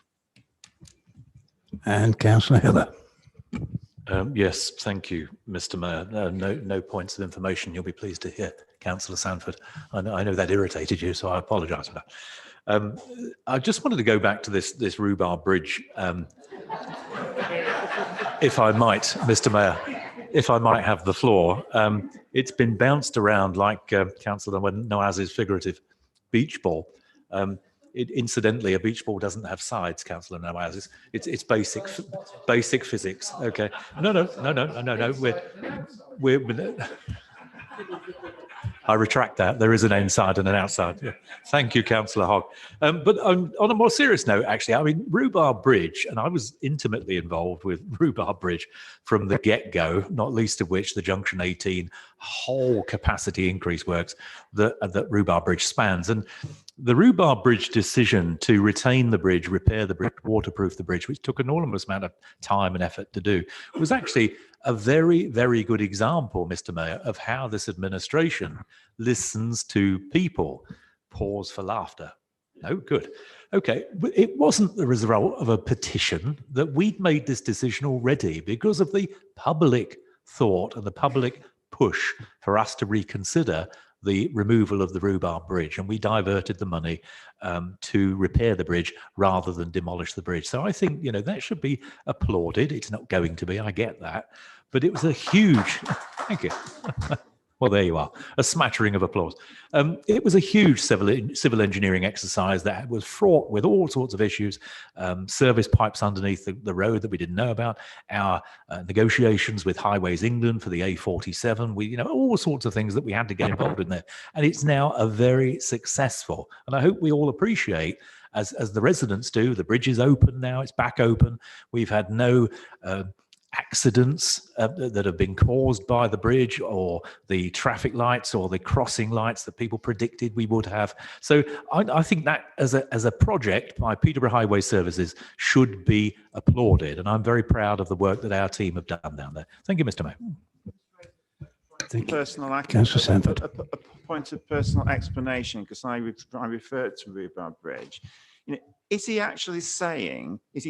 And Councillor Hiller. Yes, thank you, Mr. Mayor. No points of information. You'll be pleased to hear, Councillor Sanford. I know that irritated you, so I apologise for that. I just wanted to go back to this Rhubarb Bridge, if I might, Mr. Mayor, if I might have the floor. It's been bounced around like Councillor Noaz's figurative beach ball. Incidentally, a beach ball doesn't have sides, Councillor Noaz. It's basic physics. Okay. No. We're I retract that. There is an inside and an outside. Yeah. Thank you, Councillor Hogg. But on a more serious note, actually, I mean, Rhubarb Bridge, and I was intimately involved with Rhubarb Bridge from the get-go, not least of which the Junction 18 whole capacity increase works that Rhubarb Bridge spans. And the Rhubarb Bridge decision to retain the bridge, repair the bridge, waterproof the bridge, which took an enormous amount of time and effort to do, was actually a very, very good example, Mr. Mayor, of how this administration listens to people. Pause for laughter. No, good. Okay, it wasn't the result of a petition that we'd made this decision already because of the public thought and the public push for us to reconsider the removal of the Rhubarb Bridge, and we diverted the money to repair the bridge rather than demolish the bridge. So I think, that should be applauded. It's not going to be, I get that, but it was a huge, thank you. Well, there you are, a smattering of applause. It was a huge civil engineering exercise that was fraught with all sorts of issues, service pipes underneath the road that we didn't know about, our negotiations with Highways England for the A47, all sorts of things that we had to get involved in there. And it's now a very successful, and I hope we all appreciate, as the residents do, the bridge is open now, it's back open. We've had no accidents that have been caused by the bridge or the traffic lights or the crossing lights that people predicted we would have. So I think that as a project by Peterborough Highway Services should be applauded. And I'm very proud of the work that our team have done down there. Thank you, Mr. Mayor. Thank you. A point of personal explanation, because I referred to Rhubarb Bridge. Is he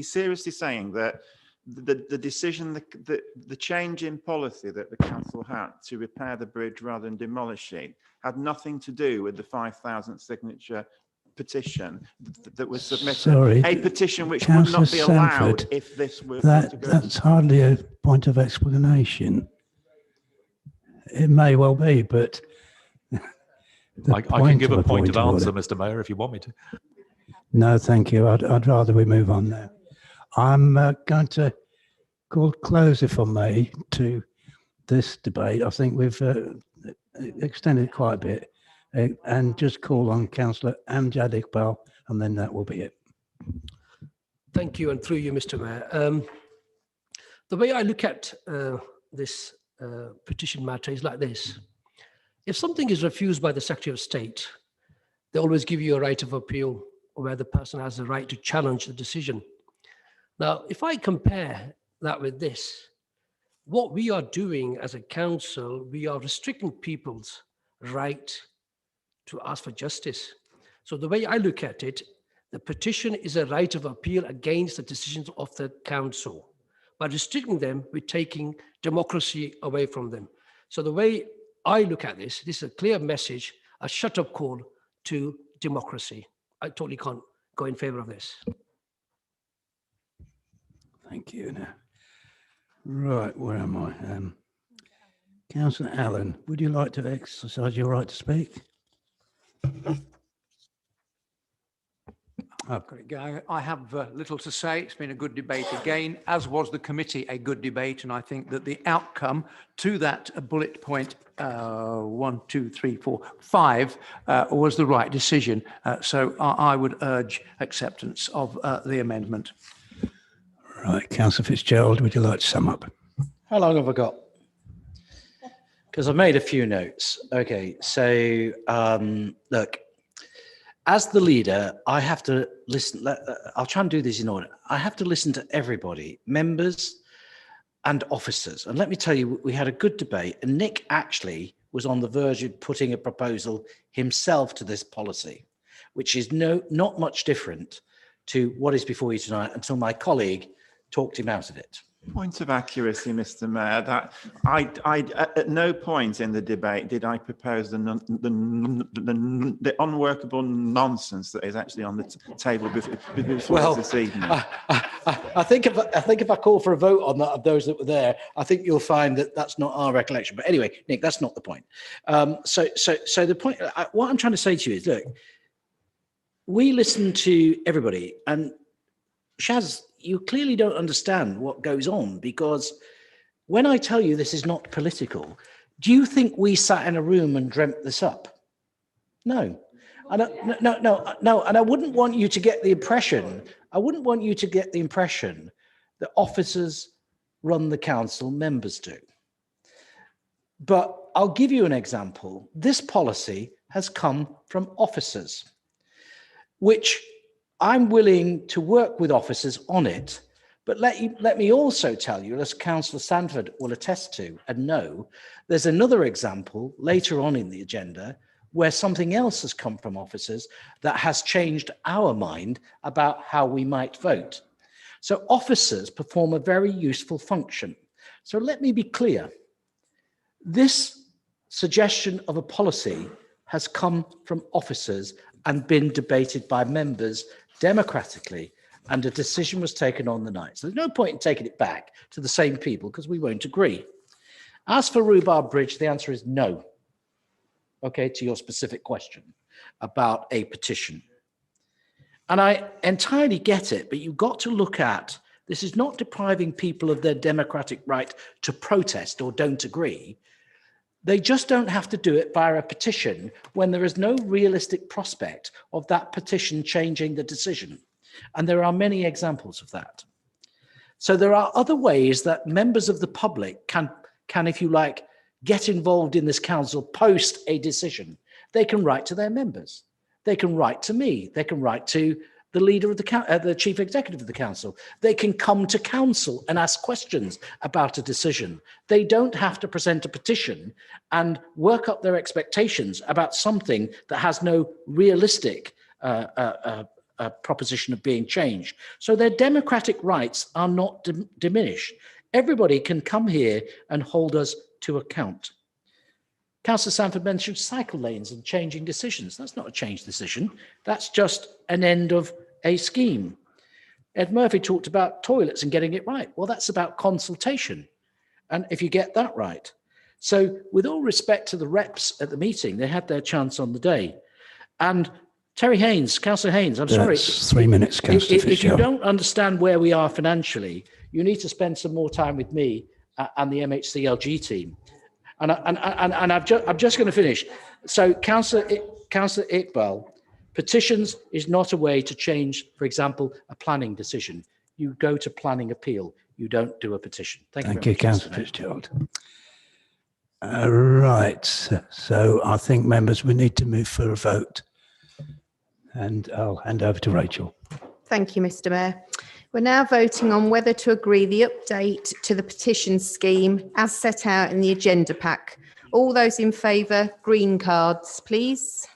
seriously saying that the decision, the change in policy that the council had to repair the bridge rather than demolish it had nothing to do with the 5,000 signature petition that was submitted. Sorry, A petition which Councillor would not be allowed Sanford, if this were to go. that's hardly a point of explanation. It may well be, but I can give a pointed answer, Mr. Mayor, if you want me to. No, thank you. I'd rather we move on now. I'm going to close, if I may, to this debate. I think we've extended quite a bit, and just call on Councillor Amjad Iqbal, and then that will be it. Thank you, and through you, Mr. Mayor. The way I look at this petition matter is like this. If something is refused by the Secretary of State, they always give you a right of appeal where the person has the right to challenge the decision. Now, if I compare that with this, what we are doing as a council, we are restricting people's right to ask for justice. So the way I look at it, the petition is a right of appeal against the decisions of the council. By restricting them, we're taking democracy away from them. So the way I look at this is a clear message, a shut-up call to democracy. I totally can't go in favor of this. Thank you. Now, right, where am I? Councillor Allen, would you like to exercise your right to speak? I have little to say. It's been a good debate again, as was the committee a good debate. And I think that the outcome to that bullet point 1, 2, 3, 4, 5 was the right decision. So I would urge acceptance of the amendment. Right, Councillor Fitzgerald, would you like to sum up? How long have I got? Because I've made a few notes. Okay, so look, as the leader, I have to listen. I'll try and do this in order. I have to listen to everybody, members and officers. And let me tell you, we had a good debate, and Nick actually was on the verge of putting a proposal himself to this policy, which is not much different to what is before you tonight until my colleague talked him out of it. Point of accuracy, Mr. Mayor, that I at no point in the debate did I propose the unworkable nonsense that is actually on the table before this evening. I think if I call for a vote on that of those that were there, I think you'll find that that's not our recollection. But anyway, Nick, that's not the point. So the point, what I'm trying to say to you is, look, we listen to everybody, and Shaz, you clearly don't understand what goes on, because when I tell you this is not political, do you think we sat in a room and dreamt this up? No. No. And I wouldn't want you to get the impression, that officers run the council, members do. But I'll give you an example. This policy has come from officers, which I'm willing to work with officers on it, but let me also tell you, as Councillor Sanford will attest to and know, there's another example later on in the agenda where something else has come from officers that has changed our mind about how we might vote. So officers perform a very useful function. So let me be clear. This suggestion of a policy has come from officers and been debated by members democratically, and a decision was taken on the night. So there's no point in taking it back to the same people, because we won't agree. As for Rhubarb Bridge, the answer is no. Okay, to your specific question about a petition. And I entirely get it, but you've got to look at, this is not depriving people of their democratic right to protest or don't agree. They just don't have to do it via a petition when there is no realistic prospect of that petition changing the decision. And there are many examples of that. So there are other ways that members of the public can, if you like, get involved in this council post a decision. They can write to their members. They can write to me. They can write to the leader of the chief executive of the council. They can come to council and ask questions about a decision. They don't have to present a petition and work up their expectations about something that has no realistic proposition of being changed. So their democratic rights are not diminished. Everybody can come here and hold us to account. Councillor Sanford mentioned cycle lanes and changing decisions. That's not a change decision. That's just an end of a scheme. Ed Murphy talked about toilets and getting it right. Well, that's about consultation. And if you get that right. So with all respect to the reps at the meeting, they had their chance on the day. And Terry Haynes, Councillor Haynes, I'm sorry. That's 3 minutes, Councillor If you Fitzgerald. don't understand where we are financially, you need to spend some more time with me and the MHCLG team. And I'm just going to finish. So Councillor Iqbal, petitions is not a way to change, for example, a planning decision. You go to planning appeal. You don't do a petition. Thank you very much, Councillor Mr. Mayor. Fitzgerald. Right, so I think members, we need to move for a vote. And I'll hand over to Rachel. Thank you, Mr. Mayor. We're now voting on whether to agree the update to the petition scheme as set out in the agenda pack. All those in favour, green cards, please.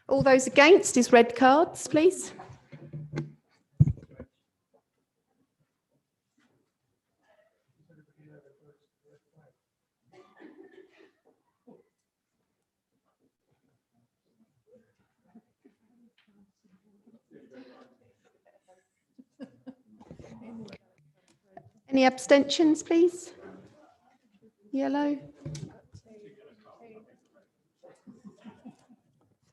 All those against is red cards, please. Any abstentions, please? Yellow.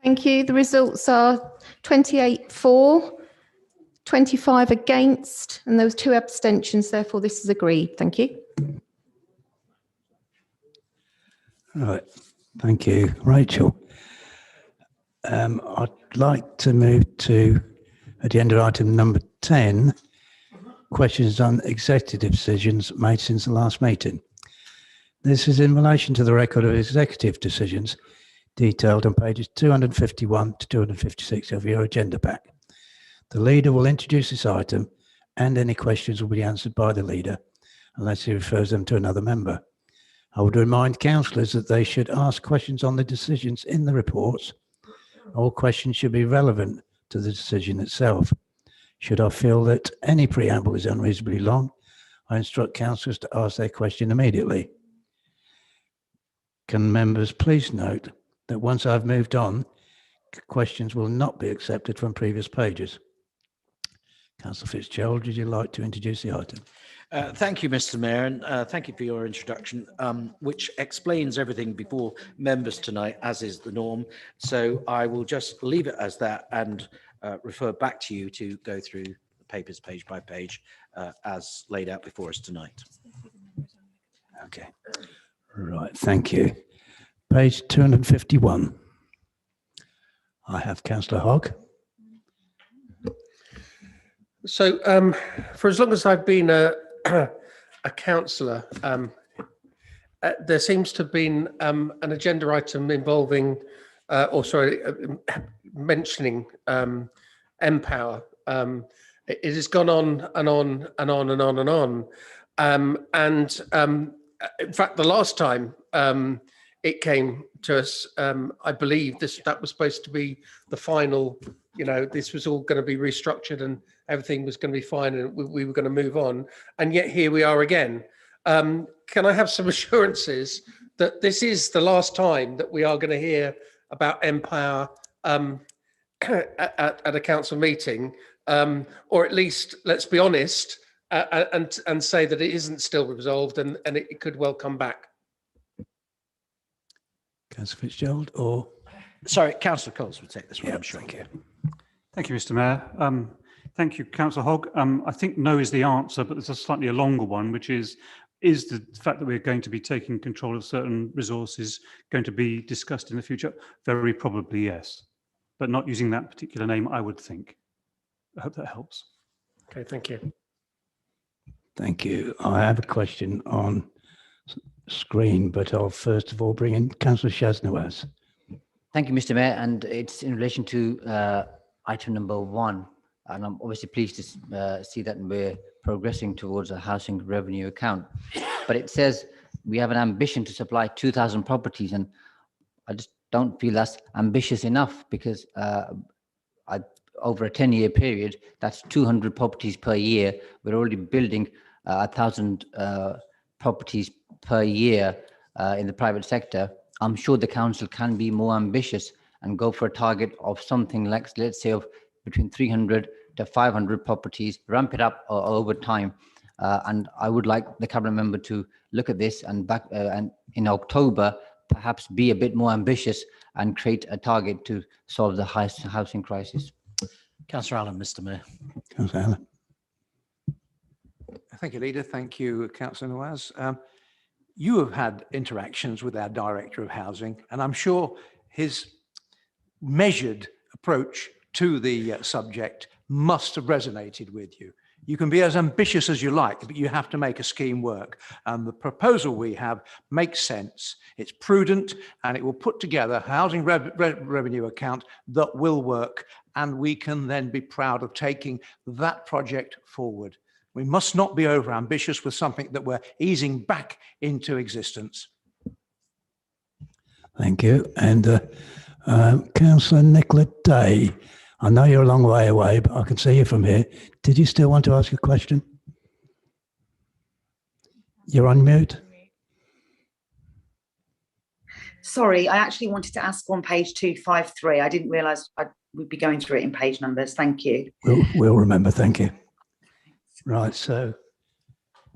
Thank you. The results are 28 for, 25 against, and there was 2 abstentions. Therefore, this is agreed. Thank you. Right, thank you, Rachel. I'd like to move to agenda item number 10, questions on executive decisions made since the last meeting. This is in relation to the record of executive decisions detailed on pages 251 to 256 of your agenda pack. The leader will introduce this item and any questions will be answered by the leader unless he refers them to another member. I would remind councillors that they should ask questions on the decisions in the reports. All questions should be relevant to the decision itself. Should I feel that any preamble is unreasonably long, I instruct councillors to ask their question immediately. Can members please note that once I've moved on, questions will not be accepted from previous pages. Councillor Fitzgerald, would you like to introduce the item? Thank you, Mr. Mayor, and thank you for your introduction, which explains everything before members tonight, as is the norm. So I will just leave it as that and refer back to you to go through the papers page by page as laid out before us tonight. Okay. Right, thank you. Page 251. I have Councillor Hogg. So for as long as I've been a councillor, there seems to have been an agenda item involving, mentioning Empower. It has gone on and on and on and on and on. In fact, the last time it came to us, I believe that was supposed to be the final, this was all going to be restructured and everything was going to be fine and we were going to move on. And yet here we are again. Can I have some assurances that this is the last time that we are going to hear about Empower at a council meeting? Or at least, let's be honest, and say that it isn't still resolved and it could well come back. Councillor Fitzgerald, or? Sorry, Councillor Coles would take this one, I'm sure. Thank you. Thank you, Mr. Mayor. Thank you, Councillor Hogg. I think no is the answer, but there's a slightly longer one, which is the fact that we're going to be taking control of certain resources going to be discussed in the future? Very probably, yes, but not using that particular name, I would think. I hope that helps. Okay, thank you. Thank you. I have a question on screen, but I'll first of all bring in Councillor Shaznawaz. Thank you, Mr. Mayor, and it's in relation to item number 1. And I'm obviously pleased to see that we're progressing towards a housing revenue account. But it says we have an ambition to supply 2,000 properties, and I just don't feel that's ambitious enough, because over a 10-year period, that's 200 properties per year. We're already building 1,000 properties per year in the private sector. I'm sure the council can be more ambitious and go for a target of something like, let's say, of between 300 to 500 properties, ramp it up over time. And I would like the cabinet member to look at this and and in October, perhaps be a bit more ambitious and create a target to solve the housing crisis. Councillor Allen, Mr. Mayor. Councillor Allen. Thank you, Leader. Thank you, Councillor Nawaz. You have had interactions with our Director of Housing, and I'm sure his measured approach to the subject must have resonated with you. You can be as ambitious as you like, but you have to make a scheme work. And the proposal we have makes sense. It's prudent, and it will put together a housing revenue account that will work. And we can then be proud of taking that project forward. We must not be over ambitious with something that we're easing back into existence. Thank you. And Councillor Nicola Day, I know you're a long way away, but I can see you from here. Did you still want to ask a question? You're on mute. Sorry, I actually wanted to ask on page 253. I didn't realise I would be going through it in page numbers. Thank you. We'll remember. Thank you. Right, so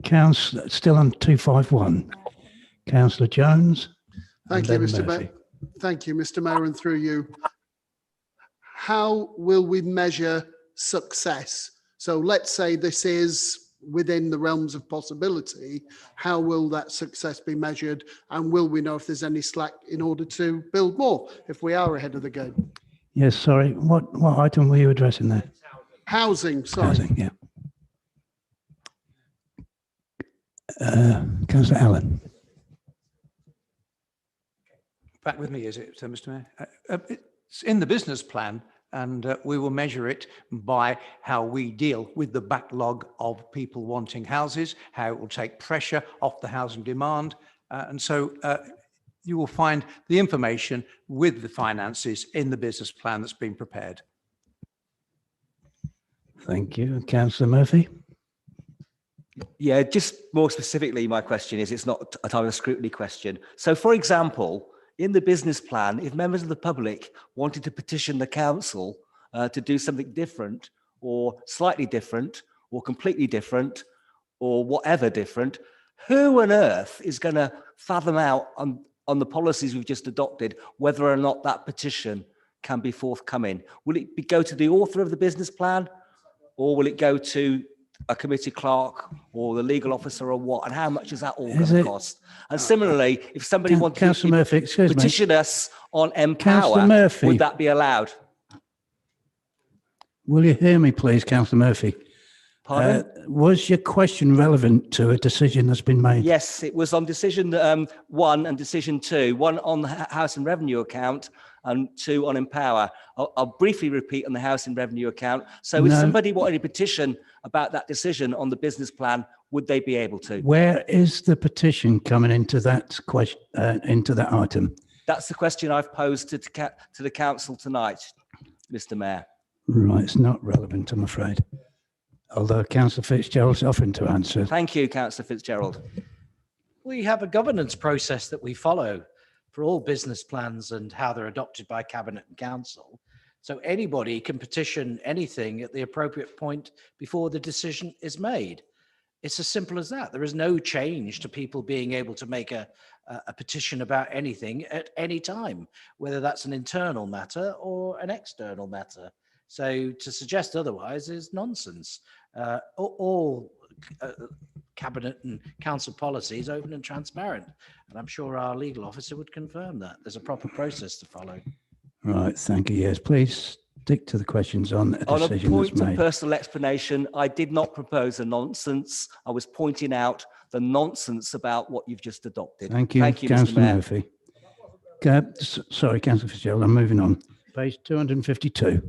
Councillor, still on 251. Councillor Jones. Thank you, Mr. Mayor. Thank you, Mr. Mayor, and through you. How will we measure success? So let's say this is within the realms of possibility. How will that success be measured? And will we know if there's any slack in order to build more if we are ahead of the game? Yes, sorry. What item were you addressing there? Housing, sorry. Housing, yeah. Councillor Allen. Back with me, is it, Mr. Mayor? It's in the business plan, and we will measure it by how we deal with the backlog of people wanting houses, how it will take pressure off the housing demand. And so you will find the information with the finances in the business plan that's been prepared. Thank you. Councillor Murphy. Yeah, just more specifically, my question is, it's not a type of scrutiny question. So, for example, in the business plan, if members of the public wanted to petition the council to do something different or slightly different or completely different or whatever different, who on earth is going to fathom out on the policies we've just adopted whether or not that petition can be forthcoming? Will it go to the author of the business plan, or will it go to a committee clerk or the legal officer, or what? And how much is that all going to cost? And similarly, if somebody wanted to petition us on Empower, would that be allowed? Will you hear me, please, Councillor Murphy? Pardon? Was your question relevant to a decision that's been made? Yes, it was on decision 1 and decision 2, 1 on the House and Revenue account and 2 on Empower. I'll briefly repeat on the House and Revenue account. So if somebody wanted a petition about that decision on the business plan, would they be able to? Where is the petition coming into that question, into that item? That's the question I've posed to the council tonight, Mr. Mayor. Right, it's not relevant, I'm afraid. Although Councillor Fitzgerald's offering to answer. Thank you, Councillor Fitzgerald. We have a governance process that we follow for all business plans and how they're adopted by Cabinet and Council. So anybody can petition anything at the appropriate point before the decision is made. It's as simple as that. There is no change to people being able to make a petition about anything at any time, whether that's an internal matter or an external matter. So to suggest otherwise is nonsense. All Cabinet and Council policy is open and transparent. And I'm sure our legal officer would confirm that. There's a proper process to follow. Right, thank you. Yes, please stick to the questions on a decision that's made. On a point of personal explanation, I did not propose a nonsense. I was pointing out the nonsense about what you've just adopted. Thank you, Mr. Councillor Mayor. Murphy. Sorry, Councillor Fitzgerald, I'm moving on. Page 252.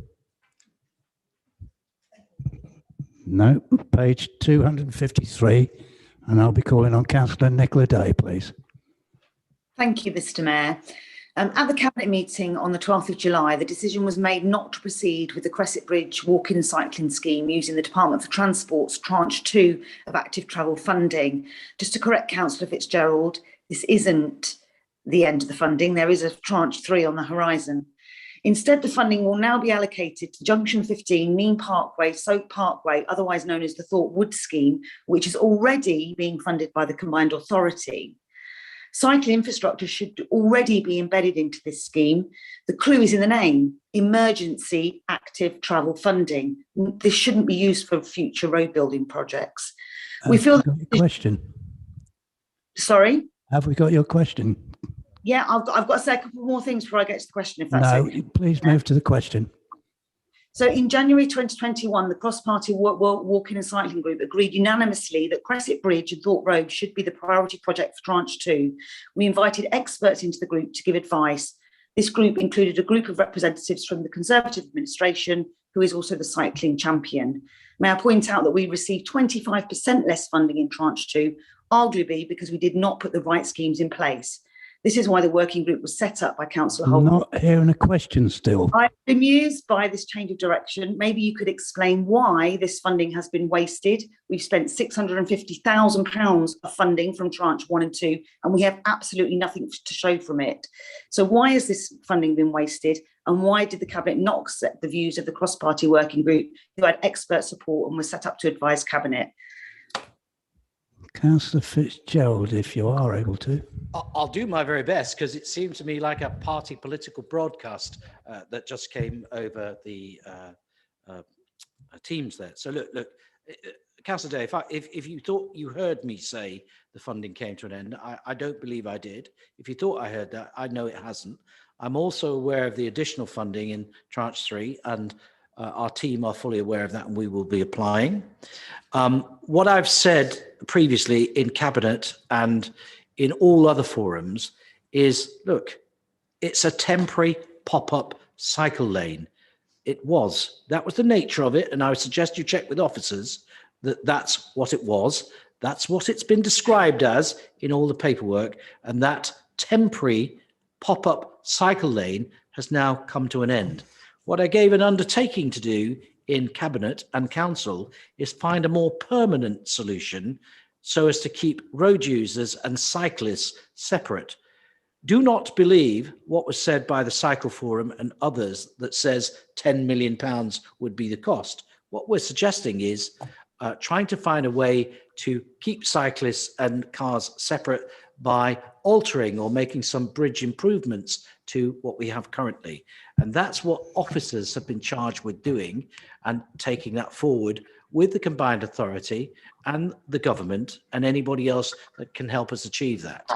No, page 253, and I'll be calling on Councillor Nicola Day, please. Thank you, Mr. Mayor. At the Cabinet meeting on the 12th of July, the decision was made not to proceed with the Crescent Bridge walking and cycling scheme using the Department for Transport's Tranche 2 of active travel funding. Just to correct Councillor Fitzgerald, this isn't the end of the funding. There is a Tranche 3 on the horizon. Instead, the funding will now be allocated to Junction 15, Mean Parkway, Soap Parkway, otherwise known as the Thorpe Wood scheme, which is already being funded by the Combined Authority. Cycling infrastructure should already be embedded into this scheme. The clue is in the name, emergency active travel funding. This shouldn't be used for future road building projects. We feel question. Sorry? Have we got your question? Yeah, I've got to say a couple more things before I get to the question, if that's No, okay. please move to the question. So in January 2021, the cross-party walking and cycling group agreed unanimously that Crescent Bridge and Thorpe Road should be the priority project for Tranche 2. We invited experts into the group to give advice. This group included a group of representatives from the Conservative administration, who is also the cycling champion. May I point out that we received 25% less funding in Tranche 2, arguably because we did not put the right schemes in place. This is why the working group was set up by Councillor Holden. Not hearing a question still. I'm amused by this change of direction. Maybe you could explain why this funding has been wasted. We've spent £650,000 of funding from Tranche 1 and 2, and we have absolutely nothing to show from it. So why has this funding been wasted? And why did the Cabinet not accept the views of the cross-party working group, who had expert support and was set up to advise Cabinet? Councillor Fitzgerald, if you are able to. I'll do my very best, because it seemed to me like a party political broadcast that just came over the Teams there. So look, Councillor Day, if you thought you heard me say the funding came to an end, I don't believe I did. If you thought I heard that, I know it hasn't. I'm also aware of the additional funding in Tranche 3, and our team are fully aware of that, and we will be applying. What I've said previously in Cabinet and in all other forums is, look, it's a temporary pop-up cycle lane. That was the nature of it, and I would suggest you check with officers that that's what it was. That's what it's been described as in all the paperwork, and that temporary pop-up cycle lane has now come to an end. What I gave an undertaking to do in Cabinet and Council is find a more permanent solution so as to keep road users and cyclists separate. Do not believe what was said by the Cycle Forum and others that says £10 million would be the cost. What we're suggesting is trying to find a way to keep cyclists and cars separate by altering or making some bridge improvements to what we have currently. And that's what officers have been charged with doing, and taking that forward with the Combined Authority and the government and anybody else that can help us achieve that.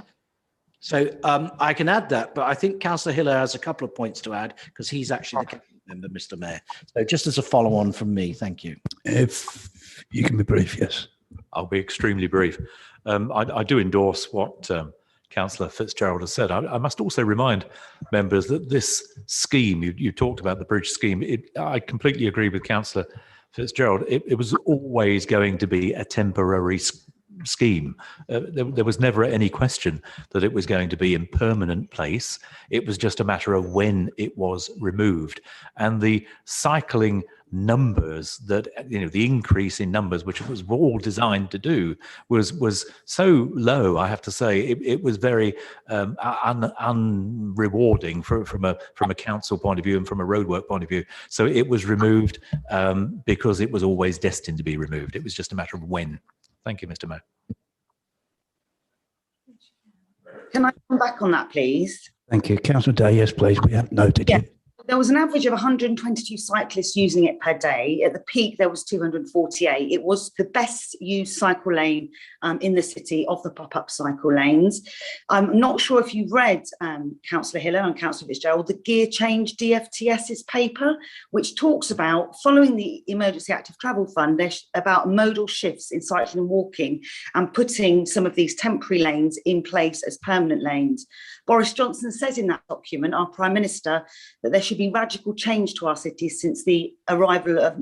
So I can add that, but I think Councillor Hiller has a couple of points to add, because he's actually the Cabinet member, Mr. Mayor. So just as a follow-on from me, thank you. If you can be brief, yes. I'll be extremely brief. I do endorse what Councillor Fitzgerald has said. I must also remind members that this scheme, you talked about the bridge scheme, I completely agree with Councillor Fitzgerald. It was always going to be a temporary scheme. There was never any question that it was going to be in permanent place. It was just a matter of when it was removed. And the cycling numbers that, the increase in numbers, which it was all designed to do, was so low, I have to say. It was very unrewarding from a council point of view and from a roadwork point of view. So it was removed because it was always destined to be removed. It was just a matter of when. Thank you, Mr. Mayor. Can I come back on that, please? Thank you. Councillor Day, yes, please. We have noted you. There was an average of 122 cyclists using it per day. At the peak, there was 248. It was the best used cycle lane in the city of the pop-up cycle lanes. I'm not sure if you've read Councillor Hiller and Councillor Fitzgerald, the Gear Change DFTS's paper, which talks about, following the Emergency Active Travel Fund, about modal shifts in cycling and walking, and putting some of these temporary lanes in place as permanent lanes. Boris Johnson says in that document, our Prime Minister, that there should be radical change to our cities since the arrival of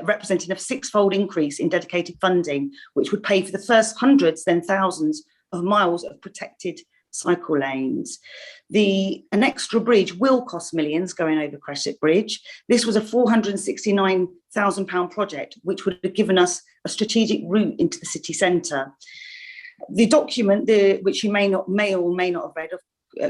representing a six-fold increase in dedicated funding, which would pay for the first hundreds, then thousands of miles of protected cycle lanes. An extra bridge will cost millions going over Crescent Bridge. This was a £469,000 project, which would have given us a strategic route into the city centre. The document, which you may or may not have read,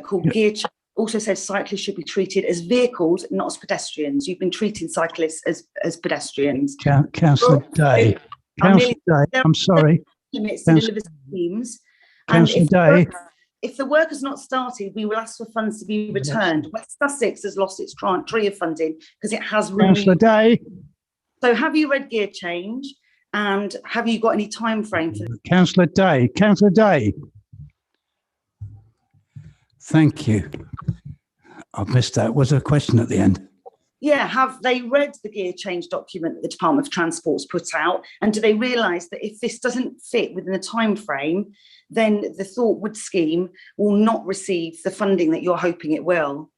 called Gear Change, also says cyclists should be treated as vehicles, not as pedestrians. You've been treating cyclists as pedestrians. Councillor Day, I'm sorry. Limits to deliver schemes. Councillor Day. If the work has not started, we will ask for funds to be returned. West Sussex has lost its tree of funding because it has. Councillor Day. So have you read Gear Change? And have you got any time frame for this? Councillor Day. Councillor Day. Thank you. I've missed that. Was there a question at the end? Yeah, have they read the Gear Change document that the Department of Transport's put out? And do they realise that if this doesn't fit within the time frame, then the Thorpewood scheme will not receive the funding that you're hoping it will?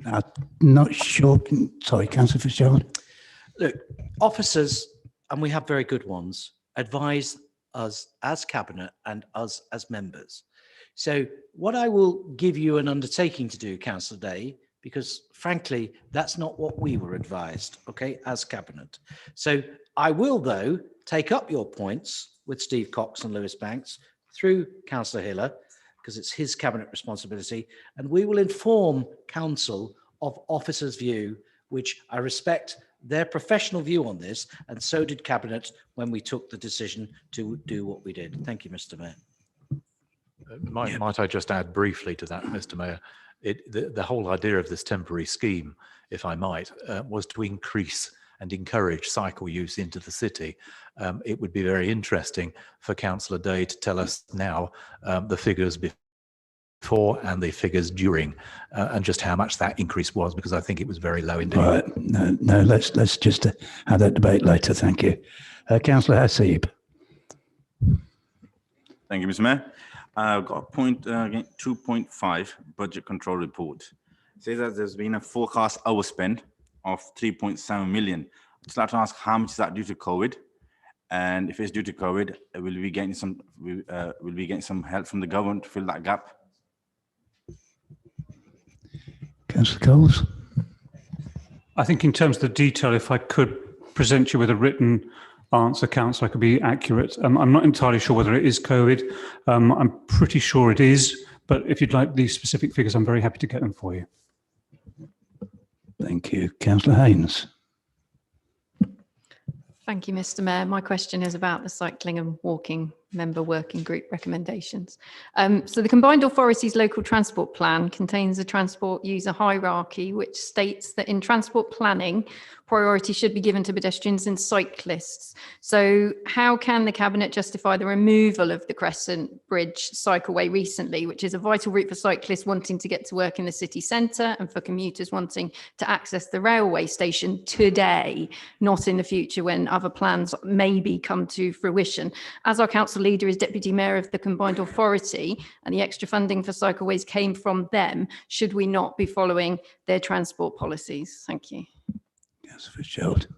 I'm not sure. Sorry, Councillor Fitzgerald. Look, officers, and we have very good ones, advise us as Cabinet and us as members. So what I will give you an undertaking to do, Councillor Day, because frankly, that's not what we were advised, okay, as Cabinet. So I will, though, take up your points with Steve Cox and Lewis Banks through Councillor Hiller, because it's his Cabinet responsibility, and we will inform Council of officers' view, which I respect their professional view on this, and so did Cabinet when we took the decision to do what we did. Thank you, Mr. Mayor. Might I just add briefly to that, Mr. Mayor? The whole idea of this temporary scheme, if I might, was to increase and encourage cycle use into the city. It would be very interesting for Councillor Day to tell us now the figures before and the figures during, and just how much that increase was, because I think it was very low indeed. All right. No, let's just have that debate later. Thank you. Councillor Haseeb. Thank you, Mr. Mayor. I've got point 2.5 budget control report. It says that there's been a forecast overspend of 3.7 million. I'd just like to ask, how much is that due to COVID? And if it's due to COVID, will we be getting some help from the government to fill that gap? Councillor Coles. I think in terms of the detail, if I could present you with a written answer, Councillor, I could be accurate. I'm not entirely sure whether it is COVID. I'm pretty sure it is, but if you'd like these specific figures, I'm very happy to get them for you. Thank you. Councillor Haynes. Thank you, Mr. Mayor. My question is about the cycling and walking member working group recommendations. So the Combined Authorities Local Transport Plan contains a transport user hierarchy, which states that in transport planning, priority should be given to pedestrians and cyclists. So how can the Cabinet justify the removal of the Crescent Bridge cycleway recently, which is a vital route for cyclists wanting to get to work in the city centre and for commuters wanting to access the railway station today, not in the future when other plans maybe come to fruition? As our council leader is Deputy Mayor of the Combined Authority and the extra funding for cycleways came from them, should we not be following their transport policies? Thank you. Yes, Fitzgerald.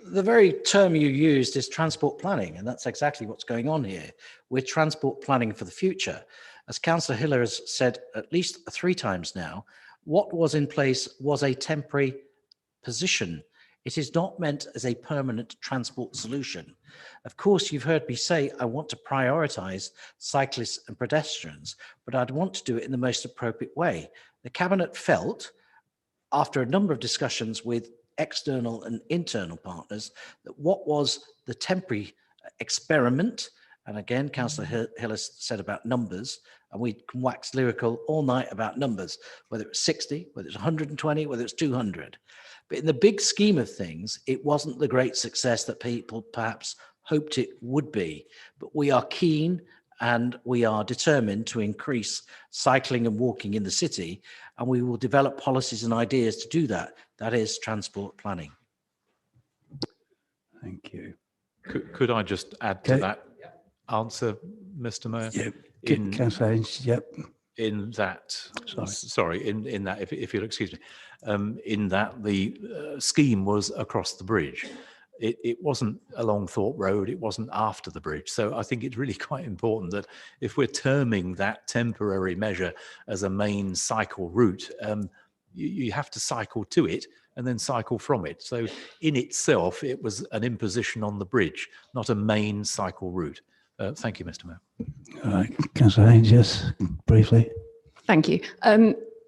The very term you used is transport planning, and that's exactly what's going on here. We're transport planning for the future. As Councillor Hiller has said at least 3 times now, what was in place was a temporary position. It is not meant as a permanent transport solution. Of course, you've heard me say I want to prioritise cyclists and pedestrians, but I'd want to do it in the most appropriate way. The Cabinet felt, after a number of discussions with external and internal partners, that what was the temporary experiment, and again, Councillor Hillis said about numbers, and we can wax lyrical all night about numbers, whether it's 60, whether it's 120, whether it's 200. But in the big scheme of things, it wasn't the great success that people perhaps hoped it would be. But we are keen and we are determined to increase cycling and walking in the city, and we will develop policies and ideas to do that. That is transport planning. Thank you. Could I just add to that answer, Mr. Mayor? Yep. Councillor Haynes, yep. in that, sorry, in that, if you'll excuse me, in that the scheme was across the bridge. It wasn't along Thorpe Road, it wasn't after the bridge. So I think it's really quite important that if we're terming that temporary measure as a main cycle route, you have to cycle to it and then cycle from it. So in itself, it was an imposition on the bridge, not a main cycle route. Thank you, Mr. Mayor. All right, Councillor Haynes, yes, briefly. Thank you.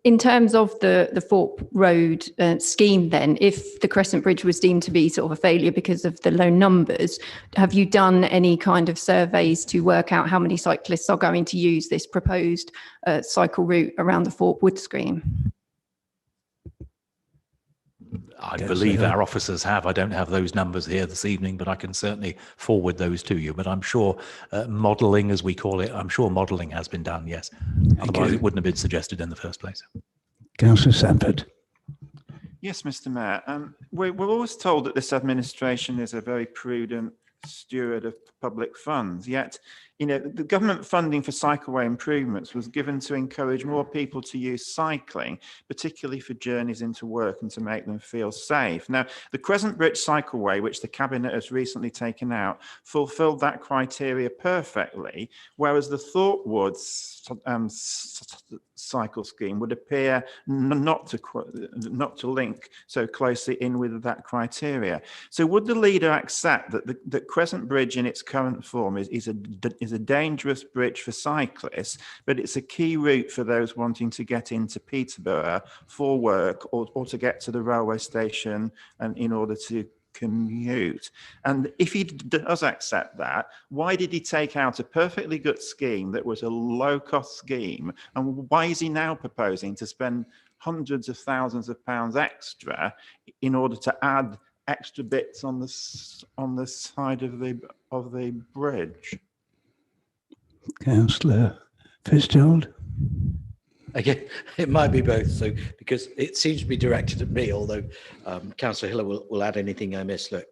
In terms of the Thorpe Road scheme then, if the Crescent Bridge was deemed to be sort of a failure because of the low numbers, have you done any kind of surveys to work out how many cyclists are going to use this proposed cycle route around the Thorpe Wood scheme? I believe our officers have. I don't have those numbers here this evening, but I can certainly forward those to you. But I'm sure modelling, as we call it, I'm sure modelling has been done, yes. Otherwise, it wouldn't have been suggested in the first place. Councillor Sanford. Yes, Mr. Mayor. We're always told that this administration is a very prudent steward of public funds, yet the government funding for cycleway improvements was given to encourage more people to use cycling, particularly for journeys into work and to make them feel safe. Now, the Crescent Bridge cycleway, which the Cabinet has recently taken out, fulfilled that criteria perfectly, whereas the Thorpe Woods cycle scheme would appear not to link so closely in with that criteria. So would the leader accept that the Crescent Bridge in its current form is a dangerous bridge for cyclists, but it's a key route for those wanting to get into Peterborough for work or to get to the railway station and in order to commute? And if he does accept that, why did he take out a perfectly good scheme that was a low-cost scheme, and why is he now proposing to spend hundreds of thousands of pounds extra in order to add extra bits on the side of the bridge? Councillor Fitzgerald. Again, it might be both. So because it seems to be directed at me, although Councillor Hiller will add anything I miss. Look,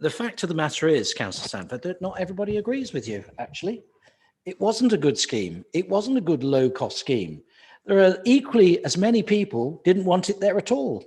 the fact of the matter is, Councillor Sanford, that not everybody agrees with you, actually. It wasn't a good scheme. It wasn't a good low-cost scheme. There are equally as many people didn't want it there at all.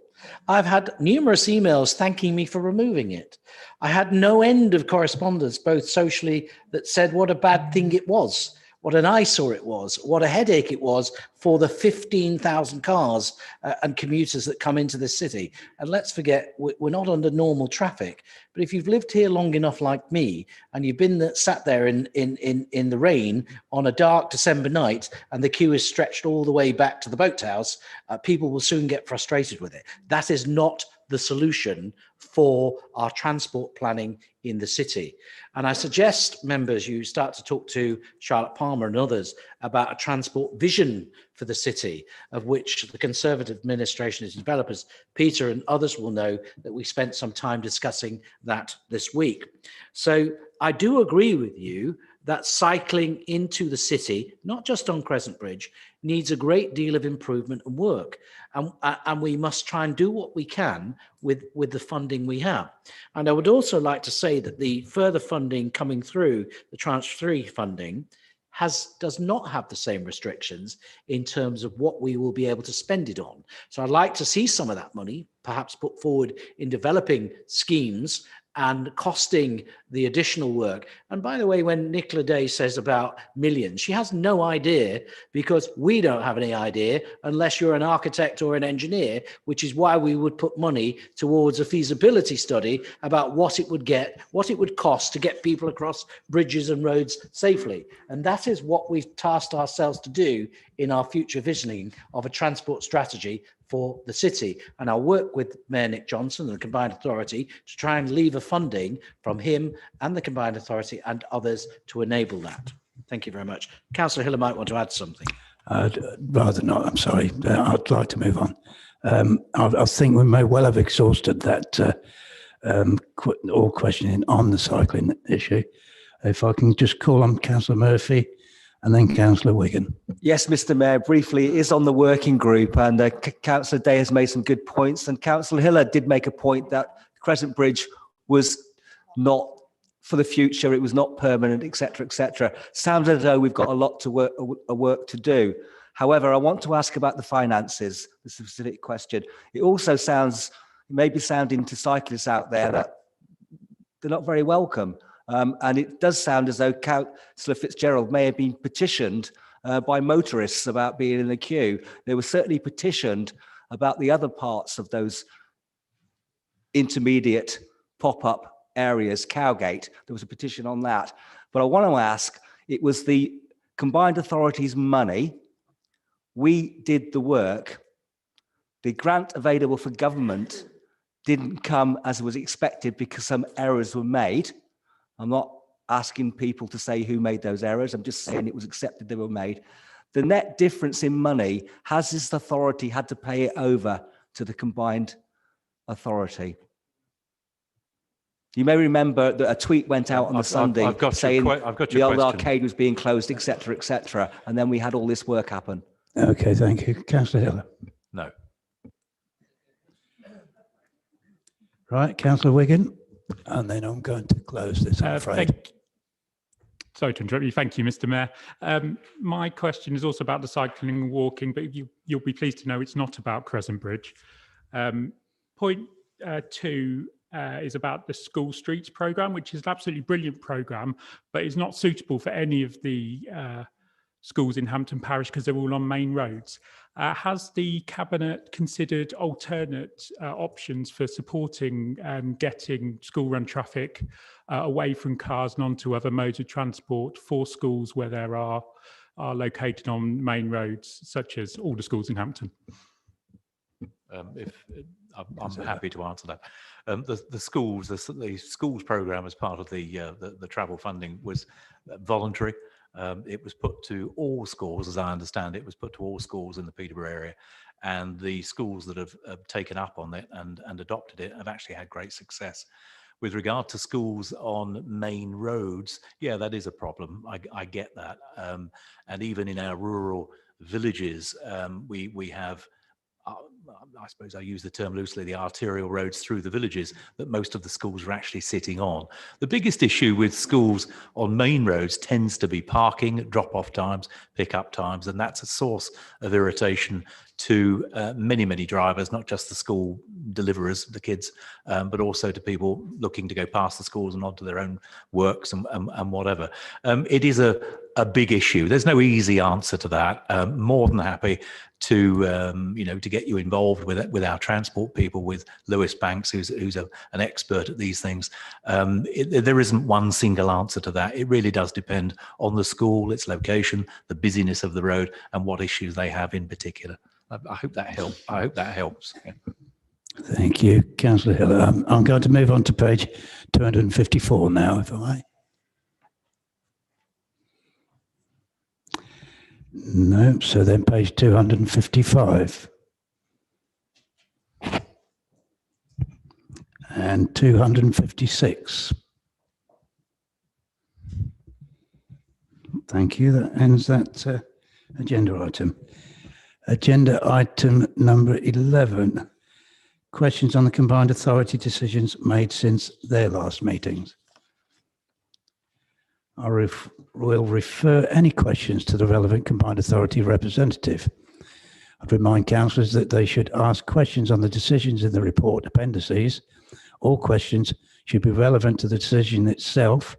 I've had numerous emails thanking me for removing it. I had no end of correspondence, both socially, that said what a bad thing it was, what an eyesore it was, what a headache it was for the 15,000 cars and commuters that come into the city. And let's forget, we're not under normal traffic. But if you've lived here long enough like me, and you've been sat there in the rain on a dark December night, and the queue is stretched all the way back to the boathouse, people will soon get frustrated with it. That is not the solution for our transport planning in the city. And I suggest, members, you start to talk to Charlotte Palmer and others about a transport vision for the city, of which the Conservative administration is developers. Peter and others will know that we spent some time discussing that this week. So I do agree with you that cycling into the city, not just on Crescent Bridge, needs a great deal of improvement and work. And we must try and do what we can with the funding we have. And I would also like to say that the further funding coming through, the Tranche 3 funding, does not have the same restrictions in terms of what we will be able to spend it on. So I'd like to see some of that money perhaps put forward in developing schemes and costing the additional work. And by the way, when Nicola Day says about millions, she has no idea, because we don't have any idea unless you're an architect or an engineer, which is why we would put money towards a feasibility study about what it would cost to get people across bridges and roads safely. And that is what we've tasked ourselves to do in our future visioning of a transport strategy for the city. And I'll work with Mayor Nick Johnson and the Combined Authority to try and lever funding from him and the Combined Authority and others to enable that. Thank you very much. Councillor Hiller might want to add something. I'd rather not, I'm sorry. I'd like to move on. I think we may well have exhausted that all questioning on the cycling issue. If I can just call on Councillor Murphy and then Councillor Wigan. Yes, Mr. Mayor, briefly, it is on the working group, and Councillor Day has made some good points, and Councillor Hiller did make a point that Crescent Bridge was not for the future, it was not permanent, etc., etc. Sounds as though we've got a lot to work to do. However, I want to ask about the finances, the specific question. It also sounds, maybe sounding to cyclists out there that they're not very welcome. And it does sound as though Councillor Fitzgerald may have been petitioned by motorists about being in the queue. They were certainly petitioned about the other parts of those intermediate pop-up areas, Cowgate. There was a petition on that. But I want to ask, it was the combined authorities' money. We did the work. The grant available for government didn't come as was expected because some errors were made. I'm not asking people to say who made those errors. I'm just saying it was accepted they were made. The net difference in money, has this authority had to pay it over to the combined authority? You may remember that a tweet went out on the Sunday saying the old arcade was being closed, etc., and then we had all this work happen. Okay, thank you. Councillor Hill. No. Right, Councillor Wigan, and then I'm going to close this, I'm afraid. Sorry to interrupt you. Thank you, Mr. Mayor. My question is also about the cycling and walking, but you'll be pleased to know it's not about Crescent Bridge. Point 2 is about the School Streets programme, which is an absolutely brilliant programme, but is not suitable for any of the schools in Hampton Parish because they're all on main roads. Has the Cabinet considered alternate options for supporting getting school-run traffic away from cars and onto other modes of transport for schools where there are located on main roads, such as all the schools in Hampton? I'm happy to answer that. The schools programme as part of the travel funding was voluntary. It was put to all schools, as I understand it, was put to all schools in the Peterborough area, and the schools that have taken up on it and adopted it have actually had great success. With regard to schools on main roads, yeah, that is a problem. I get that. And even in our rural villages, we have, I suppose I use the term loosely, the arterial roads through the villages that most of the schools are actually sitting on. The biggest issue with schools on main roads tends to be parking, drop-off times, pick-up times, and that's a source of irritation to many drivers, not just the school deliverers, the kids, but also to people looking to go past the schools and onto their own works and whatever. It is a big issue. There's no easy answer to that. More than happy to to get you involved with our transport people, with Lewis Banks, who's an expert at these things. There isn't one single answer to that. It really does depend on the school, its location, the busyness of the road, and what issues they have in particular. I hope that helps. Yeah. Thank you, Councillor Hill. I'm going to move on to page 254 now, if I may. No, so then page 255. And 256. Thank you. That ends that agenda item. Agenda item number 11. Questions on the combined authority decisions made since their last meetings. I will refer any questions to the relevant combined authority representative. I'd remind councillors that they should ask questions on the decisions in the report appendices. All questions should be relevant to the decision itself,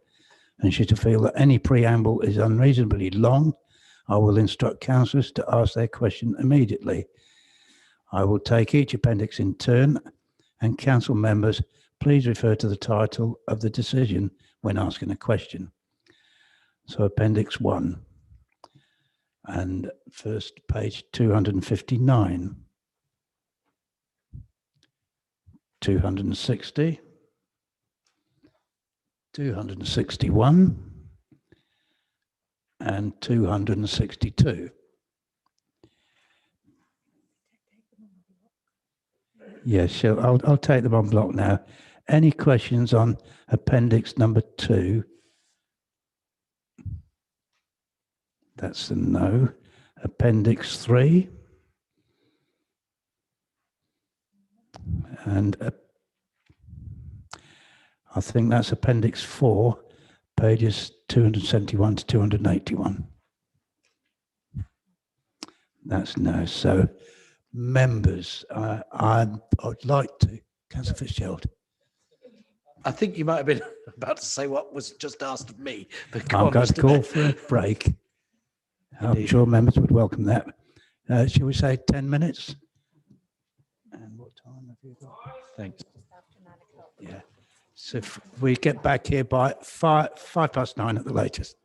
and should you feel that any preamble is unreasonably long, I will instruct councillors to ask their question immediately. I will take each appendix in turn, and council members, please refer to the title of the decision when asking a question. So Appendix 1, and first page 259, 260, 261, and 262. Yes, so I'll take them on block now. Any questions on appendix number 2? That's a no. Appendix 3. And I think that's appendix 4, pages 271 to 281. That's no. So members, I'd like to, Councillor Fitzgerald. I think you might have been about to say what was just asked of me. But go I'm on, going to Mr. call Mayor. for a break. I'm Indeed. sure members would welcome that. Shall we say 10 minutes? And what time have you got? Thanks. Yeah. So if we get back here by 9:05 at the latest.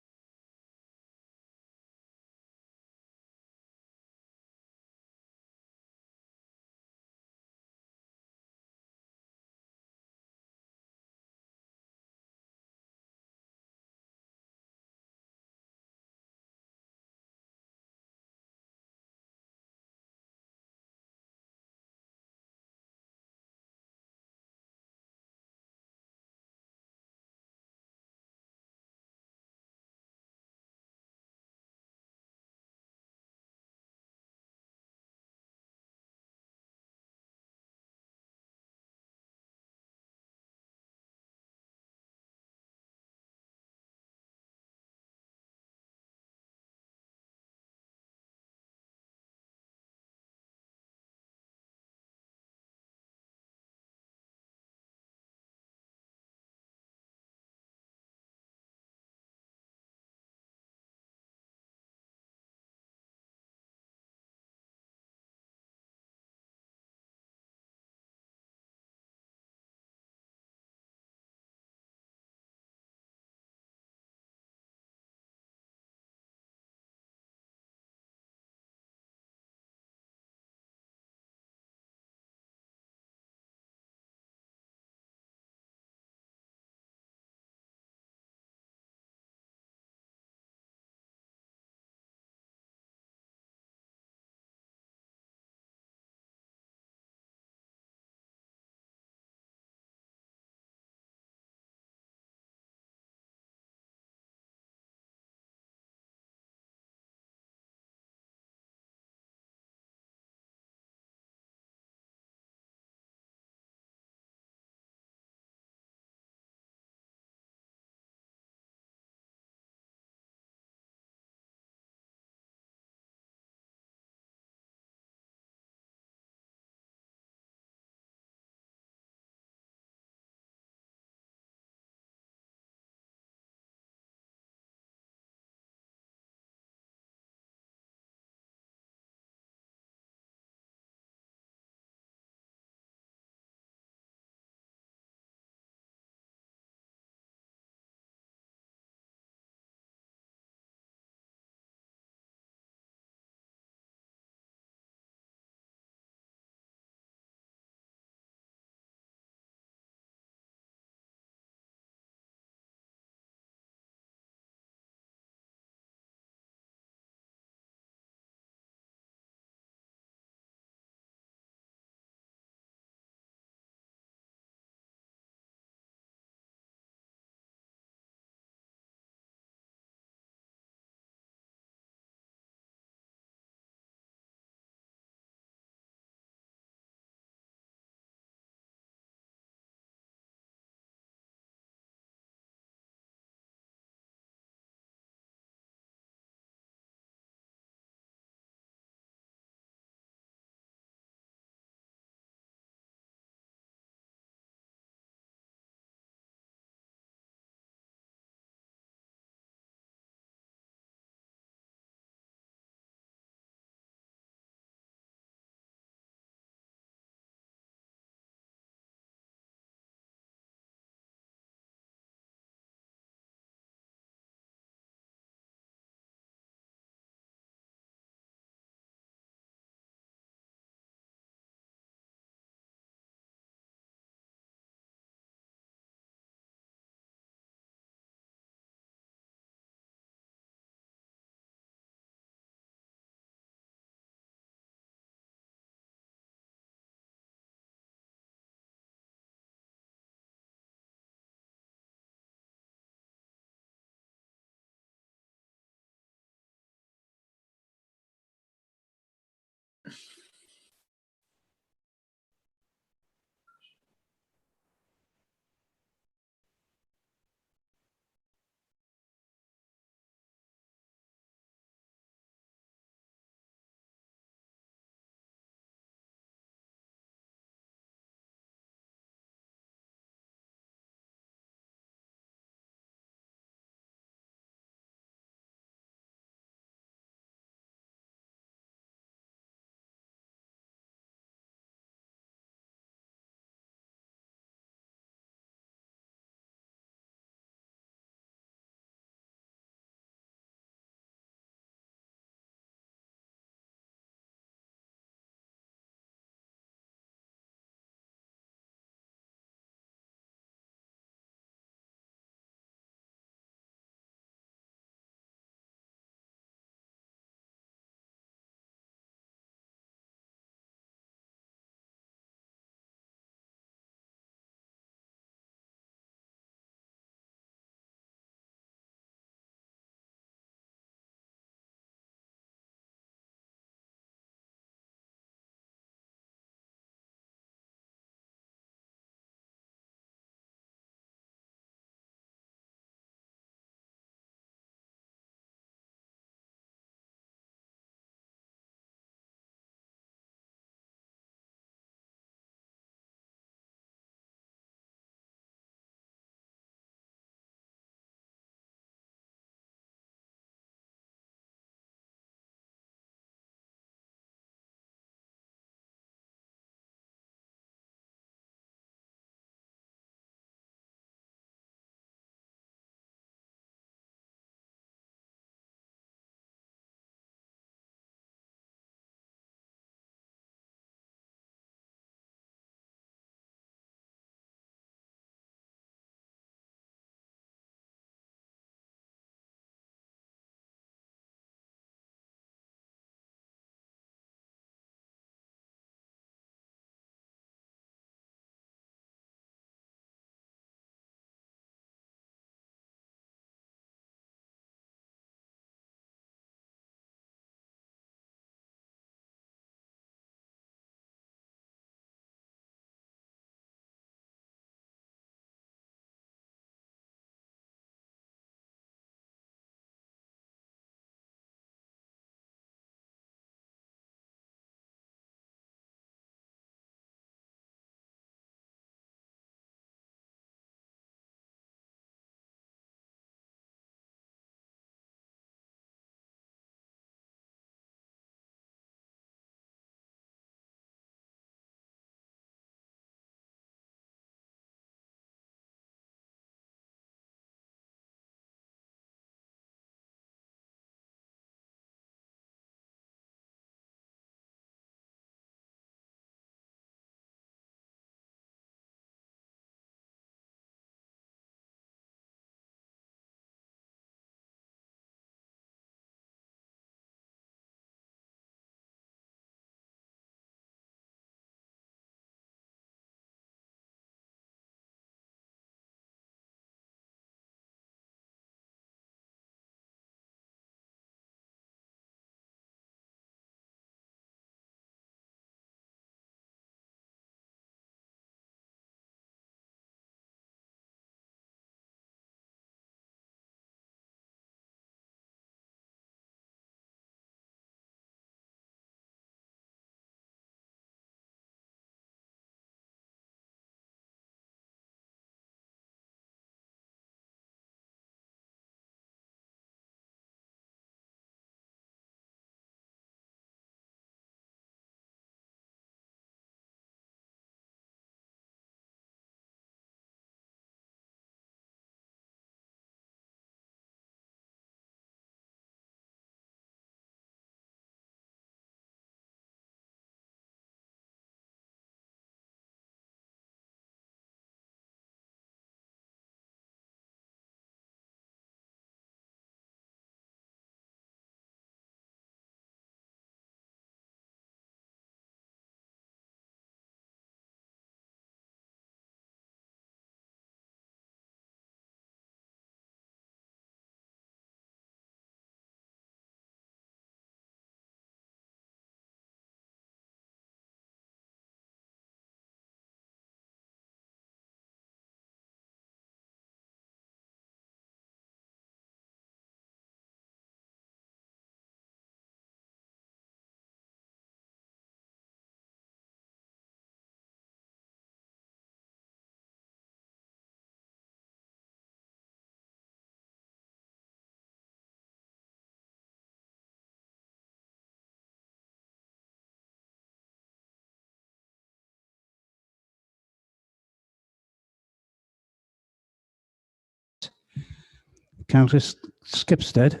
Councillor Skipstead,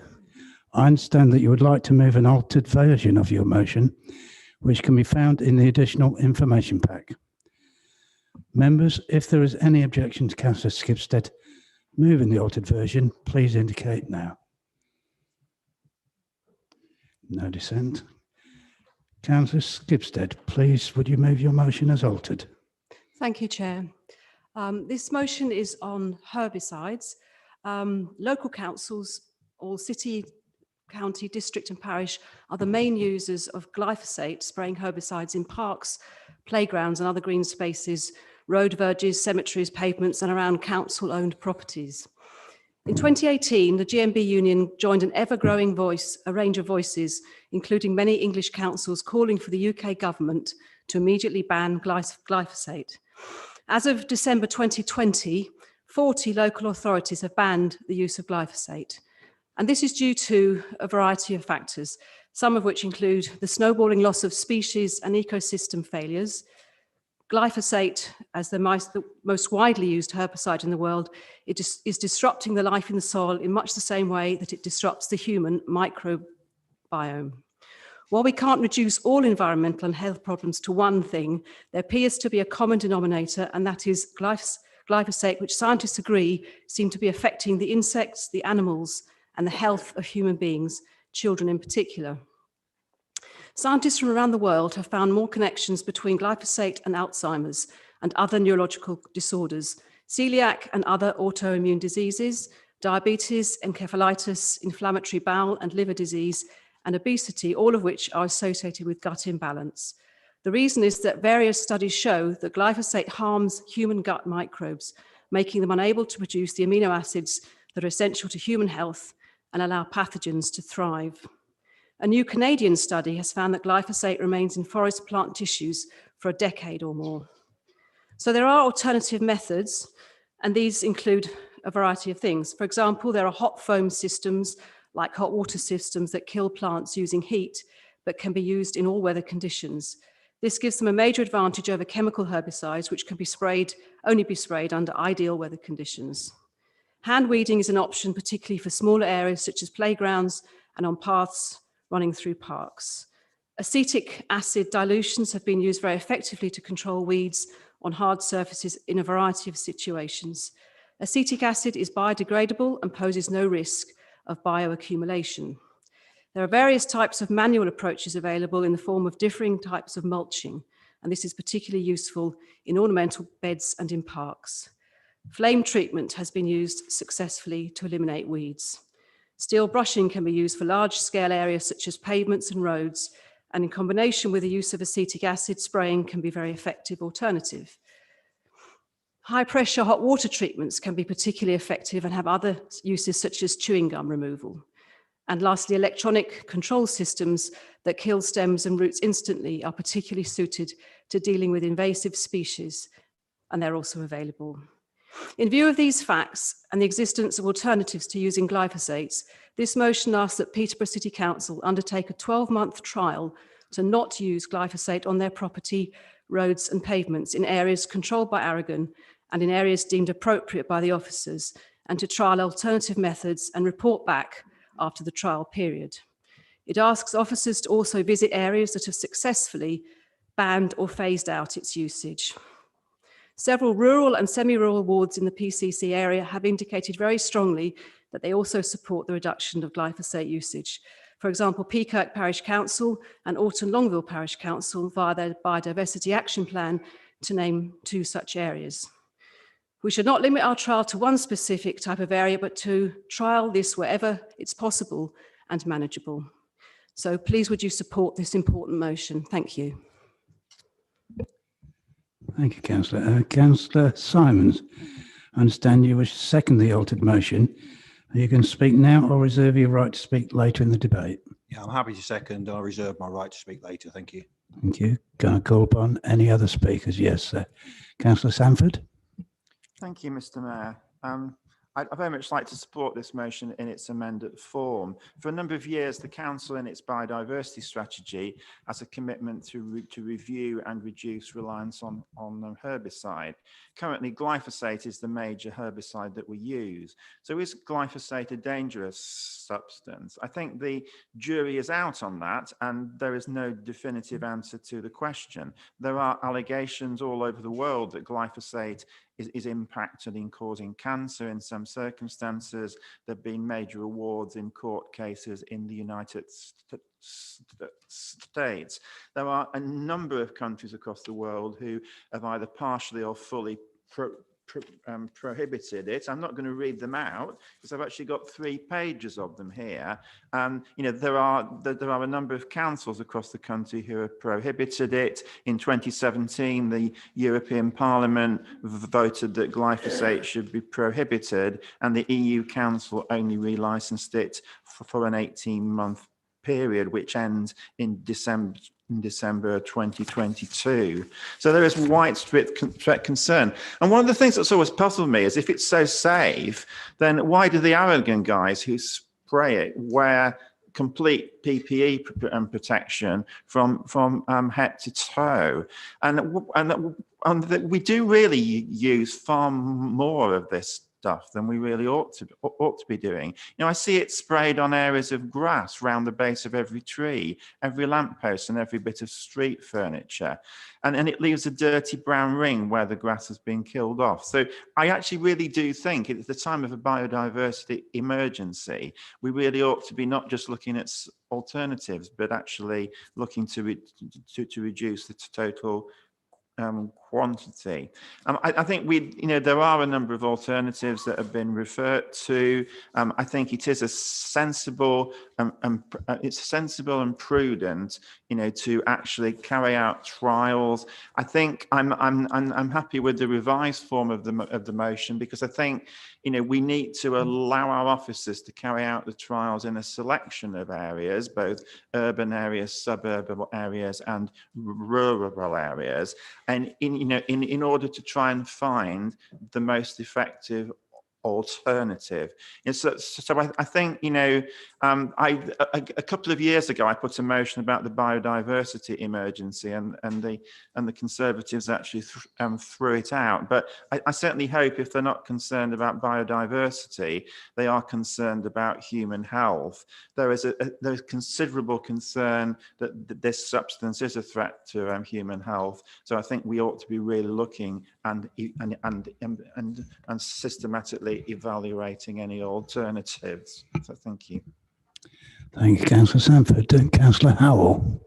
I understand that you would like to move an altered version of your motion, which can be found in the additional information pack. Members, if there is any objection to Councillor Skipstead moving the altered version, please indicate now. No dissent. Councillor Skipstead, please, would you move your motion as altered? Thank you, Chair. This motion is on herbicides. Local councils, all city, county, district and parish are the main users of glyphosate spraying herbicides in parks, playgrounds and other green spaces, road verges, cemeteries, pavements and around council-owned properties. In 2018, the GMB Union joined an ever-growing a range of voices, including many English councils calling for the UK government to immediately ban glyphosate. As of December 2020, 40 local authorities have banned the use of glyphosate. And this is due to a variety of factors, some of which include the snowballing loss of species and ecosystem failures. Glyphosate, as the most widely used herbicide in the world, it is disrupting the life in the soil in much the same way that it disrupts the human microbiome. While we can't reduce all environmental and health problems to one thing, there appears to be a common denominator, and that is glyphosate, which scientists agree seem to be affecting the insects, the animals, and the health of human beings, children in particular. Scientists from around the world have found more connections between glyphosate and Alzheimer's and other neurological disorders, celiac and other autoimmune diseases, diabetes, encephalitis, inflammatory bowel and liver disease, and obesity, all of which are associated with gut imbalance. The reason is that various studies show that glyphosate harms human gut microbes, making them unable to produce the amino acids that are essential to human health and allow pathogens to thrive. A new Canadian study has found that glyphosate remains in forest plant tissues for a decade or more. So there are alternative methods, and these include a variety of things. For example, there are hot foam systems, like hot water systems that kill plants using heat, but can be used in all weather conditions. This gives them a major advantage over chemical herbicides, which can only be sprayed under ideal weather conditions. Hand weeding is an option, particularly for smaller areas such as playgrounds and on paths running through parks. Acetic acid dilutions have been used very effectively to control weeds on hard surfaces in a variety of situations. Acetic acid is biodegradable and poses no risk of bioaccumulation. There are various types of manual approaches available in the form of differing types of mulching, and this is particularly useful in ornamental beds and in parks. Flame treatment has been used successfully to eliminate weeds. Steel brushing can be used for large-scale areas such as pavements and roads, and in combination with the use of acetic acid, spraying can be a very effective alternative. High-pressure hot water treatments can be particularly effective and have other uses such as chewing gum removal. And lastly, electronic control systems that kill stems and roots instantly are particularly suited to dealing with invasive species, and they're also available. In view of these facts and the existence of alternatives to using glyphosates, this motion asks that Peterborough City Council undertake a 12-month trial to not use glyphosate on their property, roads and pavements in areas controlled by Aragon and in areas deemed appropriate by the officers, and to trial alternative methods and report back after the trial period. It asks officers to also visit areas that have successfully banned or phased out its usage. Several rural and semi-rural wards in the PCC area have indicated very strongly that they also support the reduction of glyphosate usage. For example, Peakirk Parish Council and Alton Longville Parish Council via their Biodiversity Action Plan, to name two such areas. We should not limit our trial to one specific type of area, but to trial this wherever it's possible and manageable. So please would you support this important motion? Thank you. Thank you, Councillor. Councillor Simons, I understand you wish to second the altered motion. You can speak now or reserve your right to speak later in the debate. Yeah, I'm happy to second. I'll reserve my right to speak later. Thank you. Thank you. Can I call upon any other speakers? Yes, Councillor Sanford. Thank you, Mr. Mayor. I'd very much like to support this motion in its amended form. For a number of years, the Council in its biodiversity strategy has a commitment to review and reduce reliance on herbicide. Currently, glyphosate is the major herbicide that we use. So is glyphosate a dangerous substance? I think the jury is out on that, and there is no definitive answer to the question. There are allegations all over the world that glyphosate is impacted in causing cancer in some circumstances. There have been major awards in court cases in the United States. There are a number of countries across the world who have either partially or fully prohibited it. I'm not going to read them out because I've actually got 3 pages of them here. You know, there are a number of councils across the country who have prohibited it. In 2017, the European Parliament voted that glyphosate should be prohibited, and the EU Council only relicensed it for an 18-month period, which ends in December 2022. So there is widespread concern. And one of the things that's always puzzled me is if it's so safe, then why do the arrogant guys who spray it wear complete PPE protection from head to toe? And we do really use far more of this stuff than we really ought to be doing. You know, I see it sprayed on areas of grass round the base of every tree, every lamppost and every bit of street furniture. And it leaves a dirty brown ring where the grass has been killed off. So I actually really do think at the time of a biodiversity emergency, we really ought to be not just looking at alternatives, but actually looking to reduce the total quantity. I think there are a number of alternatives that have been referred to. I think it is a sensible, it's sensible and prudent, to actually carry out trials. I think I'm happy with the revised form of the motion, because I think we need to allow our officers to carry out the trials in a selection of areas, both urban areas, suburban areas, and rural areas, and in order to try and find the most effective alternative. So I think, a couple of years ago, I put a motion about the biodiversity emergency, and the Conservatives actually threw it out. But I certainly hope, if they're not concerned about biodiversity, they are concerned about human health. There's considerable concern that this substance is a threat to human health. So I think we ought to be really looking and systematically evaluating any alternatives. So thank you. Thank you, Councillor Sanford. And Councillor Howell.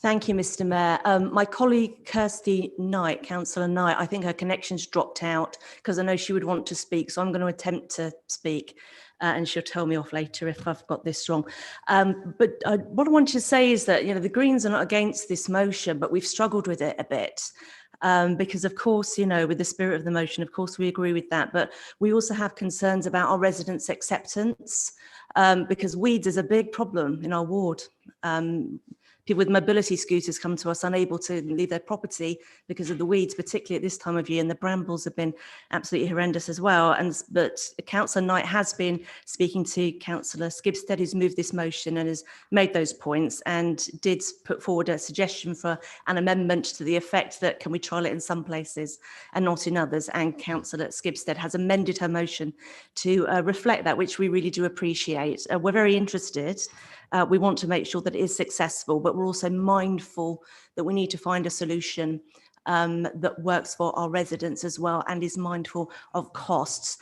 Thank you, Mr. Mayor. My colleague Kirsty Knight, Councillor Knight, I think her connection's dropped out because I know she would want to speak, so I'm going to attempt to speak. And she'll tell me off later if I've got this wrong. But what I wanted to say is that, the Greens are not against this motion, but we've struggled with it a bit. Because of course, with the spirit of the motion, of course, we agree with that. But we also have concerns about our residents' acceptance, because weeds is a big problem in our ward. People with mobility scooters come to us unable to leave their property because of the weeds, particularly at this time of year, and the brambles have been absolutely horrendous as well. But Councillor Knight has been speaking to Councillor Skibstead, who's moved this motion and has made those points, and did put forward a suggestion for an amendment to the effect that can we trial it in some places and not in others. And Councillor Skibstead has amended her motion to reflect that, which we really do appreciate. We're very interested. We want to make sure that it is successful, but we're also mindful that we need to find a solution that works for our residents as well, and is mindful of costs.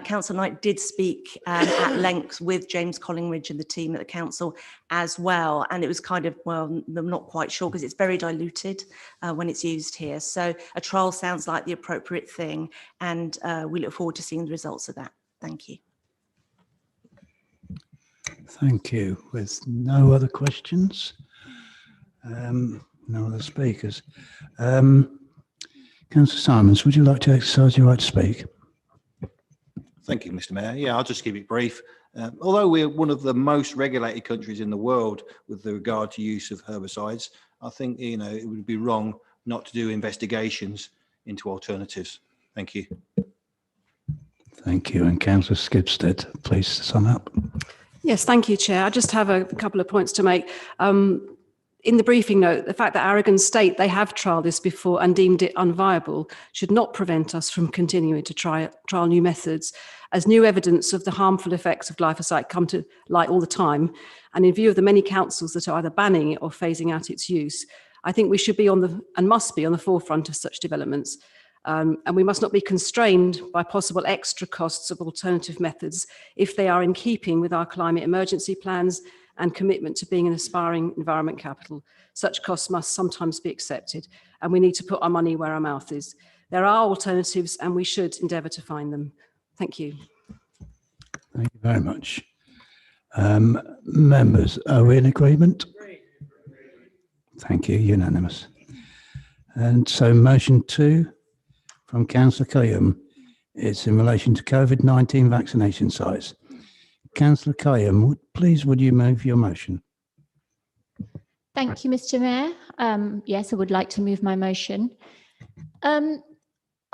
Councillor Knight did speak at length with James Collingridge and the team at the council as well, and it was kind of, well, I'm not quite sure because it's very diluted when it's used here. So a trial sounds like the appropriate thing, and we look forward to seeing the results of that. Thank you. Thank you. With no other questions, no other speakers. Councillor Simons, would you like to exercise your right to speak? Thank you, Mr. Mayor. Yeah, I'll just keep it brief. Although we're one of the most regulated countries in the world with regard to use of herbicides, I think it would be wrong not to do investigations into alternatives. Thank you. Thank you. And Councillor Skipstead, please sum up. Yes, thank you, Chair. I just have a couple of points to make. In the briefing note, the fact that Aragon State, they have trialled this before and deemed it unviable should not prevent us from continuing to trial new methods, as new evidence of the harmful effects of glyphosate come to light all the time. And in view of the many councils that are either banning it or phasing out its use, I think we should be must be on the forefront of such developments. And we must not be constrained by possible extra costs of alternative methods if they are in keeping with our climate emergency plans and commitment to being an aspiring environment capital. Such costs must sometimes be accepted, and we need to put our money where our mouth is. There are alternatives, and we should endeavour to find them. Thank you. Thank you very much. Members, are we in agreement? Thank you, unanimous. And so motion 2 from Councillor Kayyum is in relation to COVID-19 vaccination sites. Councillor Kayyum, please would you move your motion? Thank you, Mr. Mayor. Yes, I would like to move my motion. I'm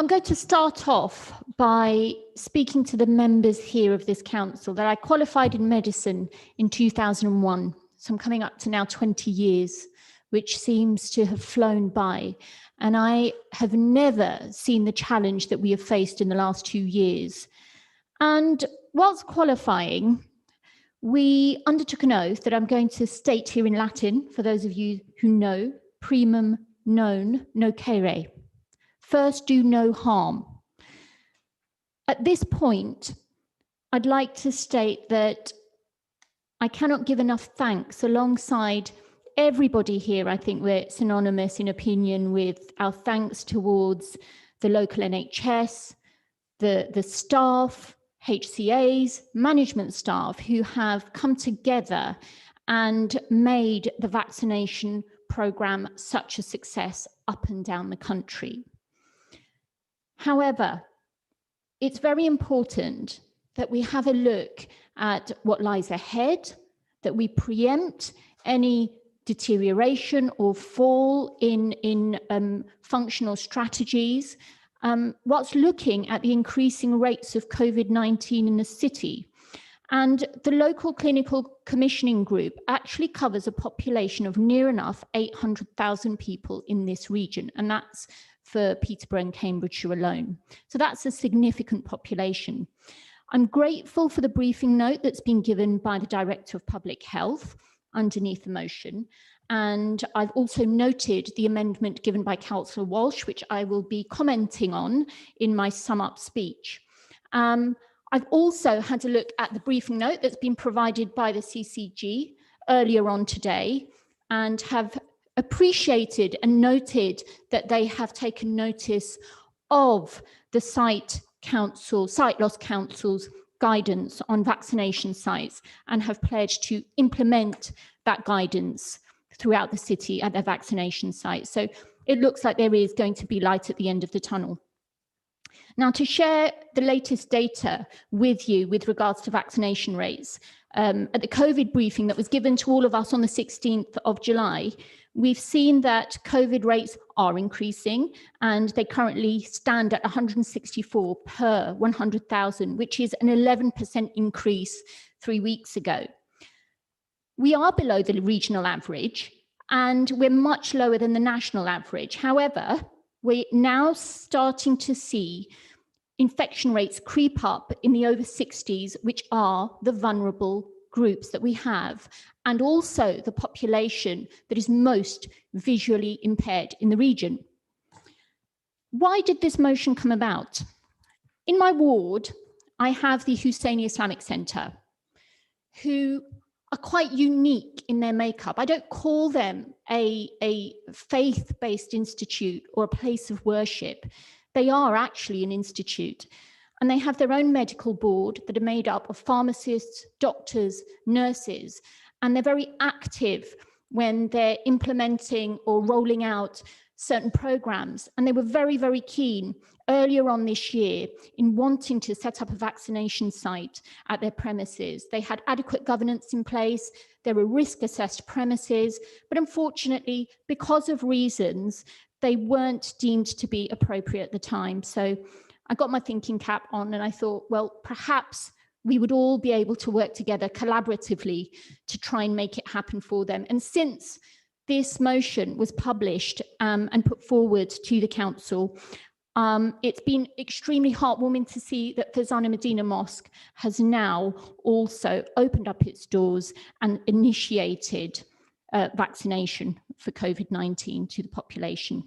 going to start off by speaking to the members here of this council that I qualified in medicine in 2001. So I'm coming up to now 20 years, which seems to have flown by. And I have never seen the challenge that we have faced in the last 2 years. And whilst qualifying, we undertook an oath that I'm going to state here in Latin, for those of you who know, primum non nocere. First, do no harm. At this point, I'd like to state that I cannot give enough thanks alongside everybody here. I think we're synonymous in opinion with our thanks towards the local NHS, the staff, HCAs, management staff who have come together and made the vaccination programme such a success up and down the country. However, it's very important that we have a look at what lies ahead, that we preempt any deterioration or fall in functional strategies, whilst looking at the increasing rates of COVID-19 in the city. And the local clinical commissioning group actually covers a population of near enough 800,000 people in this region, and that's for Peterborough and Cambridgeshire alone. So that's a significant population. I'm grateful for the briefing note that's been given by the Director of Public Health underneath the motion. And I've also noted the amendment given by Councillor Walsh, which I will be commenting on in my sum up speech. I've also had a look at the briefing note that's been provided by the CCG earlier on today, and have appreciated and noted that they have taken notice of the Site Loss Council's guidance on vaccination sites and have pledged to implement that guidance throughout the city at their vaccination sites. So it looks like there is going to be light at the end of the tunnel. Now, to share the latest data with you with regards to vaccination rates, at the COVID briefing that was given to all of us on the 16th of July, we've seen that COVID rates are increasing, and they currently stand at 164 per 100,000, which is an 11% increase 3 weeks ago. We are below the regional average, and we're much lower than the national average. However, we're now starting to see infection rates creep up in the over 60s, which are the vulnerable groups that we have, and also the population that is most visually impaired in the region. Why did this motion come about? In my ward, I have the Husseini Islamic Centre, who are quite unique in their makeup. I don't call them a faith-based institute or a place of worship. They are actually an institute, and they have their own medical board that are made up of pharmacists, doctors, nurses, and they're very active when they're implementing or rolling out certain programs. And they were very, very keen earlier on this year in wanting to set up a vaccination site at their premises. They had adequate governance in place. There were risk-assessed premises, but unfortunately, because of reasons, they weren't deemed to be appropriate at the time. So I got my thinking cap on and I thought, well, perhaps we would all be able to work together collaboratively to try and make it happen for them. And since this motion was published and put forward to the council, it's been extremely heartwarming to see that Fazana Medina Mosque has now also opened up its doors and initiated vaccination for COVID-19 to the population.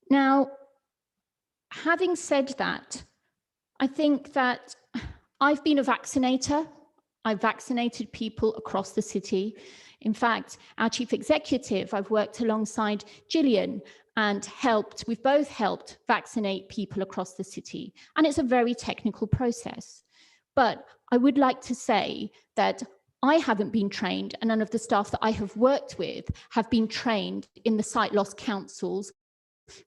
Now, having said that, I think that I've been a vaccinator. I've vaccinated people across the city. In fact, our chief executive, I've worked alongside Gillian and we've both helped vaccinate people across the city. And it's a very technical process. But I would like to say that I haven't been trained, and none of the staff that I have worked with have been trained in the Sight Loss Council's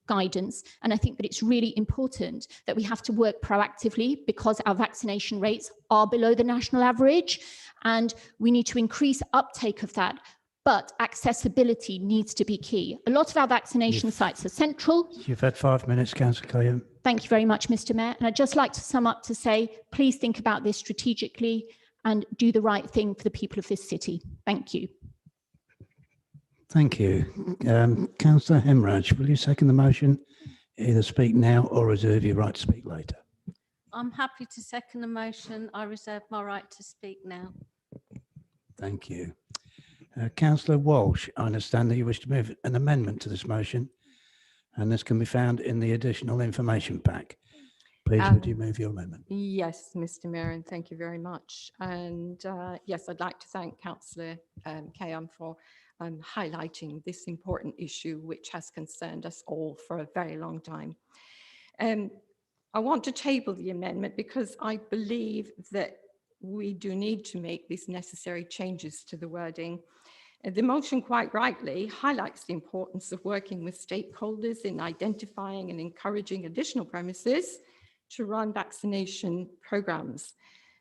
guidance. And I think that it's really important that we have to work proactively because our vaccination rates are below the national average, and we need to increase uptake of that. But accessibility needs to be key. A lot of our vaccination sites are central. You've had 5 minutes, Councillor Killian. Thank you very much, Mr. Mayor. And I'd just like to sum up to say, please think about this strategically and do the right thing for the people of this city. Thank you. Thank you. Councillor Hemraj, will you second the motion? Either speak now or reserve your right to speak later. I'm happy to second the motion. I reserve my right to speak now. Thank you. Councillor Walsh, I understand that you wish to move an amendment to this motion, and this can be found in the additional information pack. Please, would you move your amendment? Yes, Mr. Mayor, and thank you very much. And yes, I'd like to thank Councillor Kayam for highlighting this important issue, which has concerned us all for a very long time. I want to table the amendment because I believe that we do need to make these necessary changes to the wording. The motion quite rightly highlights the importance of working with stakeholders in identifying and encouraging additional premises to run vaccination programs.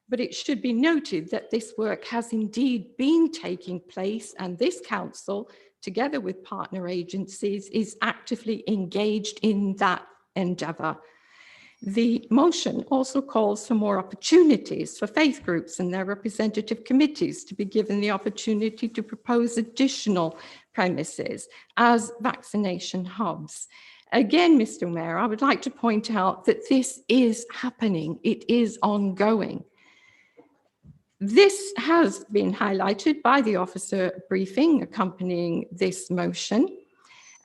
But it should be noted that this work has indeed been taking place, and this council, together with partner agencies, is actively engaged in that endeavour. The motion also calls for more opportunities for faith groups and their representative committees to be given the opportunity to propose additional premises as vaccination hubs. Again, Mr. Mayor, I would like to point out that this is happening. It is ongoing. This has been highlighted by the officer briefing accompanying this motion.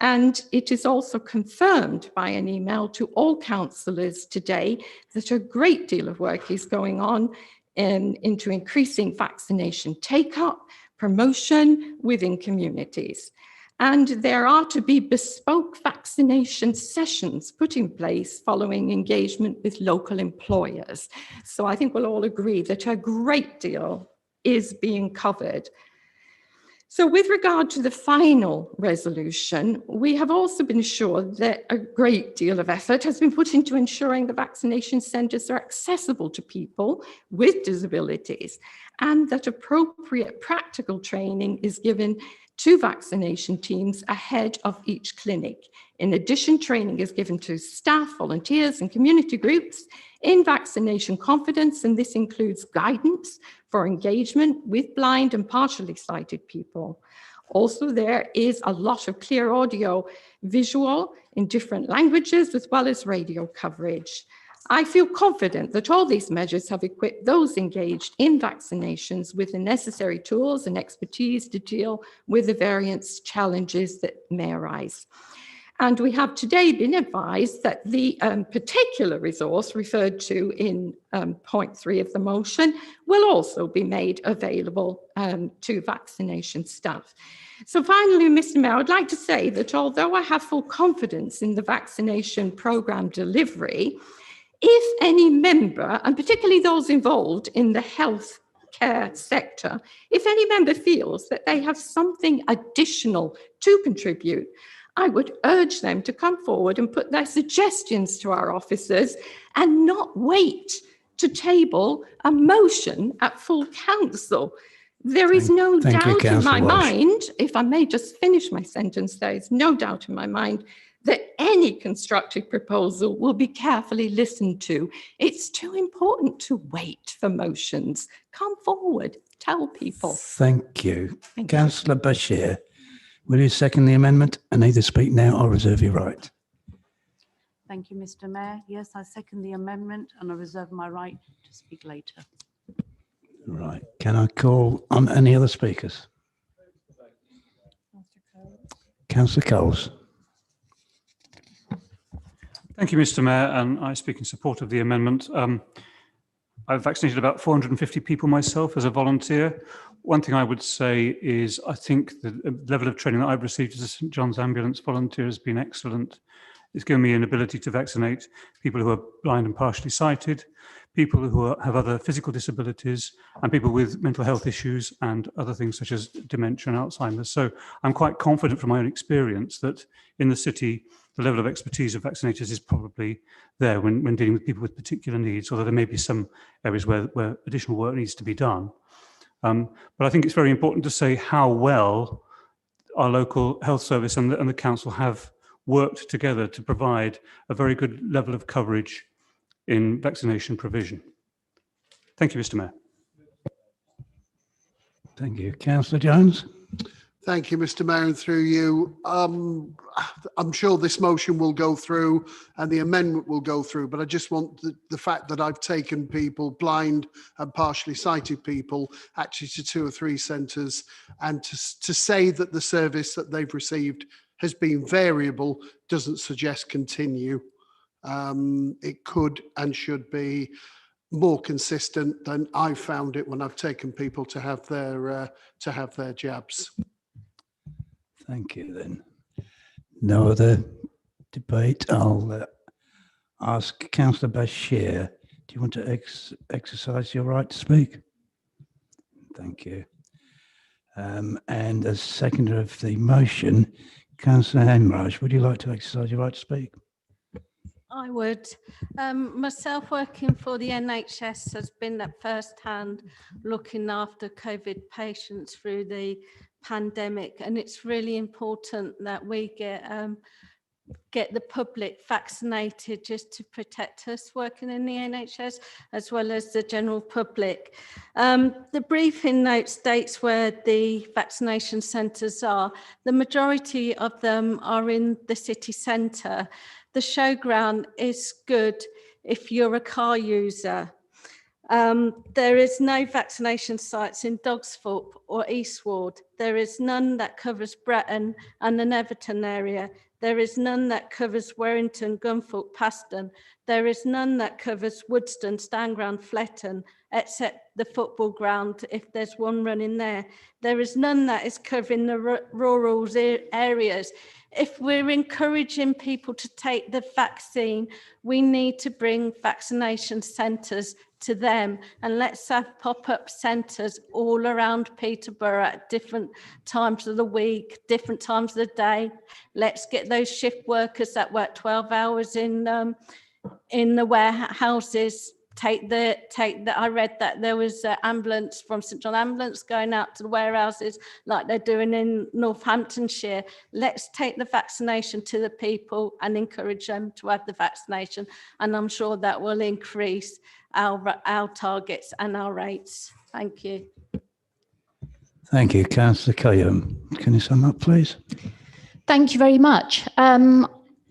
And it is also confirmed by an email to all councillors today that a great deal of work is going on into increasing vaccination take-up, promotion within communities. And there are to be bespoke vaccination sessions put in place following engagement with local employers. So I think we'll all agree that a great deal is being covered. So with regard to the final resolution, we have also been assured that a great deal of effort has been put into ensuring the vaccination centres are accessible to people with disabilities and that appropriate practical training is given to vaccination teams ahead of each clinic. In addition, training is given to staff, volunteers and community groups in vaccination confidence, and this includes guidance for engagement with blind and partially sighted people. Also, there is a lot of clear audio visual in different languages as well as radio coverage. I feel confident that all these measures have equipped those engaged in vaccinations with the necessary tools and expertise to deal with the various challenges that may arise. And we have today been advised that the particular resource referred to in point 3 of the motion will also be made available to vaccination staff. So finally, Mr. Mayor, I'd like to say that although I have full confidence in the vaccination programme delivery, if any member, and particularly those involved in the health care sector, if any member feels that they have something additional to contribute, I would urge them to come forward and put their suggestions to our officers and not wait to table a motion at full council. There is no doubt in my mind, if I may just finish my sentence, there is no doubt in my mind that any constructive proposal will be carefully listened to. It's too important to wait for motions. Come forward, tell people. Thank you. Thank you. Councillor Bashir, will you second the amendment and either speak now or reserve your right? Thank you, Mr. Mayor. Yes, I second the amendment and I reserve my right to speak later. Right. Can I call on any other speakers? Councillor Coles. Thank you, Mr. Mayor, and I speak in support of the amendment. I've vaccinated about 450 people myself as a volunteer. One thing I would say is I think the level of training that I've received as a St John's Ambulance volunteer has been excellent. It's given me an ability to vaccinate people who are blind and partially sighted, people who have other physical disabilities, and people with mental health issues and other things such as dementia and Alzheimer's. So I'm quite confident from my own experience that in the city, the level of expertise of vaccinators is probably there when dealing with people with particular needs, although there may be some areas where additional work needs to be done. But I think it's very important to say how well our local health service and the council have worked together to provide a very good level of coverage in vaccination provision. Thank you, Mr. Mayor. Thank you. Councillor Jones. Thank you, Mr. Mayor, and through you. I'm sure this motion will go through and the amendment will go through, but I just want the fact that I've taken people, blind and partially sighted people, actually to 2 or 3 centres, and to say that the service that they've received has been variable doesn't suggest continue. It could and should be more consistent than I've found it when I've taken people to have their jabs. Thank you then. No other debate. I'll ask Councillor Bashir, do you want to exercise your right to speak? Thank you. And as seconder of the motion, Councillor Hemraj, would you like to exercise your right to speak? I would. Myself working for the NHS has been at first hand looking after COVID patients through the pandemic, and it's really important that we get the public vaccinated just to protect us working in the NHS as well as the general public. The briefing note states where the vaccination centres are. The majority of them are in the city centre. The showground is good if you're a car user. There is no vaccination sites in Dogsthorpe or Eastward. There is none that covers Bretton and the Neverton area. There is none that covers Warrington, Gunthorpe, Paston. There is none that covers Woodston, Stanground, Fletton, except the football ground, if there's one running there. There is none that is covering the rural areas. If we're encouraging people to take the vaccine, we need to bring vaccination centres to them, and let's have pop-up centres all around Peterborough at different times of the week, different times of the day. Let's get those shift workers that work 12 hours in the warehouses. I read that there was an ambulance from St John Ambulance going out to the warehouses like they're doing in Northamptonshire. Let's take the vaccination to the people and encourage them to have the vaccination, and I'm sure that will increase our targets and our rates. Thank you. Thank you. Councillor Cullum, can you sum up, please? Thank you very much.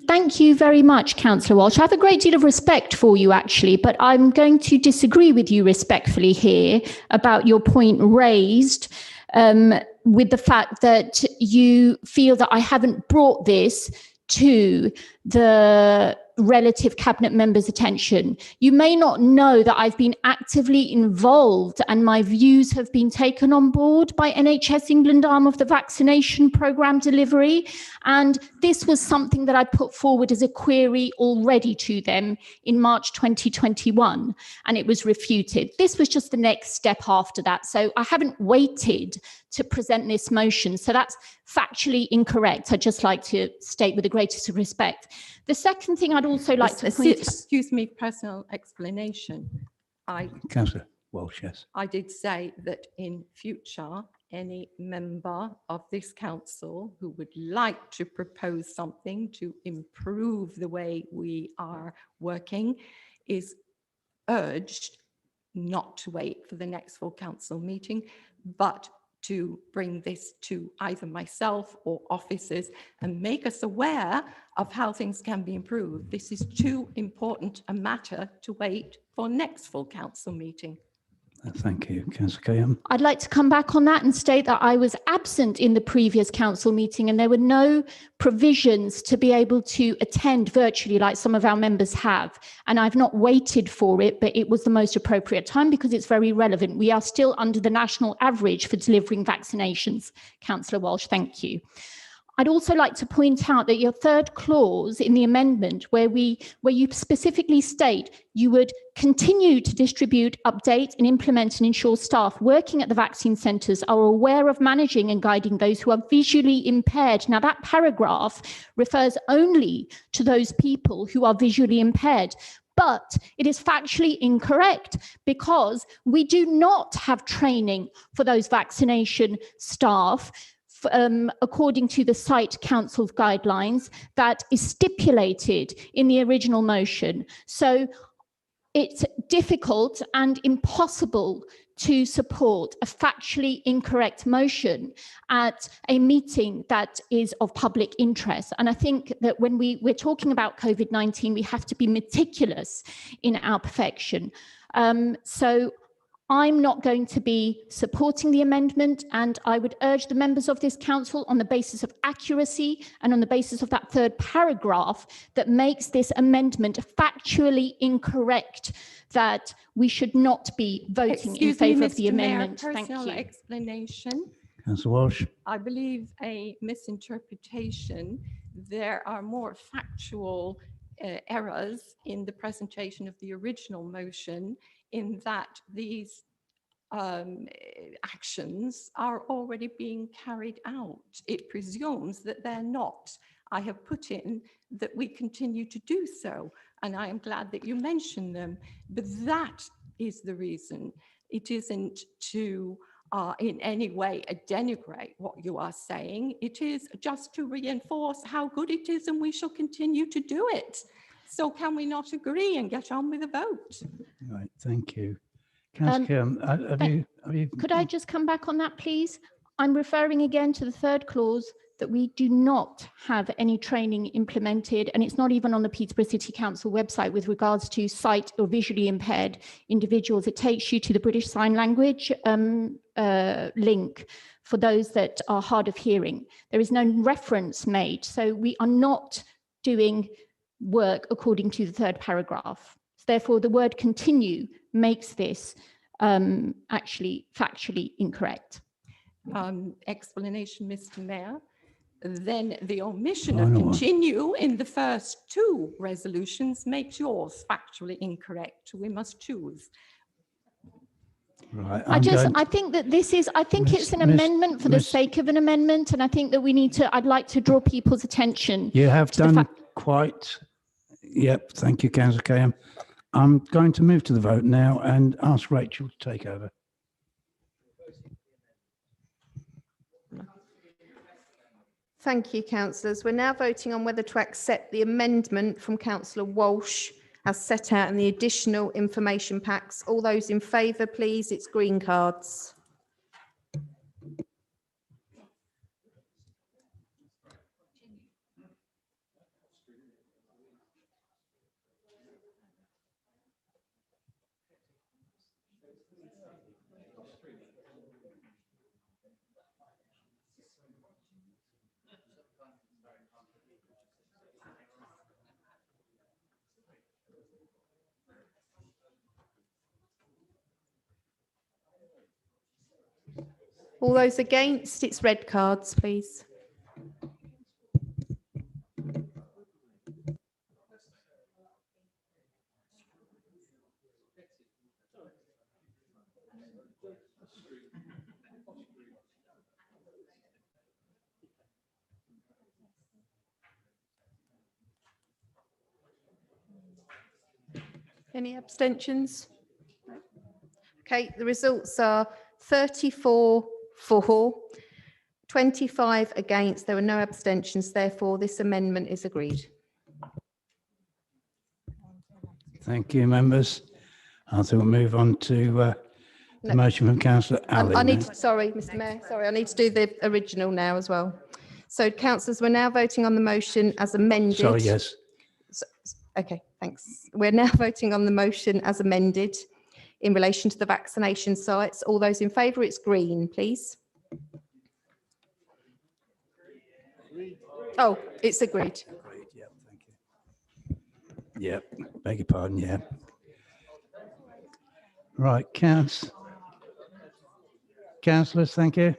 Thank you very much, Councillor Walsh. I have a great deal of respect for you, actually, but I'm going to disagree with you respectfully here about your point raised with the fact that you feel that I haven't brought this to the relative cabinet members' attention. You may not know that I've been actively involved and my views have been taken on board by NHS England arm of the vaccination programme delivery. And this was something that I put forward as a query already to them in March 2021, and it was refuted. This was just the next step after that. So I haven't waited to present this motion. So that's factually incorrect. I'd just like to state with the greatest of respect. The second thing I'd also like to point... Excuse me, personal explanation. Councillor Walsh, yes. I did say that in future, any member of this council who would like to propose something to improve the way we are working is urged not to wait for the next full council meeting, but to bring this to either myself or officers and make us aware of how things can be improved. This is too important a matter to wait for next full council meeting. Thank you, Councillor Graham. I'd like to come back on that and state that I was absent in the previous council meeting and there were no provisions to be able to attend virtually like some of our members have. And I've not waited for it, but it was the most appropriate time because it's very relevant. We are still under the national average for delivering vaccinations. Councillor Walsh, thank you. I'd also like to point out that your third clause in the amendment where you specifically state you would continue to distribute, update and implement and ensure staff working at the vaccine centres are aware of managing and guiding those who are visually impaired. Now that paragraph refers only to those people who are visually impaired. But it is factually incorrect because we do not have training for those vaccination staff according to the site council's guidelines that is stipulated in the original motion. So it's difficult and impossible to support a factually incorrect motion at a meeting that is of public interest. And I think that when we're talking about COVID-19, we have to be meticulous in our perfection. So I'm not going to be supporting the amendment, and I would urge the members of this council on the basis of accuracy and on the basis of that third paragraph that makes this amendment factually incorrect, that we should not be voting in favour of the amendment. Thank Personal you. explanation. Councillor Walsh. I believe a misinterpretation. There are more factual errors in the presentation of the original motion, in that these actions are already being carried out. It presumes that they're not. I have put in that we continue to do so, and I am glad that you mentioned them, but that is the reason. It isn't to in any way denigrate what you are saying. It is just to reinforce how good it is, and we shall continue to do it. So can we not agree and get on with the vote? Right, thank you. Councillor, have you? Could I just come back on that, please? I'm referring again to the third clause that we do not have any training implemented, and it's not even on the Peterborough City Council website with regards to sight or visually impaired individuals. It takes you to the British Sign Language link for those that are hard of hearing. There is no reference made, so we are not doing work according to the third paragraph. Therefore, the word continue makes this actually factually incorrect. Explanation, Mr. Mayor. Then the omission of continue in the first two resolutions makes yours factually incorrect. We must choose. Right. I think that this is, I think it's an amendment for the sake of an amendment. And I think that we need to, I'd like to draw people's attention. You have done quite, yep, thank you, Councillor Graham. I'm going to move to the vote now and ask Rachel to take over. Thank you, councillors. We're now voting on whether to accept the amendment from Councillor Walsh as set out in the additional information packs. All those in favour, please. It's green cards. All those against, it's red cards, please. Any abstentions? Okay, the results are 34 For, 25 against, there were no abstentions. Therefore, this amendment is agreed. Thank you, members. I think we'll move on to the No. motion from Councillor Alley. I need now. to, sorry, Mr. Mayor, sorry, I need to do the original now as well. So councillors, we're now voting on the motion as amended. Sorry, yes. Okay, thanks. We're now voting on the motion as amended in relation to the vaccination sites. All those in favour, it's green, please. Oh, it's agreed. Yeah, beg your pardon, yeah. Right, councillors, thank you.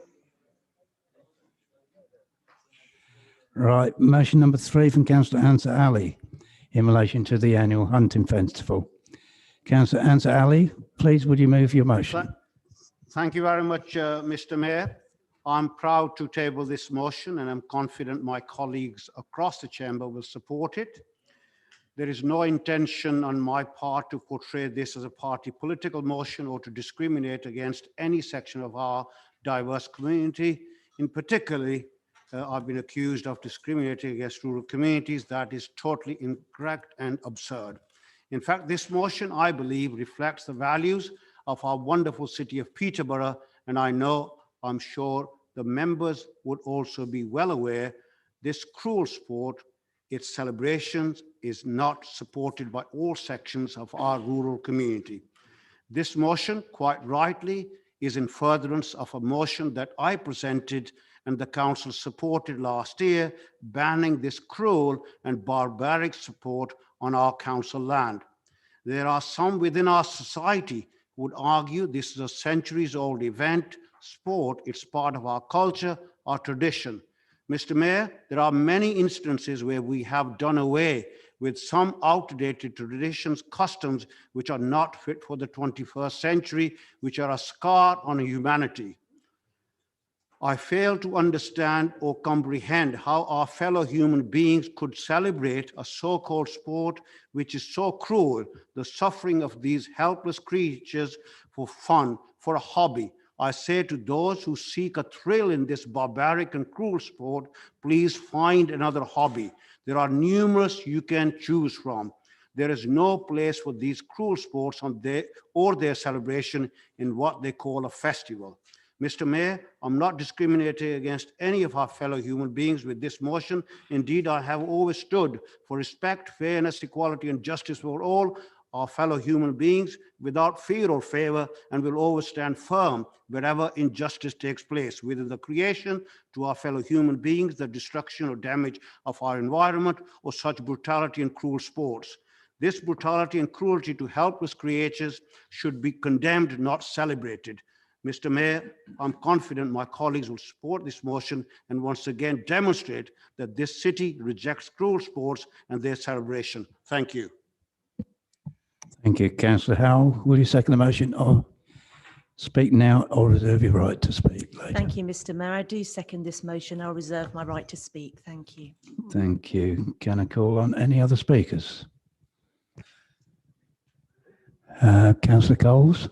Right, motion number 3 from Councillor Answer Ali in relation to the annual hunting festival. Councillor Answer Ali, please would you move your motion? Thank you very much, Mr. Mayor. I'm proud to table this motion and I'm confident my colleagues across the chamber will support it. There is no intention on my part to portray this as a party political motion or to discriminate against any section of our diverse community. In particularly, I've been accused of discriminating against rural communities. That is totally incorrect and absurd. In fact, this motion, I believe, reflects the values of our wonderful city of Peterborough, and I'm sure the members would also be well aware this cruel sport, its celebrations, is not supported by all sections of our rural community. This motion, quite rightly, is in furtherance of a motion that I presented and the council supported last year, banning this cruel and barbaric sport on our council land. There are some within our society who would argue this is a centuries-old event, sport, it's part of our culture, our tradition. Mr. Mayor, there are many instances where we have done away with some outdated traditions, customs, which are not fit for the 21st century, which are a scar on humanity. I fail to understand or comprehend how our fellow human beings could celebrate a so-called sport which is so cruel, the suffering of these helpless creatures for fun, for a hobby. I say to those who seek a thrill in this barbaric and cruel sport, please find another hobby. There are numerous you can choose from. There is no place for these cruel sports or their celebration in what they call a festival. Mr. Mayor, I'm not discriminating against any of our fellow human beings with this motion. Indeed, I have always stood for respect, fairness, equality, and justice for all our fellow human beings without fear or favor, and will always stand firm wherever injustice takes place, whether the creation to our fellow human beings, the destruction or damage of our environment, or such brutality and cruel sports. This brutality and cruelty to helpless creatures should be condemned, not celebrated. Mr. Mayor, I'm confident my colleagues will support this motion and once again demonstrate that this city rejects cruel sports and their celebration. Thank you. Thank you, Councillor Howell. Will you second the motion or speak now or reserve your right to speak later? Thank you, Mr. Mayor. I do second this motion. I'll reserve my right to speak. Thank you. Thank you. Can I call on any other speakers? Councillor Coles.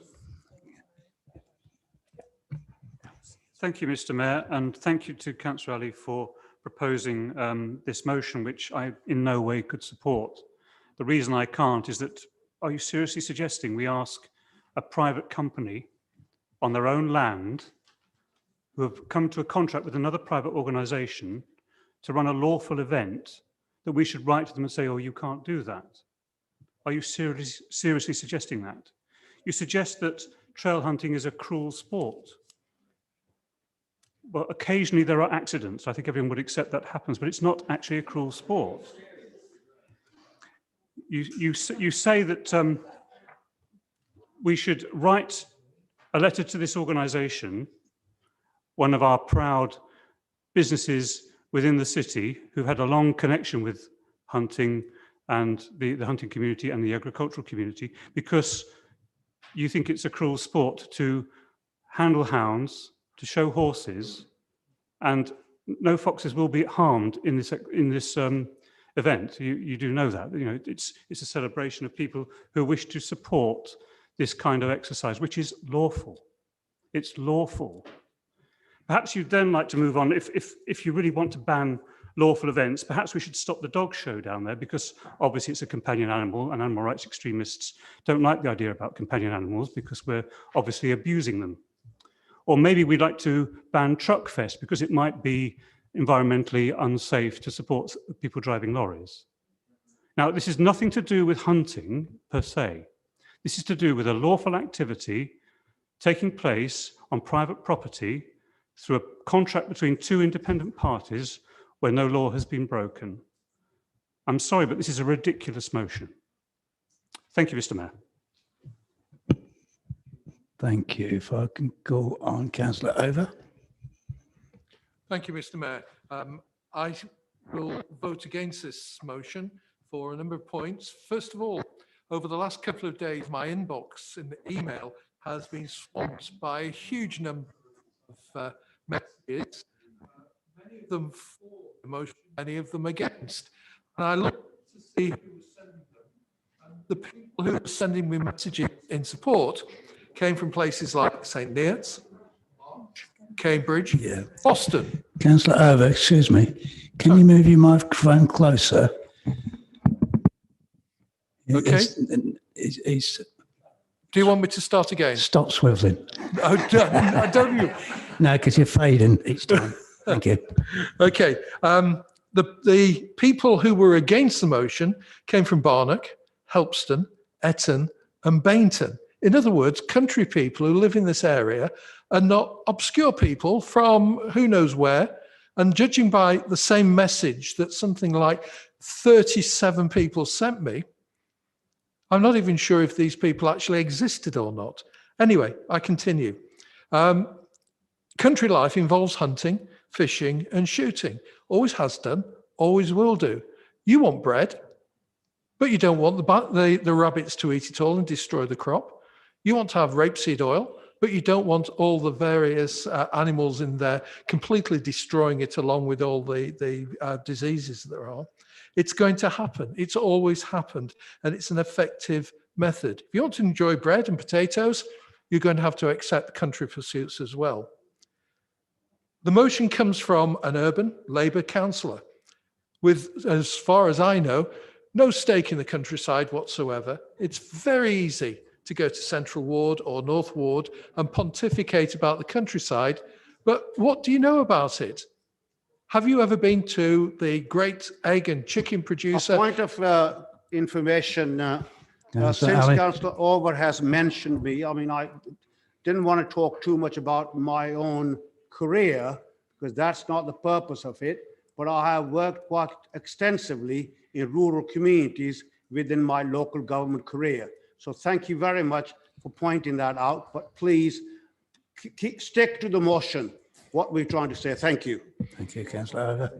Thank you, Mr. Mayor, and thank you to Councillor Ali for proposing this motion, which I in no way could support. The reason I can't is that, are you seriously suggesting we ask a private company on their own land who have come to a contract with another private organisation to run a lawful event that we should write to them and say, oh, you can't do that? Are you seriously suggesting that? You suggest that trail hunting is a cruel sport. Well, occasionally there are accidents. I think everyone would accept that happens, but it's not actually a cruel sport. You say that we should write a letter to this organisation, one of our proud businesses within the city who had a long connection with hunting and the hunting community and the agricultural community, because you think it's a cruel sport to handle hounds, to show horses, and no foxes will be harmed in this event. You do know that. You know, it's a celebration of people who wish to support this kind of exercise, which is lawful. It's lawful. Perhaps you'd then like to move on. If you really want to ban lawful events, perhaps we should stop the dog show down there, because obviously it's a companion animal and animal rights extremists don't like the idea about companion animals because we're obviously abusing them. Or maybe we'd like to ban Truckfest because it might be environmentally unsafe to support people driving lorries. Now, this is nothing to do with hunting per se. This is to do with a lawful activity taking place on private property through a contract between two independent parties where no law has been broken. I'm sorry, but this is a ridiculous motion. Thank you, Mr. Mayor. Thank you. If I can go on, Councillor Over. Thank you, Mr. Mayor. I will vote against this motion for a number of points. First of all, over the last couple of days, my inbox in the email has been swamped by a huge number of messages, many of them for the motion, many of them against. And I looked to see who was sending them. And the people who were sending me messages in support came from places like St. Neots, Cambridge, Boston. Councillor Over, excuse me. Can you move your microphone closer? Okay. He's Do you want me to start again? Stop swiveling. I don't you. No, because you're fading each time. Thank you. Okay. The people who were against the motion came from Barnock, Helpston, Eton, and Bainton. In other words, country people who live in this area are not obscure people from who knows where. And judging by the same message that something like 37 people sent me, I'm not even sure if these people actually existed or not. Anyway, I continue. Country life involves hunting, fishing, and shooting. Always has done, always will do. You want bread, but you don't want the rabbits to eat it all and destroy the crop. You want to have rapeseed oil, but you don't want all the various animals in there completely destroying it along with all the diseases that there are. It's going to happen. It's always happened, and it's an effective method. If you want to enjoy bread and potatoes, you're going to have to accept country pursuits as well. The motion comes from an urban Labour councillor with, as far as I know, no stake in the countryside whatsoever. It's very easy to go to Central Ward or North Ward and pontificate about the countryside, but what do you know about it? Have you ever been to the great egg and chicken producer? A point of information, since Councillor Over has mentioned me, I mean, I didn't want to talk too much about my own career because that's not the purpose of it, but I have worked quite extensively in rural communities within my local government career. So thank you very much for pointing that out, but please stick to the motion, what we're trying to say. Thank you. Thank you, Councillor Over.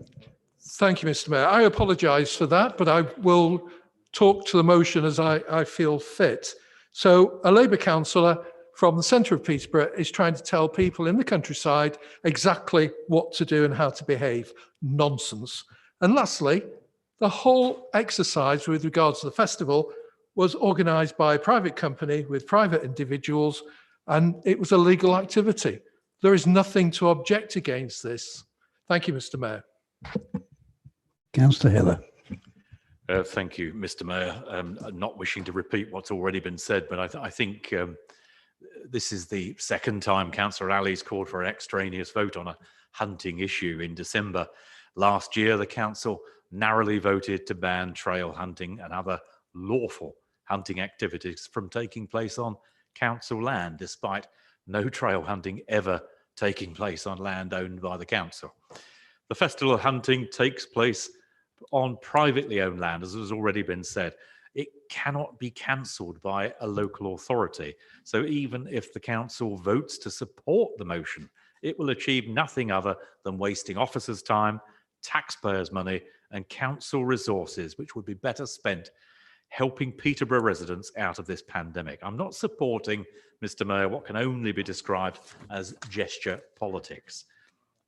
Thank you, Mr. Mayor. I apologise for that, but I will talk to the motion as I feel fit. So a Labour councillor from the centre of Peterborough is trying to tell people in the countryside exactly what to do and how to behave. Nonsense. And lastly, the whole exercise with regards to the festival was organised by a private company with private individuals, and it was a legal activity. There is nothing to object against this. Thank you, Mr. Mayor. Councillor Hiller. Thank you, Mr. Mayor. Not wishing to repeat what's already been said, but I think this is the second time Councillor Ali's called for an extraneous vote on a hunting issue in December. Last year, the council narrowly voted to ban trail hunting and other lawful hunting activities from taking place on council land, despite no trail hunting ever taking place on land owned by the council. The festival of hunting takes place on privately owned land, as has already been said. It cannot be cancelled by a local authority. So even if the council votes to support the motion, it will achieve nothing other than wasting officers' time, taxpayers' money, and council resources, which would be better spent helping Peterborough residents out of this pandemic. I'm not supporting, Mr. Mayor, what can only be described as gesture politics.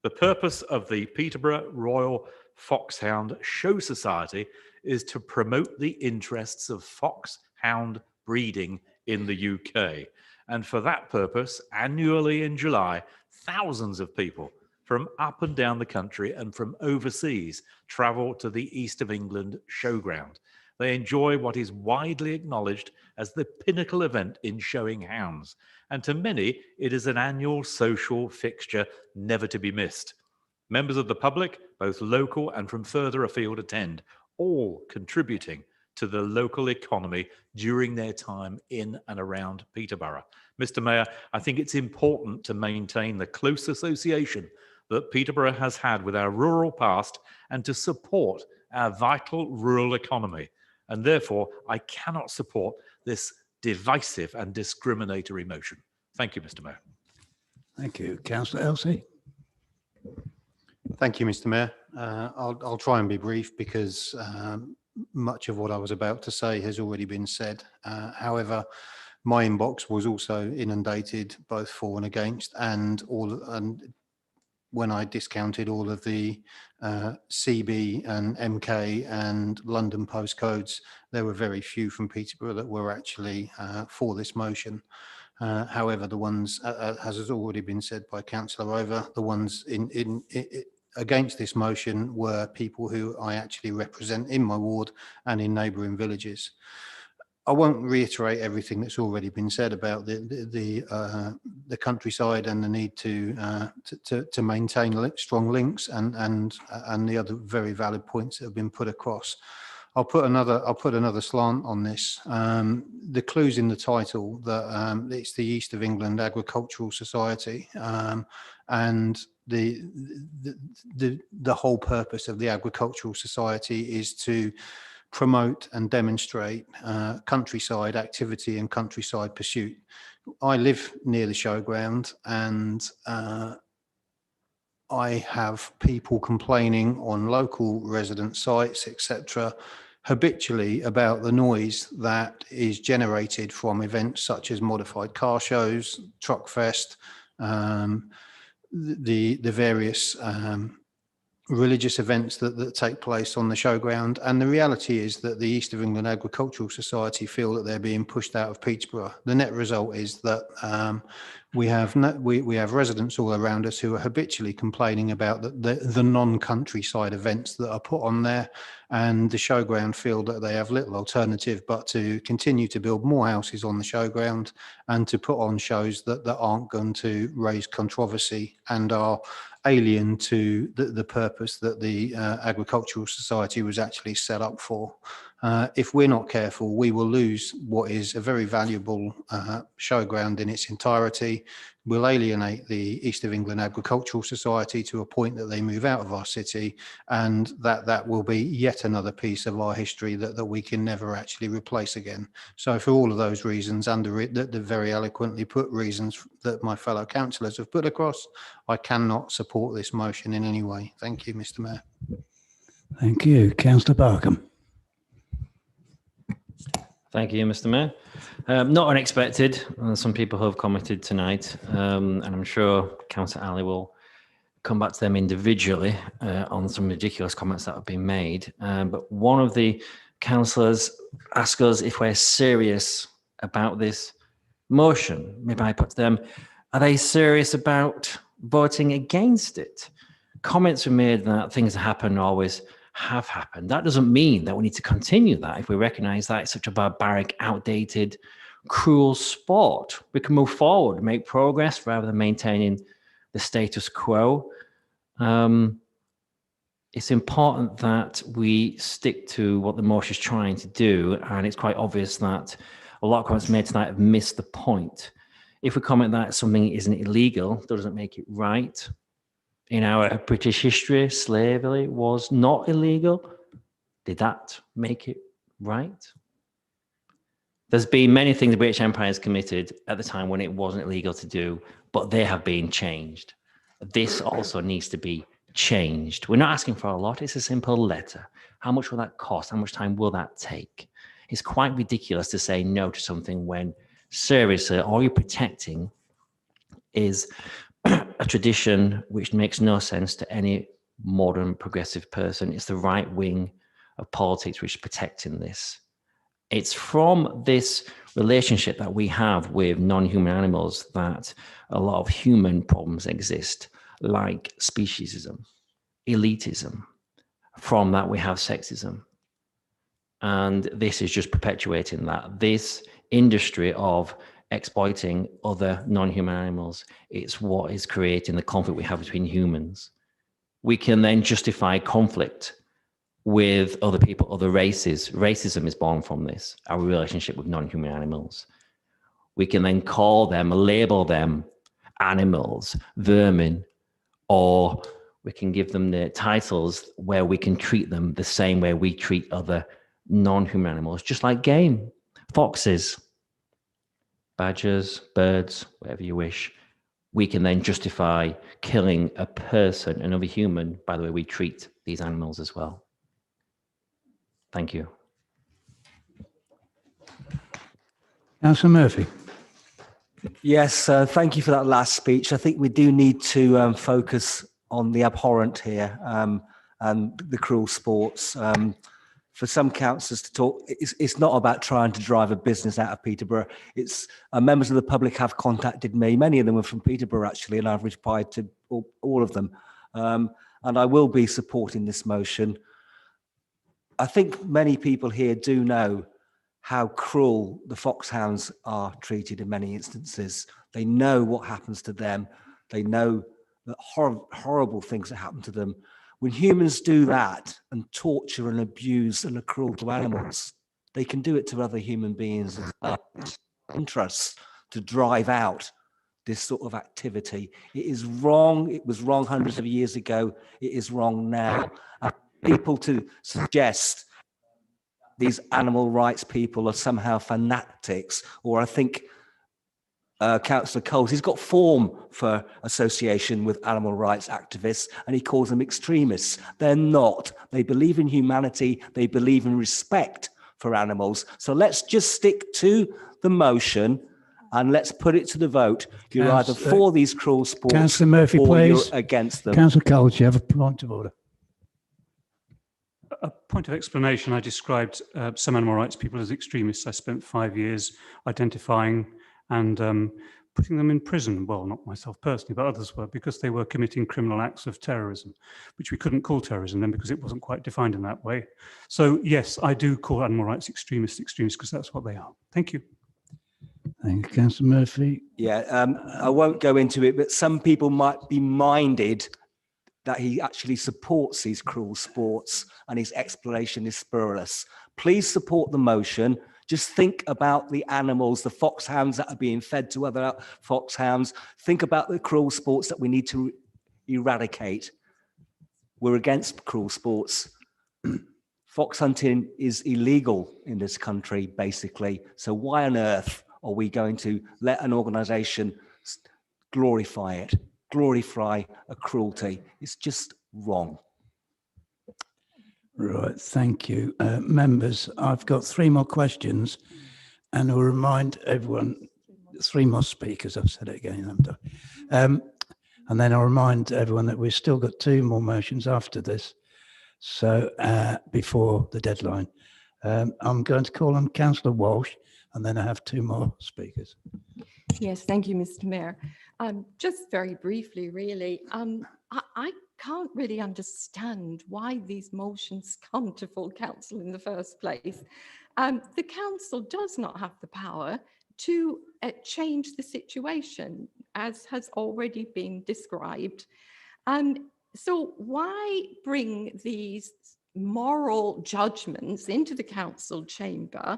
The purpose of the Peterborough Royal Foxhound Show Society is to promote the interests of foxhound breeding in the UK. And for that purpose, annually in July, thousands of people from up and down the country and from overseas travel to the East of England showground. They enjoy what is widely acknowledged as the pinnacle event in showing hounds. And to many, it is an annual social fixture never to be missed. Members of the public, both local and from further afield, attend, all contributing to the local economy during their time in and around Peterborough. Mr. Mayor, I think it's important to maintain the close association that Peterborough has had with our rural past and to support our vital rural economy. And therefore, I cannot support this divisive and discriminatory motion. Thank you, Mr. Mayor. Thank you. Councillor Elsey. Thank you, Mr. Mayor. I'll try and be brief because much of what I was about to say has already been said. However, my inbox was also inundated both for and against, and when I discounted all of the CB and MK and London postcodes, there were very few from Peterborough that were actually for this motion. However, the ones, as has already been said by Councillor Over, the ones against this motion were people who I actually represent in my ward and in neighbouring villages. I won't reiterate everything that's already been said about the countryside and the need to maintain strong links and the other very valid points that have been put across. I'll put another slant on this. The clue's in the title that it's the East of England Agricultural Society, and the whole purpose of the Agricultural Society is to promote and demonstrate countryside activity and countryside pursuit. I live near the showground, and I have people complaining on local resident sites, etc., habitually about the noise that is generated from events such as modified car shows, truck fest, the various religious events that take place on the showground. And the reality is that the East of England Agricultural Society feel that they're being pushed out of Peterborough. The net result is that we have residents all around us who are habitually complaining about the non-countryside events that are put on there, and the showground feel that they have little alternative but to continue to build more houses on the showground and to put on shows that aren't going to raise controversy and are alien to the purpose that the Agricultural Society was actually set up for. If we're not careful, we will lose what is a very valuable showground in its entirety. We'll alienate the East of England Agricultural Society to a point that they move out of our city, and that will be yet another piece of our history that we can never actually replace again. So for all of those reasons, and the very eloquently put reasons that my fellow councillors have put across, I cannot support this motion in any way. Thank you, Mr. Mayor. Thank you. Councillor Barkham. Thank you, Mr. Mayor. Not unexpected. Some people have commented tonight, and I'm sure Councillor Ali will come back to them individually on some ridiculous comments that have been made. But one of the councillors asked us if we're serious about this motion. Maybe I put to them, are they serious about voting against it? Comments were made that things that happen always have happened. That doesn't mean that we need to continue that if we recognize that it's such a barbaric, outdated, cruel sport. We can move forward, make progress rather than maintaining the status quo. It's important that we stick to what the motion is trying to do, and it's quite obvious that a lot of comments made tonight have missed the point. If we comment that something isn't illegal, that doesn't make it right. In our British history, slavery was not illegal. Did that make it right? There's been many things the British Empire has committed at the time when it wasn't illegal to do, but they have been changed. This also needs to be changed. We're not asking for a lot. It's a simple letter. How much will that cost? How much time will that take? It's quite ridiculous to say no to something when seriously all you're protecting is a tradition which makes no sense to any modern progressive person. It's the right wing of politics which is protecting this. It's from this relationship that we have with non-human animals that a lot of human problems exist, like speciesism, elitism. From that, we have sexism. And this is just perpetuating that. This industry of exploiting other non-human animals, it's what is creating the conflict we have between humans. We can then justify conflict with other people, other races. Racism is born from this, our relationship with non-human animals. We can then call them, label them animals, vermin, or we can give them the titles where we can treat them the same way we treat other non-human animals, just like game, foxes, badgers, birds, whatever you wish. We can then justify killing a person, another human, by the way we treat these animals as well. Thank you. Councillor Murphy. Yes, thank you for that last speech. I think we do need to focus on the abhorrent here and the cruel sports. For some councillors to talk, it's not about trying to drive a business out of Peterborough. It's members of the public have contacted me. Many of them are from Peterborough, actually, and I've replied to all of them. And I will be supporting this motion. I think many people here do know how cruel the foxhounds are treated in many instances. They know what happens to them. They know the horrible things that happen to them. When humans do that and torture and abuse and are cruel to animals, they can do it to other human beings as well. Interests to drive out this sort of activity. It is wrong. It was wrong hundreds of years ago. It is wrong now. People to suggest these animal rights people are somehow fanatics, or I think Councillor Coles, he's got form for association with animal rights activists, and he calls them extremists. They're not. They believe in humanity. They believe in respect for animals. So let's just stick to the motion and let's put it to the vote. You're either for these cruel sports Councillor Murphy, or please. you're against them. Councillor Coles, you have a point of order. A point of explanation, I described some animal rights people as extremists. I spent 5 years identifying and putting them in prison. Well, not myself personally, but others were, because they were committing criminal acts of terrorism, which we couldn't call terrorism then because it wasn't quite defined in that way. So yes, I do call animal rights extremists because that's what they are. Thank you. Thank you, Councillor Murphy. Yeah, I won't go into it, but some people might be minded that he actually supports these cruel sports and his explanation is spurious. Please support the motion. Just think about the animals, the foxhounds that are being fed to other foxhounds. Think about the cruel sports that we need to eradicate. We're against cruel sports. Fox hunting is illegal in this country, basically. So why on earth are we going to let an organisation glorify it, glorify a cruelty? It's just wrong. Right, thank you. Members, I've got 3 more questions and I'll remind everyone, 3 more speakers, I've said it again, haven't I? And then I'll remind everyone that we've still got 2 more motions after this, so before the deadline. I'm going to call on Councillor Walsh and then I have 2 more speakers. Yes, thank you, Mr. Mayor. Just very briefly, really, I can't really understand why these motions come to full council in the first place. The council does not have the power to change the situation, as has already been described. So why bring these moral judgments into the council chamber?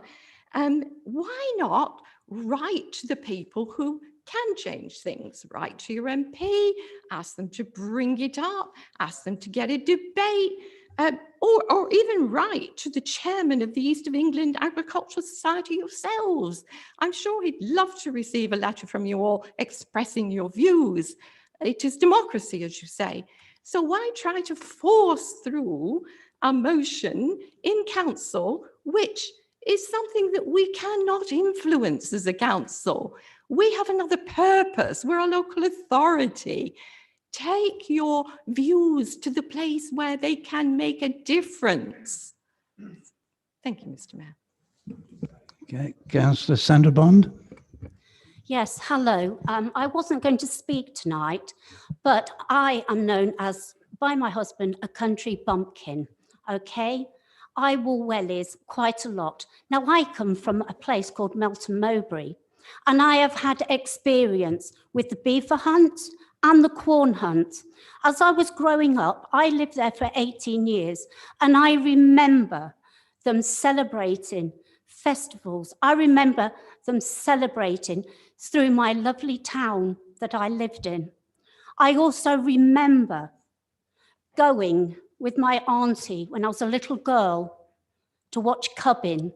Why not write to the people who can change things? Write to your MP, ask them to bring it up, ask them to get a debate, or even write to the chairman of the East of England Agricultural Society yourselves. I'm sure he'd love to receive a letter from you all expressing your views. It is democracy, as you say. So why try to force through a motion in council, which is something that we cannot influence as a council? We have another purpose. We're a local authority. Take your views to the place where they can make a difference. Thank you, Mr. Mayor. Okay, Councillor Sandra Bond. Yes, hello. I wasn't going to speak tonight, but I am known as, by my husband, a country bumpkin, okay? I will wellies quite a lot. Now, I come from a place called Melton Mowbray, and I have had experience with the beaver hunt and the corn hunt. As I was growing up, I lived there for 18 years, and I remember them celebrating festivals. I remember them celebrating through my lovely town that I lived in. I also remember going with my auntie when I was a little girl to watch cubbing.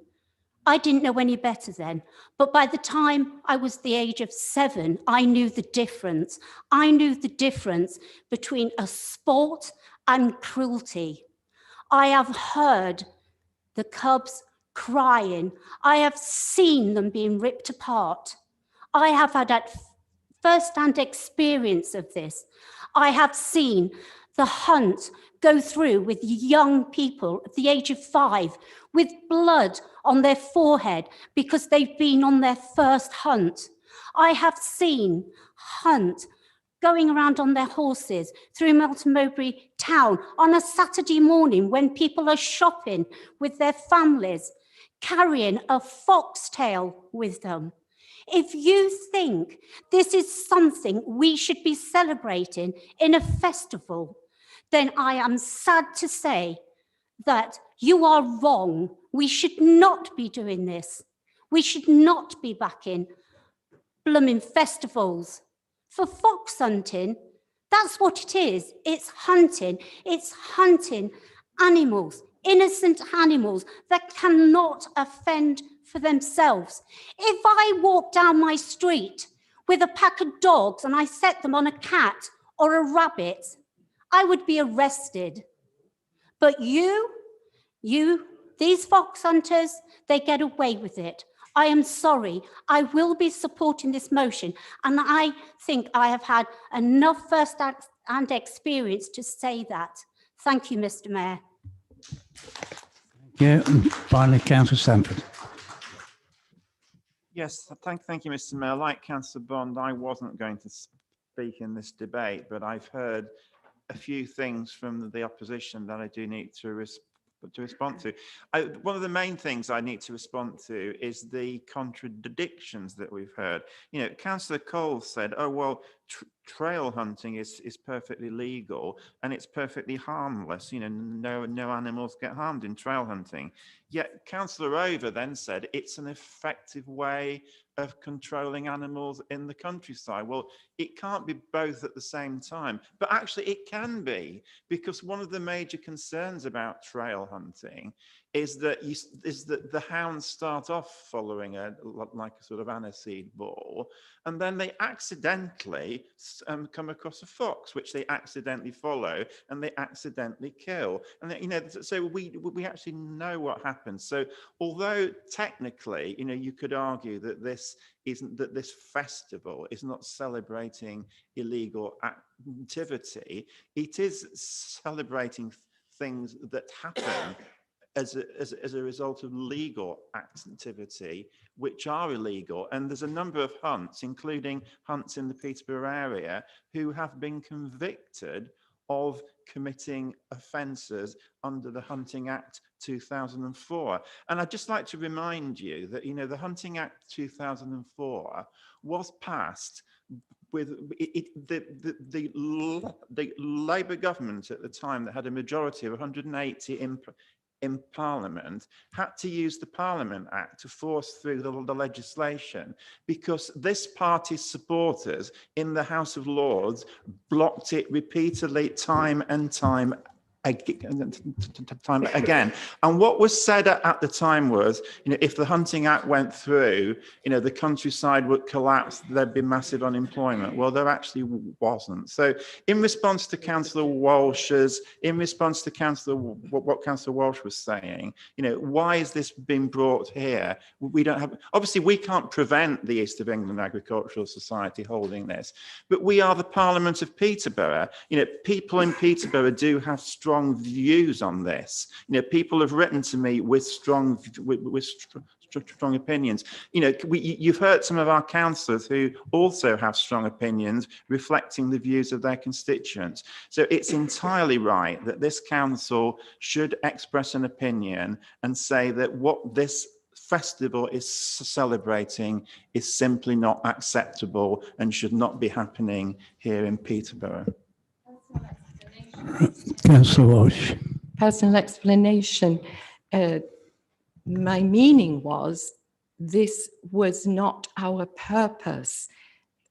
I didn't know any better then, but by the time I was the age of 7, I knew the difference. I knew the difference between a sport and cruelty. I have heard the cubs crying. I have seen them being ripped apart. I have had that first-hand experience of this. I have seen the hunt go through with young people at the age of 5 with blood on their forehead because they've been on their first hunt. I have seen hunt going around on their horses through Melton Mowbray town on a Saturday morning when people are shopping with their families, carrying a foxtail with them. If you think this is something we should be celebrating in a festival, then I am sad to say that you are wrong. We should not be doing this. We should not be backing blooming festivals. For fox hunting, that's what it is. It's hunting. It's hunting animals, innocent animals that cannot offend for themselves. If I walk down my street with a pack of dogs and I set them on a cat or a rabbit, I would be arrested. But these fox hunters, they get away with it. I am sorry. I will be supporting this motion, and I think I have had enough first-hand experience to say that. Thank you, Mr. Mayor. Thank you. And finally, Councillor Sanford. Yes, thank you, Mr. Mayor. Like Councillor Bond, I wasn't going to speak in this debate, but I've heard a few things from the opposition that I do need to respond to. One of the main things I need to respond to is the contradictions that we've heard. You know, Councillor Cole said, oh, well, trail hunting is perfectly legal and it's perfectly harmless. You know, no animals get harmed in trail hunting. Yet Councillor Over then said it's an effective way of controlling animals in the countryside. Well, it can't be both at the same time, but actually it can be, because one of the major concerns about trail hunting is that the hounds start off following like a sort of aniseed ball, and then they accidentally come across a fox, which they accidentally follow, and they accidentally kill. And you know, so we actually know what happens. So although technically, you know, you could argue that this festival is not celebrating illegal activity, it is celebrating things that happen as a result of legal activity, which are illegal. And there's a number of hunts, including hunts in the Peterborough area, who have been convicted of committing offences under the Hunting Act 2004. And I'd just like to remind you that, you know, the Hunting Act 2004 was passed with the Labour government at the time, that had a majority of 180 in Parliament, had to use the Parliament Act to force through the legislation, because this party's supporters in the House of Lords blocked it repeatedly, time and time again. And what was said at the time was, you know, if the Hunting Act went through, you know, the countryside would collapse, there'd be massive unemployment. Well, there actually wasn't. So in response to Councillor Walsh's, what Councillor Walsh was saying, you know, why is this being brought here? We don't have, obviously we can't prevent the East of England Agricultural Society holding this, but we are the Parliament of Peterborough. You know, people in Peterborough do have strong strong views on this. You know, people have written to me with strong opinions. You know, you've heard some of our councillors who also have strong opinions reflecting the views of their constituents. So it's entirely right that this council should express an opinion and say that what this festival is celebrating is simply not acceptable and should not be happening here in Peterborough. Councillor Walsh. Personal explanation. My meaning was this was not our purpose.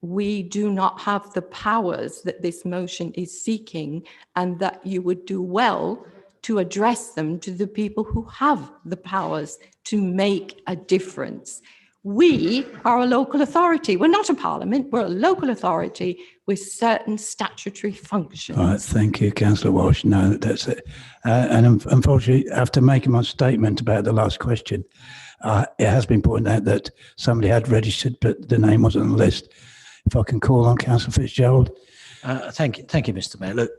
We do not have the powers that this motion is seeking, and that you would do well to address them to the people who have the powers to make a difference. We are a local authority. We're not a parliament. We're a local authority with certain statutory functions. All right, thank you, Councillor Walsh. No, that's it. And unfortunately, after making my statement about the last question, it has been pointed out that somebody had registered, but the name wasn't on the list. If I can call on Councillor Fitzgerald. Thank you, Mr. Mayor. Look,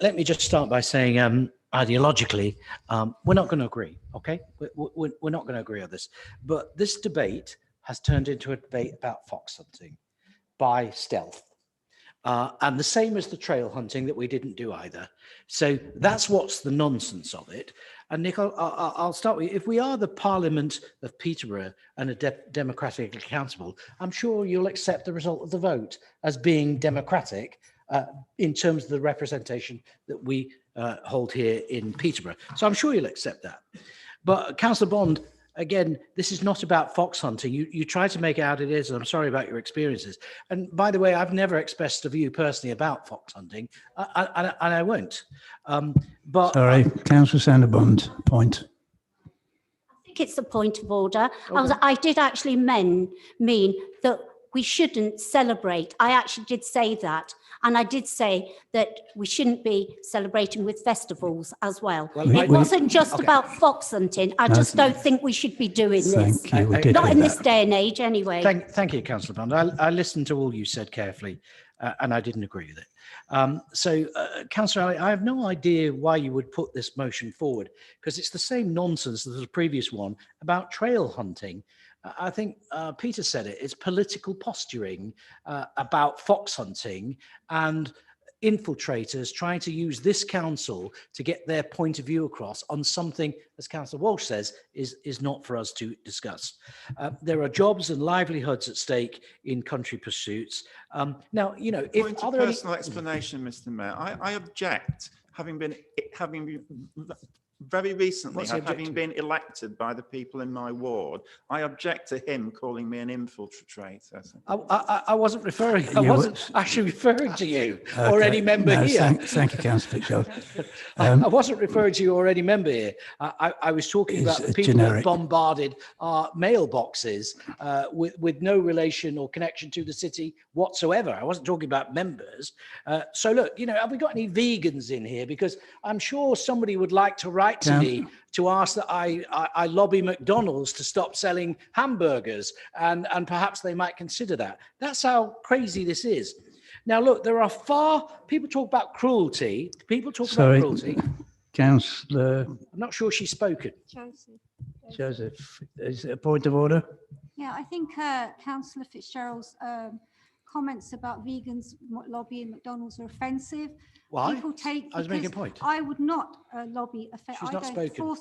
let me just start by saying, ideologically, we're not going to agree, okay? We're not going to agree on this. But this debate has turned into a debate about fox hunting by stealth. And the same as the trail hunting that we didn't do either. So that's what's the nonsense of it. And Nick, I'll start with you. If we are the Parliament of Peterborough and are democratically accountable, I'm sure you'll accept the result of the vote as being democratic in terms of the representation that we hold here in Peterborough. So I'm sure you'll accept that. But Councillor Bond, again, this is not about fox hunting. You try to make it out it is, and I'm sorry about your experiences. And by the way, I've never expressed a view personally about fox hunting, and I won't. But Sorry, Councillor Sanderbond, point. I think it's a point of order. Okay. I did actually mean that we shouldn't celebrate. I actually did say that. And I did say that we shouldn't be celebrating with festivals as well. It wasn't just about fox hunting. I just don't think we should be doing this. Not in this day and age anyway. Thank you, Councillor Bond. I listened to all you said carefully, and I didn't agree with it. Councillor Ali, I have no idea why you would put this motion forward, because it's the same nonsense as the previous one about trail hunting. I think Peter said it, it's political posturing about fox hunting and infiltrators trying to use this council to get their point of view across on something, as Councillor Walsh says, is not for us to discuss. There are jobs and livelihoods at stake in country pursuits. Now, you know, if Point of personal explanation, Mr. Mayor, I object, having been very recently, having been elected by the people in my ward, I object to him calling me an infiltrator. I wasn't referring, I wasn't actually referring to you or any member here. Thank you, Councillor Fitzgerald. I wasn't referring to you or any member here. I was talking about the people that bombarded our mailboxes with no relation or connection to the city whatsoever. I wasn't talking about members. So look, you know, have we got any vegans in here? Because I'm sure somebody would like to write to me to ask that I lobby McDonald's to stop selling hamburgers, and perhaps they might consider that. That's how crazy this is. Now, look, people talk about cruelty. People talk about cruelty. Councillor. I'm not sure she's spoken. Joseph, is it a point of order? Yeah, I think Councillor Fitzgerald's comments about vegans lobbying McDonald's are offensive. Why? People I was making a point. I would not lobby. She's not spoken.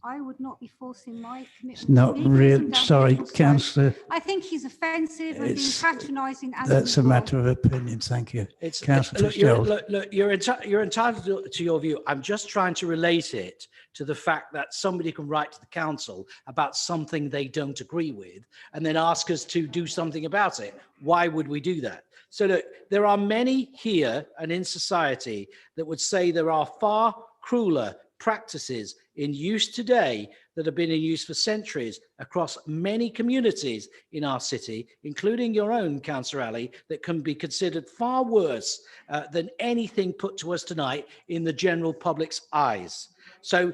I would not be forcing my commitment. It's not real. Sorry, Councillor. I think he's offensive and being patronising. That's a matter of opinion. Thank you. Councillor Fitzgerald. Look, you're entitled to your view. I'm just trying to relate it to the fact that somebody can write to the council about something they don't agree with and then ask us to do something about it. Why would we do that? So look, there are many here and in society that would say there are far crueler practices in use today that have been in use for centuries across many communities in our city, including your own, Councillor Ali, that can be considered far worse than anything put to us tonight in the general public's eyes. So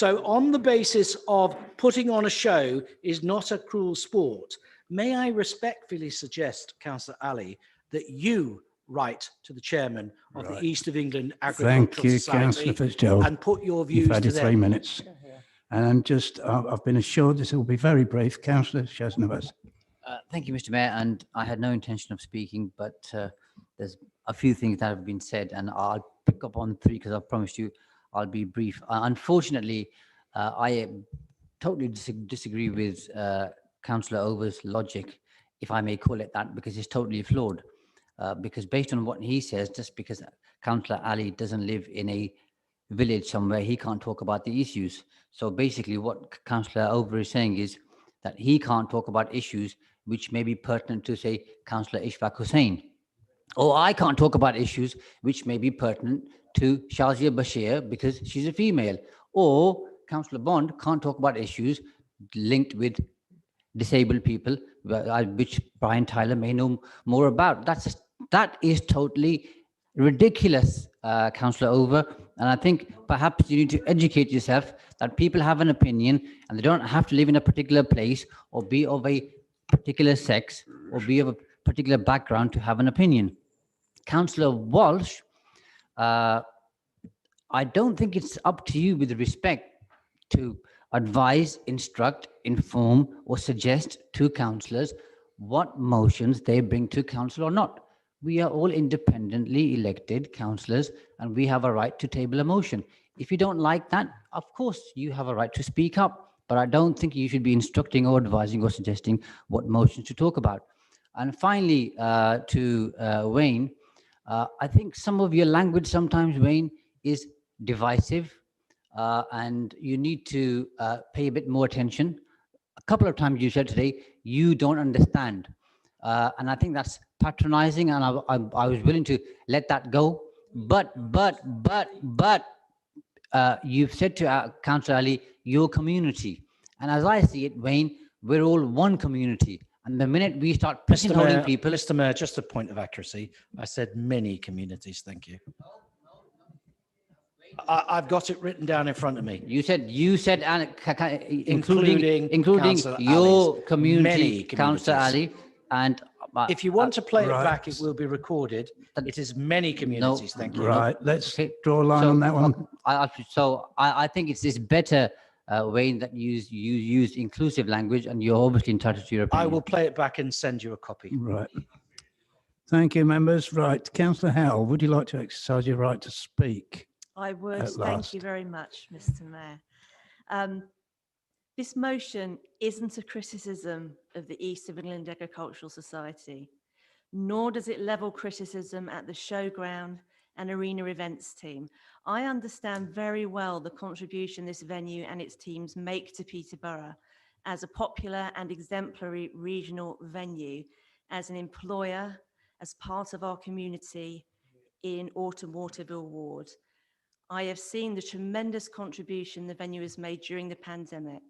on the basis of putting on a show is not a cruel sport, may I respectfully suggest, Councillor Ali, that you right to the chairman of Right. the East of England Thank Agricultural you, Society Councillor Fitzgerald. and put your You've views had to your 3 them. minutes. And I'm just, I've been assured this will be very brief. Councillor Chesnevers. Thank you, Mr. Mayor, and I had no intention of speaking, but there's a few things that have been said, and I'll pick up on 3 because I promised you I'll be brief. Unfortunately, I totally disagree with Councillor Over's logic, if I may call it that, because it's totally flawed. Because based on what he says, just because Councillor Ali doesn't live in a village somewhere, he can't talk about the issues. So basically what Councillor Over is saying is that he can't talk about issues which may be pertinent to, say, Councillor Ishfaq Hussain. Or I can't talk about issues which may be pertinent to Shazia Bashir because she's a female. Or Councillor Bond can't talk about issues linked with disabled people, which Brian Tyler may know more about. That is totally ridiculous, Councillor Over. And I think perhaps you need to educate yourself that people have an opinion and they don't have to live in a particular place or be of a particular sex or be of a particular background to have an opinion. Councillor Walsh, I don't think it's up to you with respect to advise, instruct, inform, or suggest to councillors what motions they bring to council or not. We are all independently elected councillors and we have a right to table a motion. If you don't like that, of course, you have a right to speak up, but I don't think you should be instructing or advising or suggesting what motions to talk about. And finally, to Wayne, I think some of your language sometimes, Wayne, is divisive and you need to pay a bit more attention. A couple of times you said today, you don't understand. And I think that's patronizing and I was willing to let that go. But you've said to Councillor Ali, your community. And as I see it, Wayne, we're all one community. And the minute we start pigeonholing people... Mr. Mayor, just a point of accuracy. I said many communities, thank you. I've got it written down in front of me. You said, including your community, Councillor Ali. And if you want to play it back, it will be recorded. It is many communities, thank you. Right, let's draw a line on that one. I think it's better, Wayne, that you use inclusive language and you're obviously entitled to your opinion. I will play it back and send you a copy. Right. Thank you, members. Right, Councillor Howell, would you like to exercise your right to speak? I would. Thank you very much, Mr. Mayor. This motion isn't a criticism of the East of England Agricultural Society, nor does it level criticism at the showground and arena events team. I understand very well the contribution this venue and its teams make to Peterborough as a popular and exemplary regional venue, as an employer, as part of our community in Autumn Waterville Ward. I have seen the tremendous contribution the venue has made during the pandemic.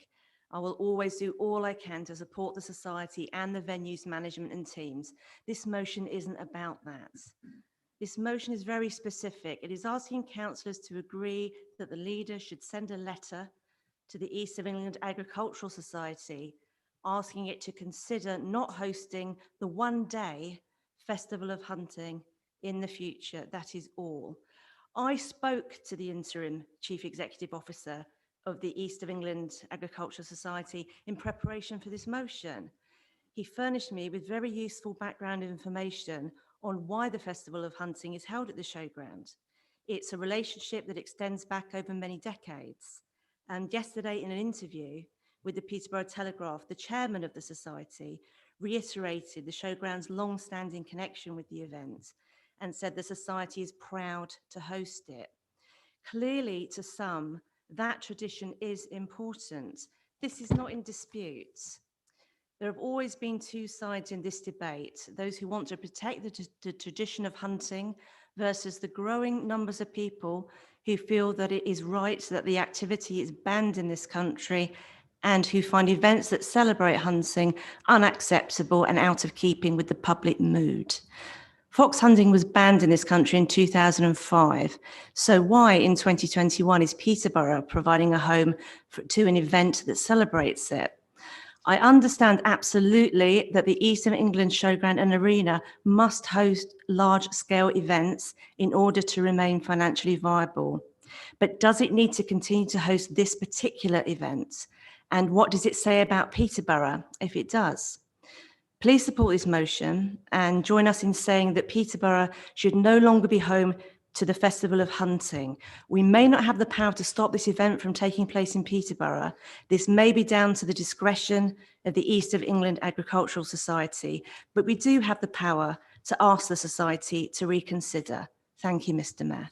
I will always do all I can to support the society and the venue's management and teams. This motion isn't about that. This motion is very specific. It is asking councillors to agree that the leader should send a letter to the East of England Agricultural Society, asking it to consider not hosting the one-day Festival of Hunting in the future. That is all. I spoke to the interim Chief Executive Officer of the East of England Agricultural Society in preparation for this motion. He furnished me with very useful background information on why the Festival of Hunting is held at the showground. It's a relationship that extends back over many decades. And yesterday in an interview with the Peterborough Telegraph, the chairman of the society reiterated the showground's long-standing connection with the event and said the society is proud to host it. Clearly, to some, that tradition is important. This is not in dispute. There have always been two sides in this debate, those who want to protect the tradition of hunting versus the growing numbers of people who feel that it is right that the activity is banned in this country and who find events that celebrate hunting unacceptable and out of keeping with the public mood. Fox hunting was banned in this country in 2005. So why in 2021 is Peterborough providing a home to an event that celebrates it? I understand absolutely that the East of England Showground and Arena must host large-scale events in order to remain financially viable. But does it need to continue to host this particular event? And what does it say about Peterborough if it does? Please support this motion and join us in saying that Peterborough should no longer be home to the Festival of Hunting. We may not have the power to stop this event from taking place in Peterborough. This may be down to the discretion of the East of England Agricultural Society, but we do have the power to ask the Society to reconsider. Thank you, Mr. Mayor.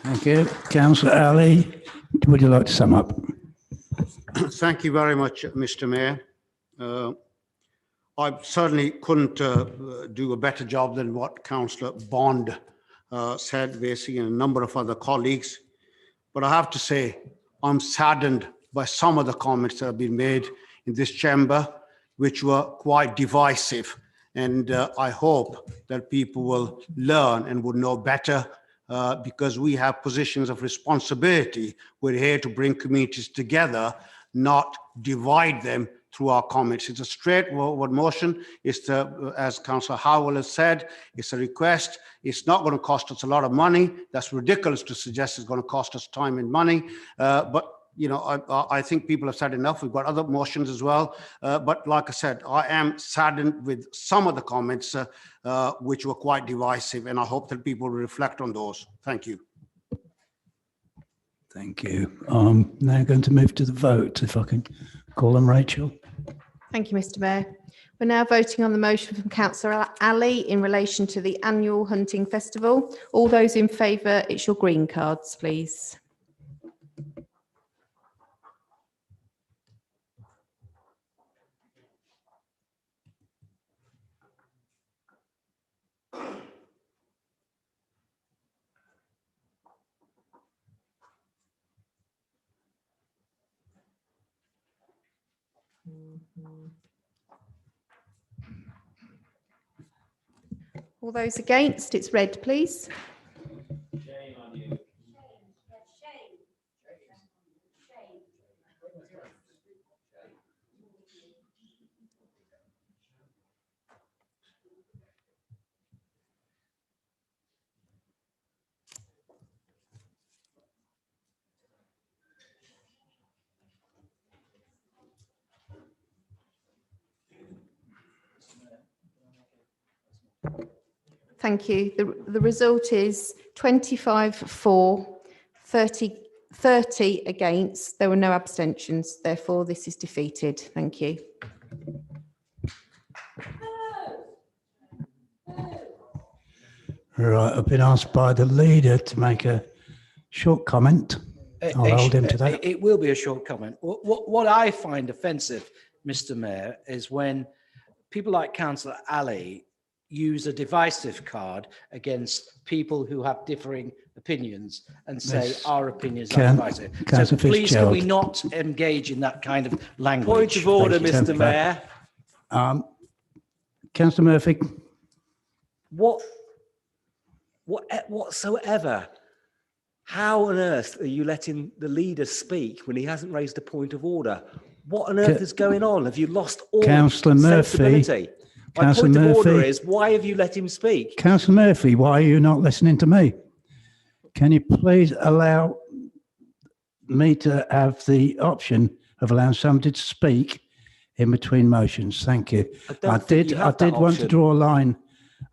Thank you. Councillor Ali, would you like to sum up? Thank you very much, Mr. Mayor. I certainly couldn't do a better job than what Councillor Bond said, basically, and a number of other colleagues. But I have to say, I'm saddened by some of the comments that have been made in this chamber, which were quite divisive. And I hope that people will learn and would know better, because we have positions of responsibility. We're here to bring communities together, not divide them through our comments. It's a straightforward motion. It's as Councillor Howell has said, it's a request. It's not going to cost us a lot of money. That's ridiculous to suggest it's going to cost us time and money. But you know, I think people have said enough. We've got other motions as well. But like I said, I am saddened with some of the comments which were quite divisive, and I hope that people will reflect on those. Thank you. Thank you. Now going to move to the vote, if I can call them, Rachel. Thank you, Mr. Mayor. We're now voting on the motion from Councillor Ali in relation to the annual hunting festival. All those in favour, it's your green cards, please. All those against, it's red, please. Thank you. The result is 25 for, 30 against. There were no abstentions. Therefore, this is defeated. Thank you. Right, I've been asked by the leader to make a short comment. I'll hold him to that. It will be a short comment. What I find offensive, Mr. Mayor, is when people like Councillor Ali use a divisive card against people who have differing opinions and say our opinions are divisive. So please can we not engage in that kind of language? Point of order, Mr. Mayor. Councillor Murphy. Whatsoever. How on earth are you letting the leader speak when he hasn't raised a point of order? What on earth is going on? Have you lost all Councillor sensibility? Murphy. My point of order is, why have you let him speak? Councillor Murphy, why are you not listening to me? Can you please allow me to have the option of allowing somebody to speak in between motions? Thank you. I did want to draw a line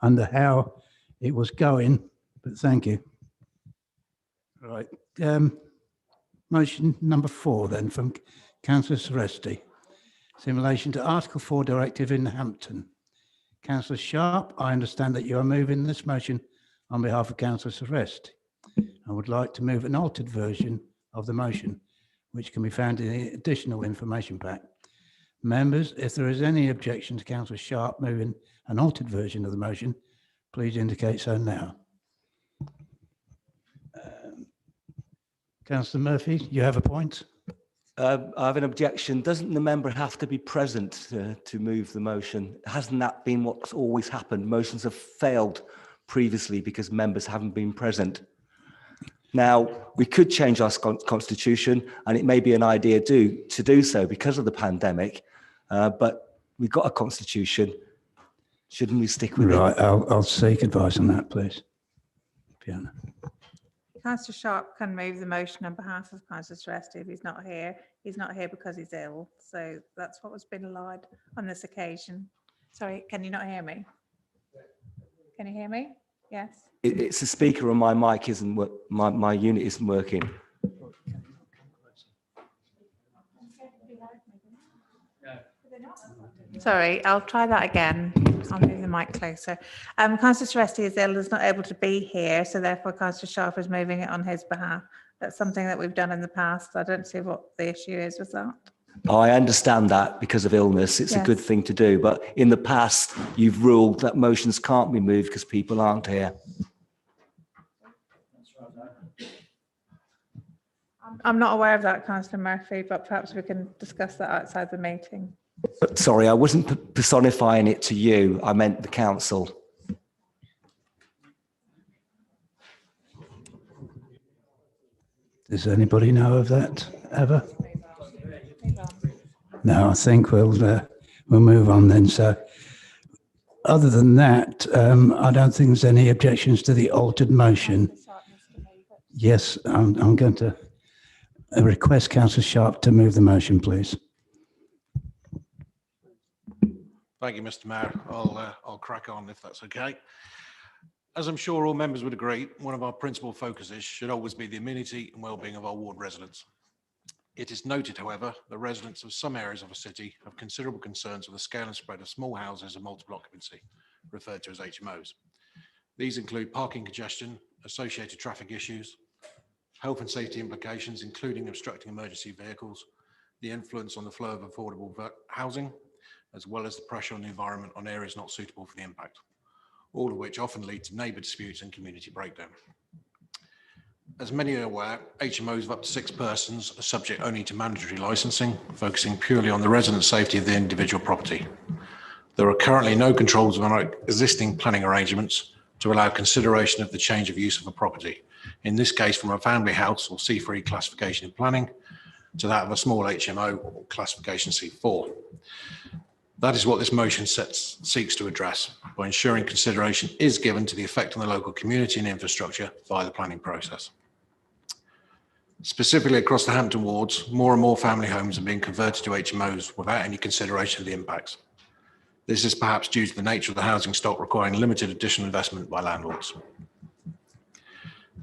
under how it was going, but thank you. Right. Motion number 4 then from Councillor Seresti. It's in relation to Article 4 directive in Hampton. Councillor Sharp, I understand that you are moving this motion on behalf of Councillor Seresti. I would like to move an altered version of the motion, which can be found in the additional information pack. Members, if there is any objection to Councillor Sharp moving an altered version of the motion, please indicate so now. Councillor Murphy, you have a point? I have an objection. Doesn't the member have to be present to move the motion? Hasn't that been what's always happened? Motions have failed previously because members haven't been present. Now, we could change our constitution, and it may be an idea to do so because of the pandemic, but we've got a constitution. Shouldn't we stick with Right, it? I'll seek advice on that, please. Fiona. Councillor Sharp can move the motion on behalf of Councillor Stresti if he's not here. He's not here because he's ill. So that's what was been allowed on this occasion. Sorry, can you not hear me? Can you hear me? Yes. It's the speaker on my mic isn't my unit isn't working. Sorry, I'll try that again. I'll move the mic closer. Councillor Stresti is ill, is not able to be here, so therefore Councillor Sharp is moving it on his behalf. That's something that we've done in the past. I don't see what the issue is with that. I understand that because of illness, it's a good Yes. thing to do. But in the past, you've ruled that motions can't be moved because people aren't here. I'm not aware of that, Councillor Murphy, but perhaps we can discuss that outside the meeting. But sorry, I wasn't personifying it to you. I meant the council. Does anybody know of that ever? No, I think we'll move on then. So other than that, I don't think there's any objections to the altered motion. Yes, I'm going to request Councillor Sharp to move the motion, please. Thank you, Mr. Mayor. I'll crack on if that's okay. As I'm sure all members would agree, one of our principal focuses should always be the amenity and well-being of our ward residents. It is noted, however, that residents of some areas of a city have considerable concerns with the scale and spread of small houses of multiple occupancy, referred to as HMOs. These include parking congestion, associated traffic issues, health and safety implications, including obstructing emergency vehicles, the influence on the flow of affordable housing, as well as the pressure on the environment on areas not suitable for the impact, all of which often lead to neighbour disputes and community breakdown. As many are aware, HMOs of up to 6 persons are subject only to mandatory licensing, focusing purely on the resident safety of the individual property. There are currently no controls on our existing planning arrangements to allow consideration of the change of use of a property, in this case from a family house or C3 classification in planning to that of a small HMO or classification C4. That is what this motion seeks to address by ensuring consideration is given to the effect on the local community and infrastructure via the planning process. Specifically across the Hampton wards, more and more family homes are being converted to HMOs without any consideration of the impacts. This is perhaps due to the nature of the housing stock requiring limited additional investment by landlords.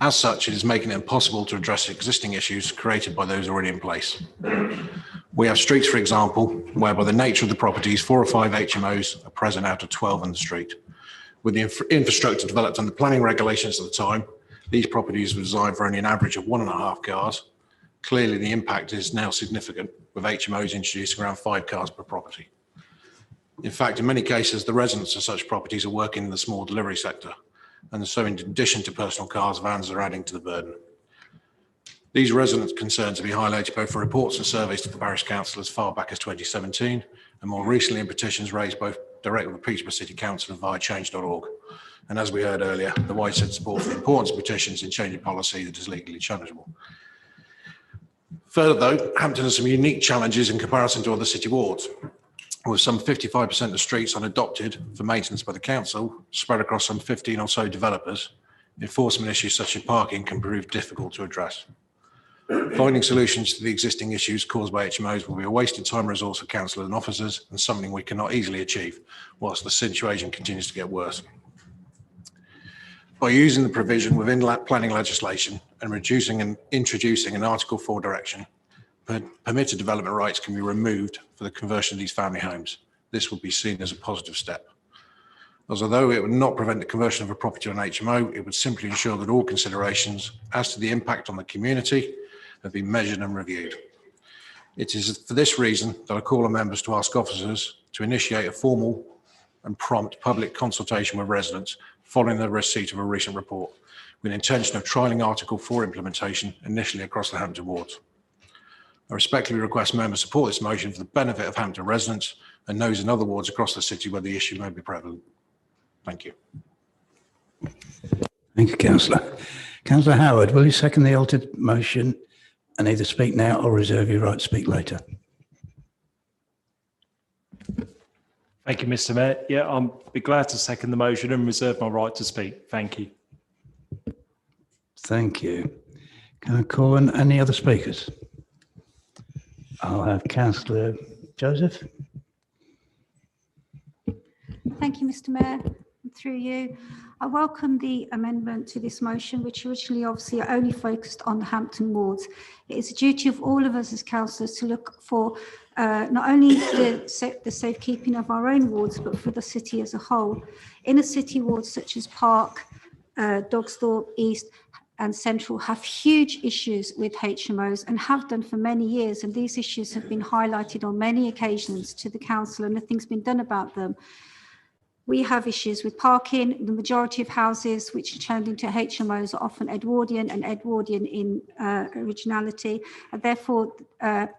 As such, it is making it impossible to address existing issues created by those already in place. We have streets, for example, where by the nature of the properties, 4 or 5 HMOs are present out of 12 on the street. With the infrastructure developed under planning regulations at the time, these properties were designed for only an average of 1.5 cars. Clearly, the impact is now significant, with HMOs introducing around 5 cars per property. In fact, in many cases, the residents of such properties are working in the small delivery sector, and so in addition to personal cars, vans are adding to the burden. These resident concerns have been highlighted both for reports and surveys to the parish council as far back as 2017, and more recently in petitions raised both directly with the Peterborough City Council and via change.org. And as we heard earlier, the widespread support for the importance of petitions in changing policy that is legally challengeable. Further though, Hampton has some unique challenges in comparison to other city wards, with some 55% of streets unadopted for maintenance by the council, spread across some 15 or so developers. Enforcement issues such as parking can prove difficult to address. Finding solutions to the existing issues caused by HMOs will be a wasted time and resource for councillors and officers, and something we cannot easily achieve whilst the situation continues to get worse. By using the provision within planning legislation and introducing an Article 4 direction, permitted development rights can be removed for the conversion of these family homes. This will be seen as a positive step. As although it would not prevent the conversion of a property to an HMO, it would simply ensure that all considerations as to the impact on the community have been measured and reviewed. It is for this reason that I call on members to ask officers to initiate a formal and prompt public consultation with residents following the receipt of a recent report, with the intention of trialling Article 4 implementation initially across the Hampton wards. I respectfully request members support this motion for the benefit of Hampton residents and those in other wards across the city where the issue may be prevalent. Thank you. Thank you, Councillor. Councillor Howard, will you second the altered motion and either speak now or reserve your right to speak later? Thank you, Mr. Mayor. Yeah, I'll be glad to second the motion and reserve my right to speak. Thank you. Thank you. Can I call on any other speakers? I'll have Councillor Joseph. Thank you, Mr. Mayor. Through you, I welcome the amendment to this motion, which originally obviously only focused on the Hampton wards. It is a duty of all of us as councillors to look for not only the safekeeping of our own wards, but for the city as a whole. Inner city wards such as Park, Dogsthorpe, East and Central have huge issues with HMOs and have done for many years. And these issues have been highlighted on many occasions to the council and nothing's been done about them. We have issues with parking. The majority of houses which are turned into HMOs are often Edwardian and Edwardian in originality, and therefore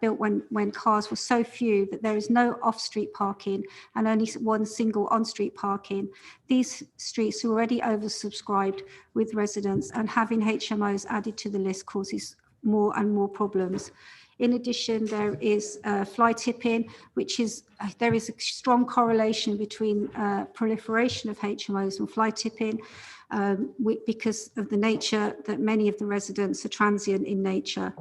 built when cars were so few that there is no off-street parking and only one single on-street parking. These streets are already oversubscribed with residents, and having HMOs added to the list causes more and more problems. In addition, there is fly tipping, which is, there is a strong correlation between proliferation of HMOs and fly tipping because of the nature that many of the residents are transient in nature.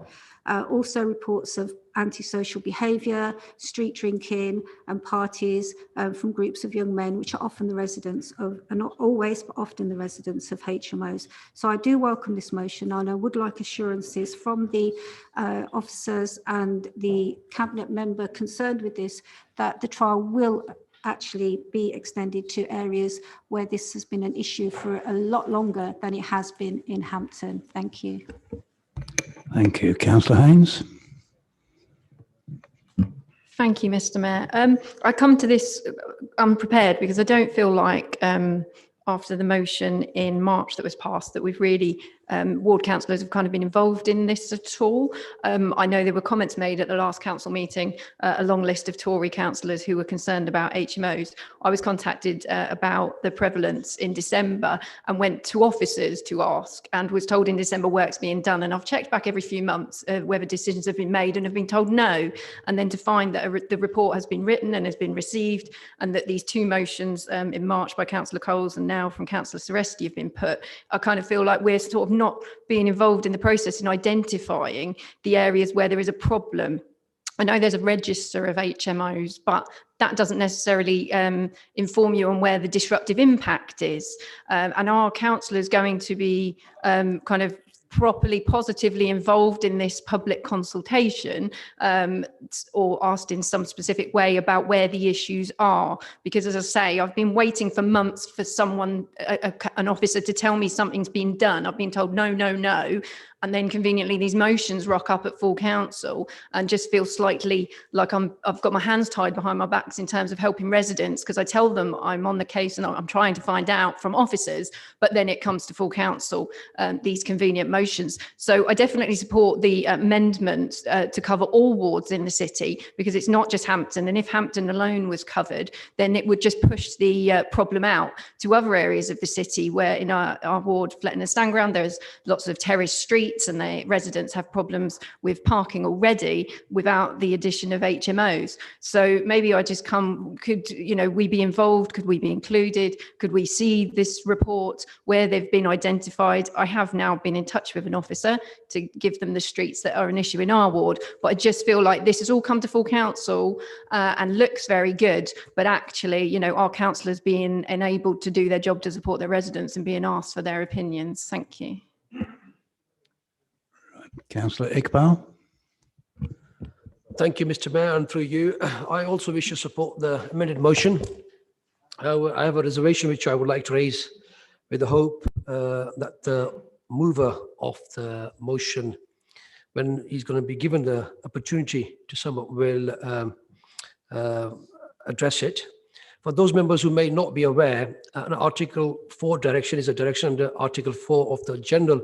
Also reports of antisocial behaviour, street drinking and parties from groups of young men, which are often the residents of, and not always, but often the residents of HMOs. So I do welcome this motion, and I would like assurances from the officers and the cabinet member concerned with this, that the trial will actually be extended to areas where this has been an issue for a lot longer than it has been in Hampton. Thank you. Thank you. Councillor Haynes. Thank you, Mr. Mayor. I come to this unprepared because I don't feel like after the motion in March that was passed that we've really, ward councillors have kind of been involved in this at all. I know there were comments made at the last council meeting, a long list of Tory councillors who were concerned about HMOs. I was contacted about the prevalence in December and went to officers to ask and was told in December work's being done. And I've checked back every few months whether decisions have been made and have been told no. And then to find that the report has been written and has been received, and that these two motions in March by Councillor Coles and now from Councillor Seresti have been put, I kind of feel like we're sort of not being involved in the process in identifying the areas where there is a problem. I know there's a register of HMOs, but that doesn't necessarily inform you on where the disruptive impact is. And are councillors going to be kind of properly, positively involved in this public consultation or asked in some specific way about where the issues are? Because as I say, I've been waiting for months for someone, an officer, to tell me something's been done. I've been told no, no, no. And then conveniently these motions rock up at full council and just feel slightly like I've got my hands tied behind my backs in terms of helping residents, because I tell them I'm on the case and I'm trying to find out from officers, but then it comes to full council, these convenient motions. So I definitely support the amendment to cover all wards in the city, because it's not just Hampton. And if Hampton alone was covered, then it would just push the problem out to other areas of the city where in our ward, Fletton and Stanground, there's lots of terraced streets and the residents have problems with parking already without the addition of HMOs. So maybe I just could we be involved? Could we be included? Could we see this report where they've been identified? I have now been in touch with an officer to give them the streets that are an issue in our ward, but I just feel like this has all come to full council and looks very good, but actually, our councillors being enabled to do their job to support their residents and being asked for their opinions. Thank you. Councillor Iqbal. Thank you, Mr. Mayor, and through you, I also wish to support the amended motion. However, I have a reservation which I would like to raise with the hope that the mover of the motion, when he's going to be given the opportunity to sum up, will address it. For those members who may not be aware, an Article 4 direction is a direction under Article 4 of the General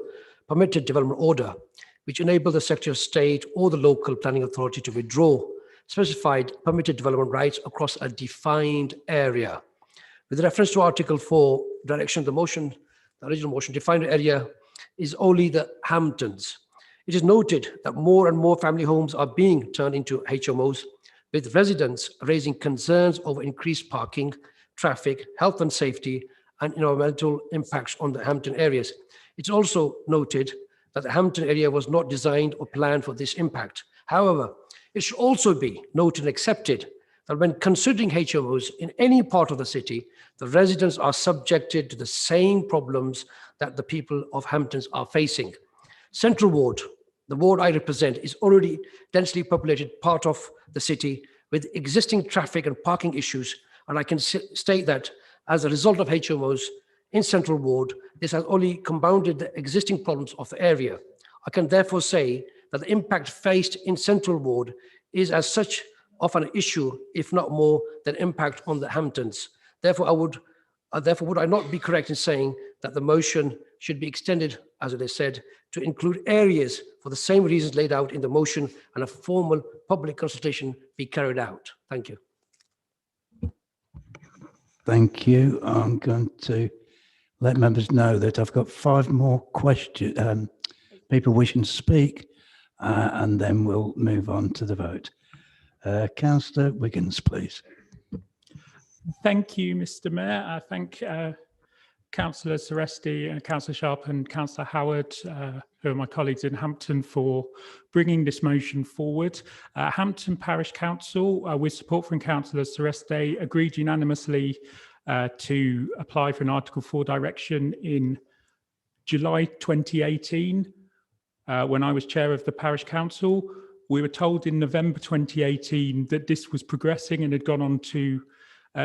Permitted Development Order, which enable the Secretary of State or the local planning authority to withdraw specified permitted development rights across a defined area. With reference to Article 4 direction, the original motion defined area is only the Hamptons. It is noted that more and more family homes are being turned into HMOs, with residents raising concerns over increased parking, traffic, health and safety, and environmental impacts on the Hampton areas. It's also noted that the Hampton area was not designed or planned for this impact. However, it should also be noted and accepted that when considering HMOs in any part of the city, the residents are subjected to the same problems that the people of Hamptons are facing. Central Ward, the ward I represent, is already densely populated part of the city with existing traffic and parking issues, and I can state that as a result of HMOs in Central Ward, this has only compounded the existing problems of the area. I can therefore say that the impact faced in Central Ward is as such of an issue, if not more, than impact on the Hamptons. Therefore, would I not be correct in saying that the motion should be extended, as it is said, to include areas for the same reasons laid out in the motion and a formal public consultation be carried out? Thank you. Thank you. I'm going to let members know that I've got 5 more questions, people wishing to speak, and then we'll move on to the vote. Councillor Wiggins, please. Thank you, Mr. Mayor. I thank Councillor Seresti and Councillor Sharp and Councillor Howard, who are my colleagues in Hampton, for bringing this motion forward. Hampton Parish Council, with support from Councillor Seresti, agreed unanimously to apply for an Article 4 direction in July 2018, when I was chair of the Parish Council. We were told in November 2018 that this was progressing and had gone on to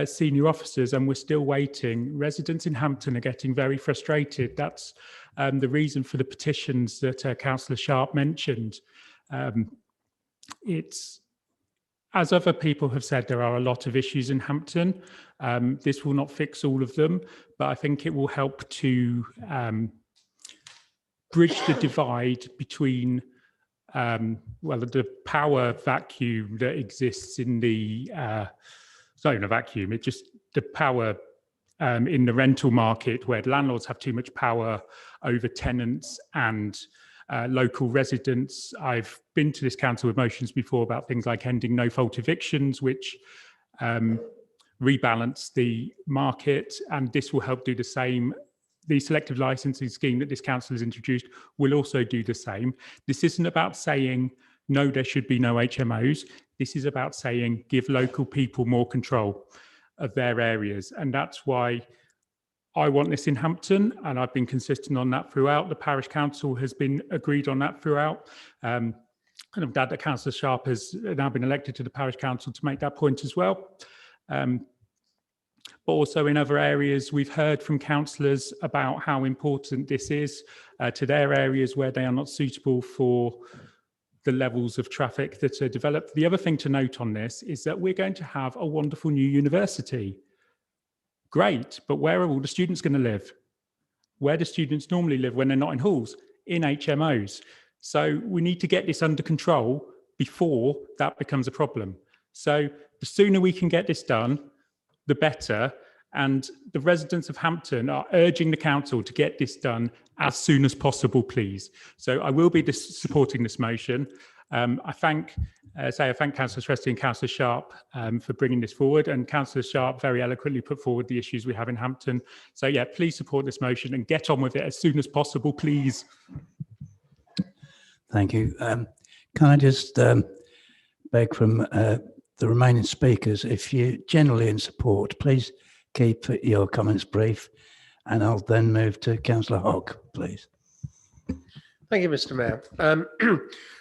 senior officers, and we're still waiting. Residents in Hampton are getting very frustrated. That's the reason for the petitions that Councillor Sharp mentioned. It's, as other people have said, there are a lot of issues in Hampton. This will not fix all of them, but I think it will help to bridge the divide between the power vacuum that exists in the it's not even a vacuum, it's just the power in the rental market, where landlords have too much power over tenants and local residents. I've been to this council with motions before about things like ending no-fault evictions, which rebalance the market, and this will help do the same. The selective licensing scheme that this council has introduced will also do the same. This isn't about saying, no, there should be no HMOs. This is about saying, give local people more control of their areas. And that's why I want this in Hampton, and I've been consistent on that throughout. The Parish Council has been agreed on that throughout. And I'm glad that Councillor Sharp has now been elected to the Parish Council to make that point as well. But also in other areas, we've heard from councillors about how important this is to their areas where they are not suitable for the levels of traffic that are developed. The other thing to note on this is that we're going to have a wonderful new university. Great, but where are all the students going to live? Where do students normally live when they're not in halls? In HMOs. So we need to get this under control before that becomes a problem. So the sooner we can get this done, the better. And the residents of Hampton are urging the council to get this done as soon as possible, please. So I will be supporting this motion. I thank Councillor Seresti and Councillor Sharp for bringing this forward, and Councillor Sharp very eloquently put forward the issues we have in Hampton. So yeah, please support this motion and get on with it as soon as possible, please. Thank you. Can I just beg from the remaining speakers, if you're generally in support, please keep your comments brief, and I'll then move to Councillor Hogg, please. Thank you, Mr. Mayor.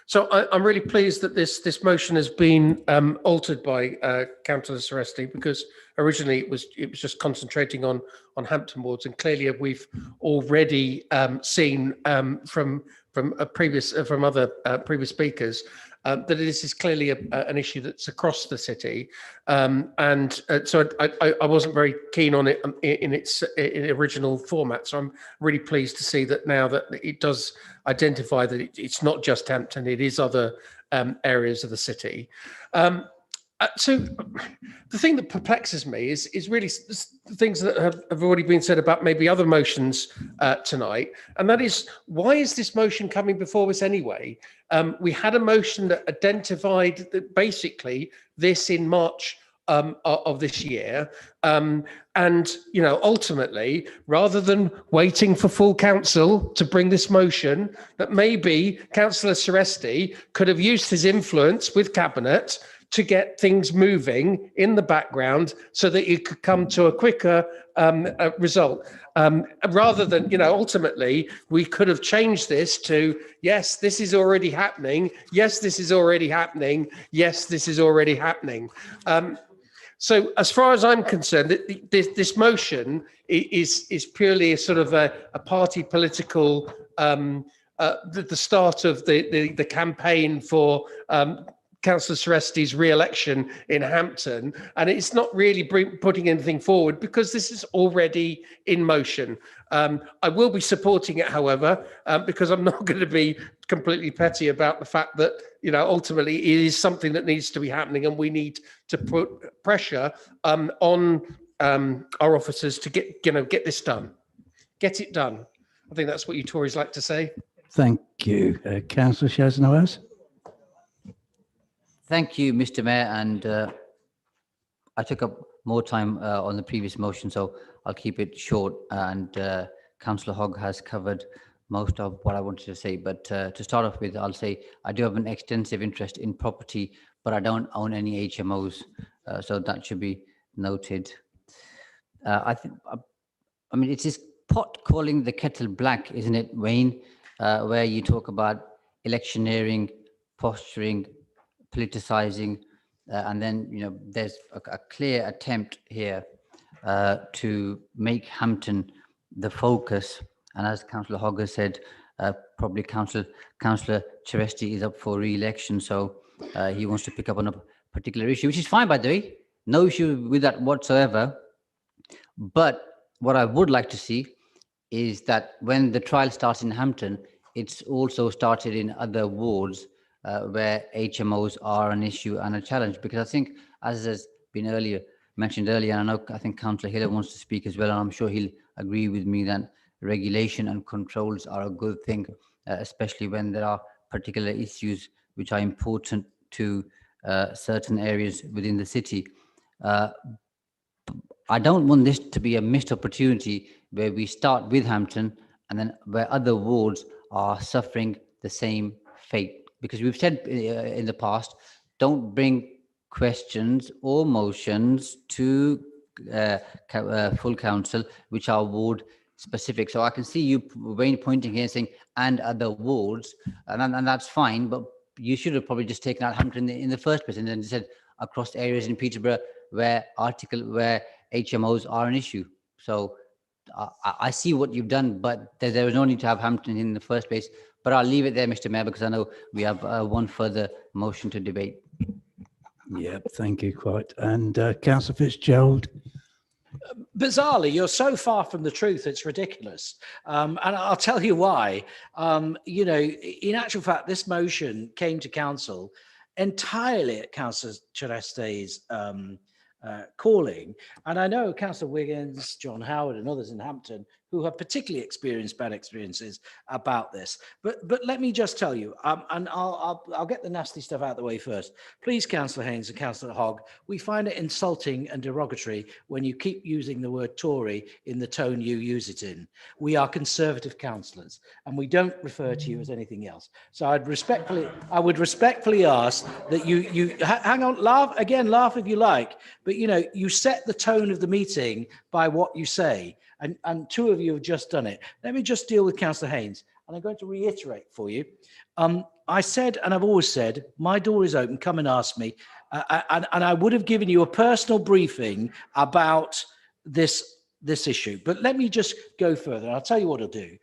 So I'm really pleased that this motion has been altered by Councillor Seresti, because originally it was just concentrating on Hampton wards, and clearly we've already seen from other previous speakers that this is clearly an issue that's across the city, so I wasn't very keen on it in its original format. So I'm really pleased to see that now that it does identify that it's not just Hampton, it is other areas of the city. So the thing that perplexes me is really the things that have already been said about maybe other motions tonight. And that is, why is this motion coming before us anyway? We had a motion that identified that basically this in March of this year. And, you know, ultimately, rather than waiting for full council to bring this motion, that maybe Councillor Seresti could have used his influence with Cabinet to get things moving in the background so that you could come to a quicker result. Rather than, you know, ultimately, we could have changed this to, yes, this is already happening. Yes, this is already happening. Yes, this is already happening. So as far as I'm concerned, this motion is purely a sort of a party political, the start of the campaign for Councillor Seresti's re-election in Hampton, and it's not really putting anything forward because this is already in motion. I will be supporting it, however, because I'm not going to be completely petty about the fact that, you know, ultimately it is something that needs to be happening, and we need to put pressure on our officers to get this done, get it done. I think that's what you Tories like to say. Thank you, Councillor Chesnoes. Thank you, Mr. Mayor, and I took up more time on the previous motion, so I'll keep it short. And Councillor Hogg has covered most of what I wanted to say. But to start off with, I'll say I do have an extensive interest in property, but I don't own any HMOs, so that should be noted. I mean, it's this pot calling the kettle black, isn't it, Wayne? Where you talk about electioneering, posturing, politicizing, and then, you know, there's a clear attempt here to make Hampton the focus. And as Councillor Hogg has said, probably Councillor Cheresti is up for re-election, so he wants to pick up on a particular issue, which is fine, by the way. No issue with that whatsoever. But what I would like to see is that when the trial starts in Hampton, it's also started in other wards where HMOs are an issue and a challenge. Because I think, as has been mentioned earlier, and I think Councillor Hiller wants to speak as well, and I'm sure he'll agree with me that regulation and controls are a good thing, especially when there are particular issues which are important to certain areas within the city. I don't want this to be a missed opportunity where we start with Hampton and then where other wards are suffering the same fate. Because we've said in the past, don't bring questions or motions to full council which are ward specific. So I can see you, Wayne, pointing here saying, and other wards, and that's fine, but you should have probably just taken out Hampton in the first place and then said across areas in Peterborough where HMOs are an issue. So I see what you've done, but there was no need to have Hampton in the first place. But I'll leave it there, Mr. Mayor, because I know we have one further motion to debate. Yeah, thank you quite. And Councillor Fitzgerald. Bizarrely, you're so far from the truth, it's ridiculous. And I'll tell you why. You know, in actual fact, this motion came to council entirely at Councillor Cheresti's calling. And I know Councillor Wiggins, John Howard and others in Hampton who have particularly experienced bad experiences about this. But let me just tell you, and I'll get the nasty stuff out of the way first. Please, Councillor Haynes and Councillor Hogg, we find it insulting and derogatory when you keep using the word Tory in the tone you use it in. We are Conservative councillors and we don't refer to you as anything else. So I would respectfully ask that you hang on, laugh if you like, but you know, you set the tone of the meeting by what you say. And two of you have just done it. Let me just deal with Councillor Haynes. And I'm going to reiterate for you. I said, and I've always said, my door is open, come and ask me. And I would have given you a personal briefing about this issue. But let me just go further. I'll tell you what I'll do.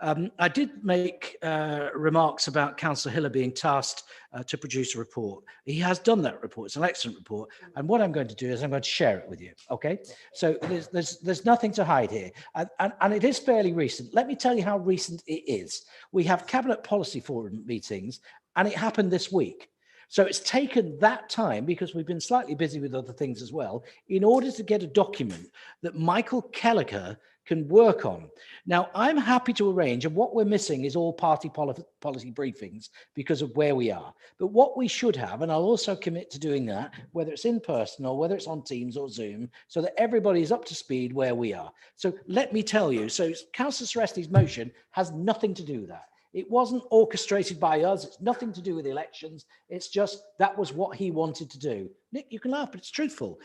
I did make remarks about Councillor Hiller being tasked to produce a report. He has done that report. It's an excellent report. And what I'm going to do is I'm going to share it with you. Okay. So there's nothing to hide here. And it is fairly recent. Let me tell you how recent it is. We have Cabinet Policy Forum meetings, and it happened this week. So it's taken that time, because we've been slightly busy with other things as well, in order to get a document that Michael Kelleher can work on. Now, I'm happy to arrange, and what we're missing is all party policy briefings because of where we are. But what we should have, and I'll also commit to doing that, whether it's in person or whether it's on Teams or Zoom, so that everybody is up to speed where we are. So let me tell you, so Councillor Seresti's motion has nothing to do with that. It wasn't orchestrated by us. It's nothing to do with elections. It's just that was what he wanted to do. Nick, you can laugh, but it's truthful.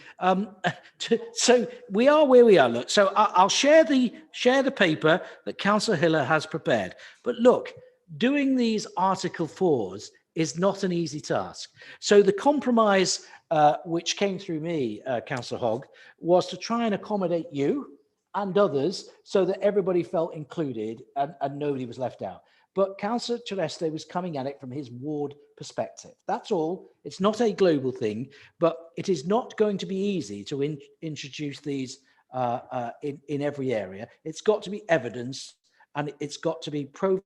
So we are where we are. Look, so I'll share the paper that Councillor Hiller has prepared. But look, doing these Article 4s is not an easy task. So the compromise which came through me, Councillor Hogg, was to try and accommodate you and others so that everybody felt included and nobody was left out. But Councillor Celeste was coming at it from his ward perspective. That's all. It's not a global thing, but it is not going to be easy to introduce these in every area. It's got to be evidence, and it's got to be proven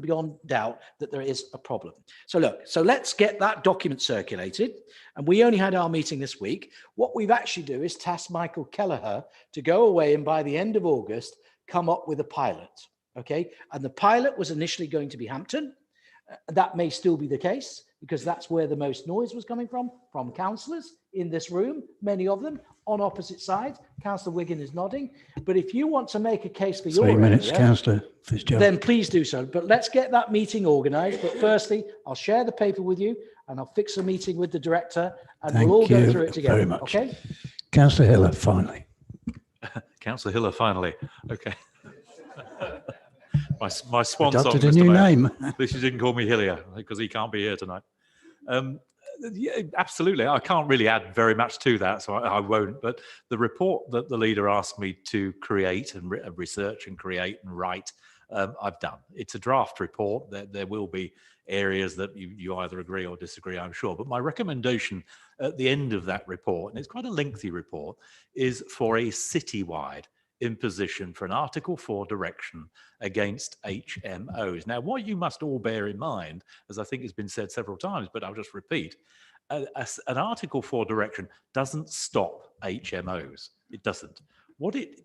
beyond doubt that there is a problem. So look, so let's get that document circulated. And we only had our meeting this week. What we've actually do is task Michael Kelleher to go away and by the end of August, come up with a pilot. Okay, and the pilot was initially going to be Hampton. That may still be the case because that's where the most noise was coming from councillors in this room, many of them on opposite sides. Councillor Wiggin is nodding. But if you want to make a case for your 3 minutes, area, Councillor Fitzgerald. then please do so. But let's get that meeting organised. But firstly, I'll share the paper with you and I'll fix a meeting with the director and we'll all go through it together. Very much. Okay. Councillor Hiller, finally. Councillor Hiller, finally. Okay. My swan song, Adopted a Mr. new Mayor. name. At least you didn't call me Hillier because he can't be here tonight. Yeah, absolutely. I can't really add very much to that, so I won't. But the report that the leader asked me to create and research and create and write, I've done. It's a draft report. There will be areas that you either agree or disagree, I'm sure. But my recommendation at the end of that report, and it's quite a lengthy report, is for a citywide imposition for an Article 4 direction against HMOs. Now, what you must all bear in mind, as I think has been said several times, but I'll just repeat, an Article 4 direction doesn't stop HMOs. It doesn't. What it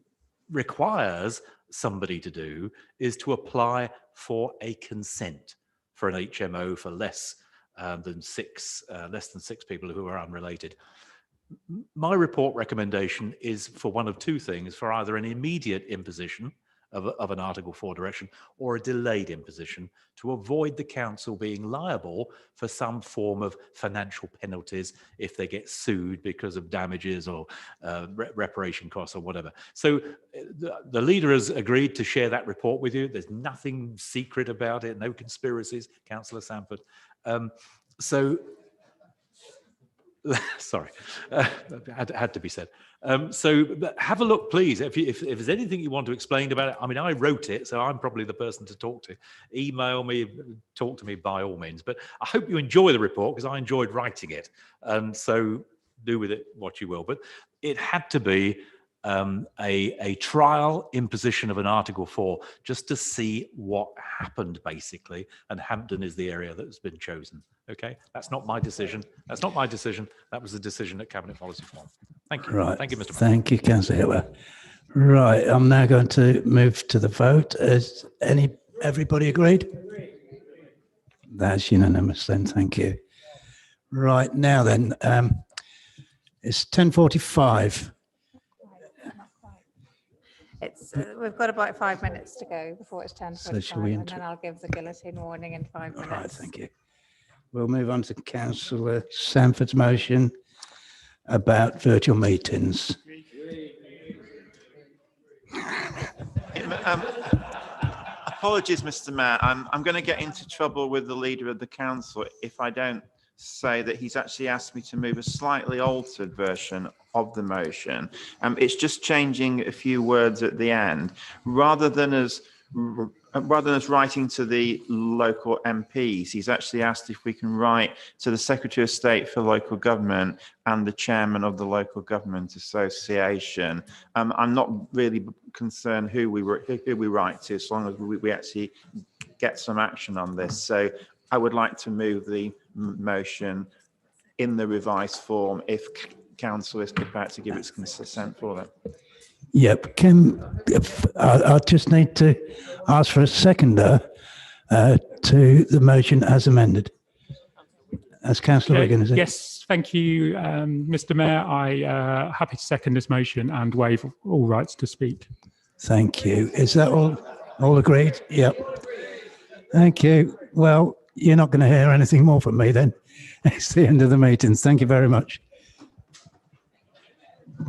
requires somebody to do is to apply for a consent for an HMO for less than six people who are unrelated. My report recommendation is for one of two things: for either an immediate imposition of an Article 4 direction or a delayed imposition to avoid the council being liable for some form of financial penalties if they get sued because of damages or reparation costs or whatever. So the leader has agreed to share that report with you. There's nothing secret about it, no conspiracies, Councillor Sanford. Sorry, had to be said. So have a look, please. If there's anything you want to explain about it, I mean, I wrote it, so I'm probably the person to talk to. Email me, talk to me by all means. But I hope you enjoy the report because I enjoyed writing it. And so do with it what you will. But it had to be a trial imposition of an Article 4 just to see what happened, basically. And Hampton is the area that's been chosen. Okay, that's not my decision. That's not my decision. That was the decision at Cabinet Policy Forum. Thank you. Right. Thank you, Mr. Mayor. Thank you, Councillor Hiller. Right, I'm now going to move to the vote. Is everybody agreed? That's unanimous then, thank you. Right, now then, it's 10:45. We've got about 5 minutes to go before it's 10:45, So shall we and then I'll give the guillotine warning in 5 minutes. Right, thank you. We'll move on to Councillor Sanford's motion about virtual meetings. Apologies, Mr. Mayor. I'm going to get into trouble with the leader of the council if I don't say that he's actually asked me to move a slightly altered version of the motion. It's just changing a few words at the end, rather than as writing to the local MPs. He's actually asked if we can write to the Secretary of State for Local Government and the Chairman of the Local Government Association. I'm not really concerned who we write to, as long as we actually get some action on this. So I would like to move the motion in the revised form if council is prepared to give its consent for that. Yep. I just need to ask for a seconder to the motion as amended. As Councillor Wigan, is it? Yes, thank you, Mr. Mayor. I happy to second this motion and waive all rights to speak. Thank you. Is that all agreed? Yep. Thank you. Well, you're not going to hear anything more from me then. It's the end of the meeting. Thank you very much.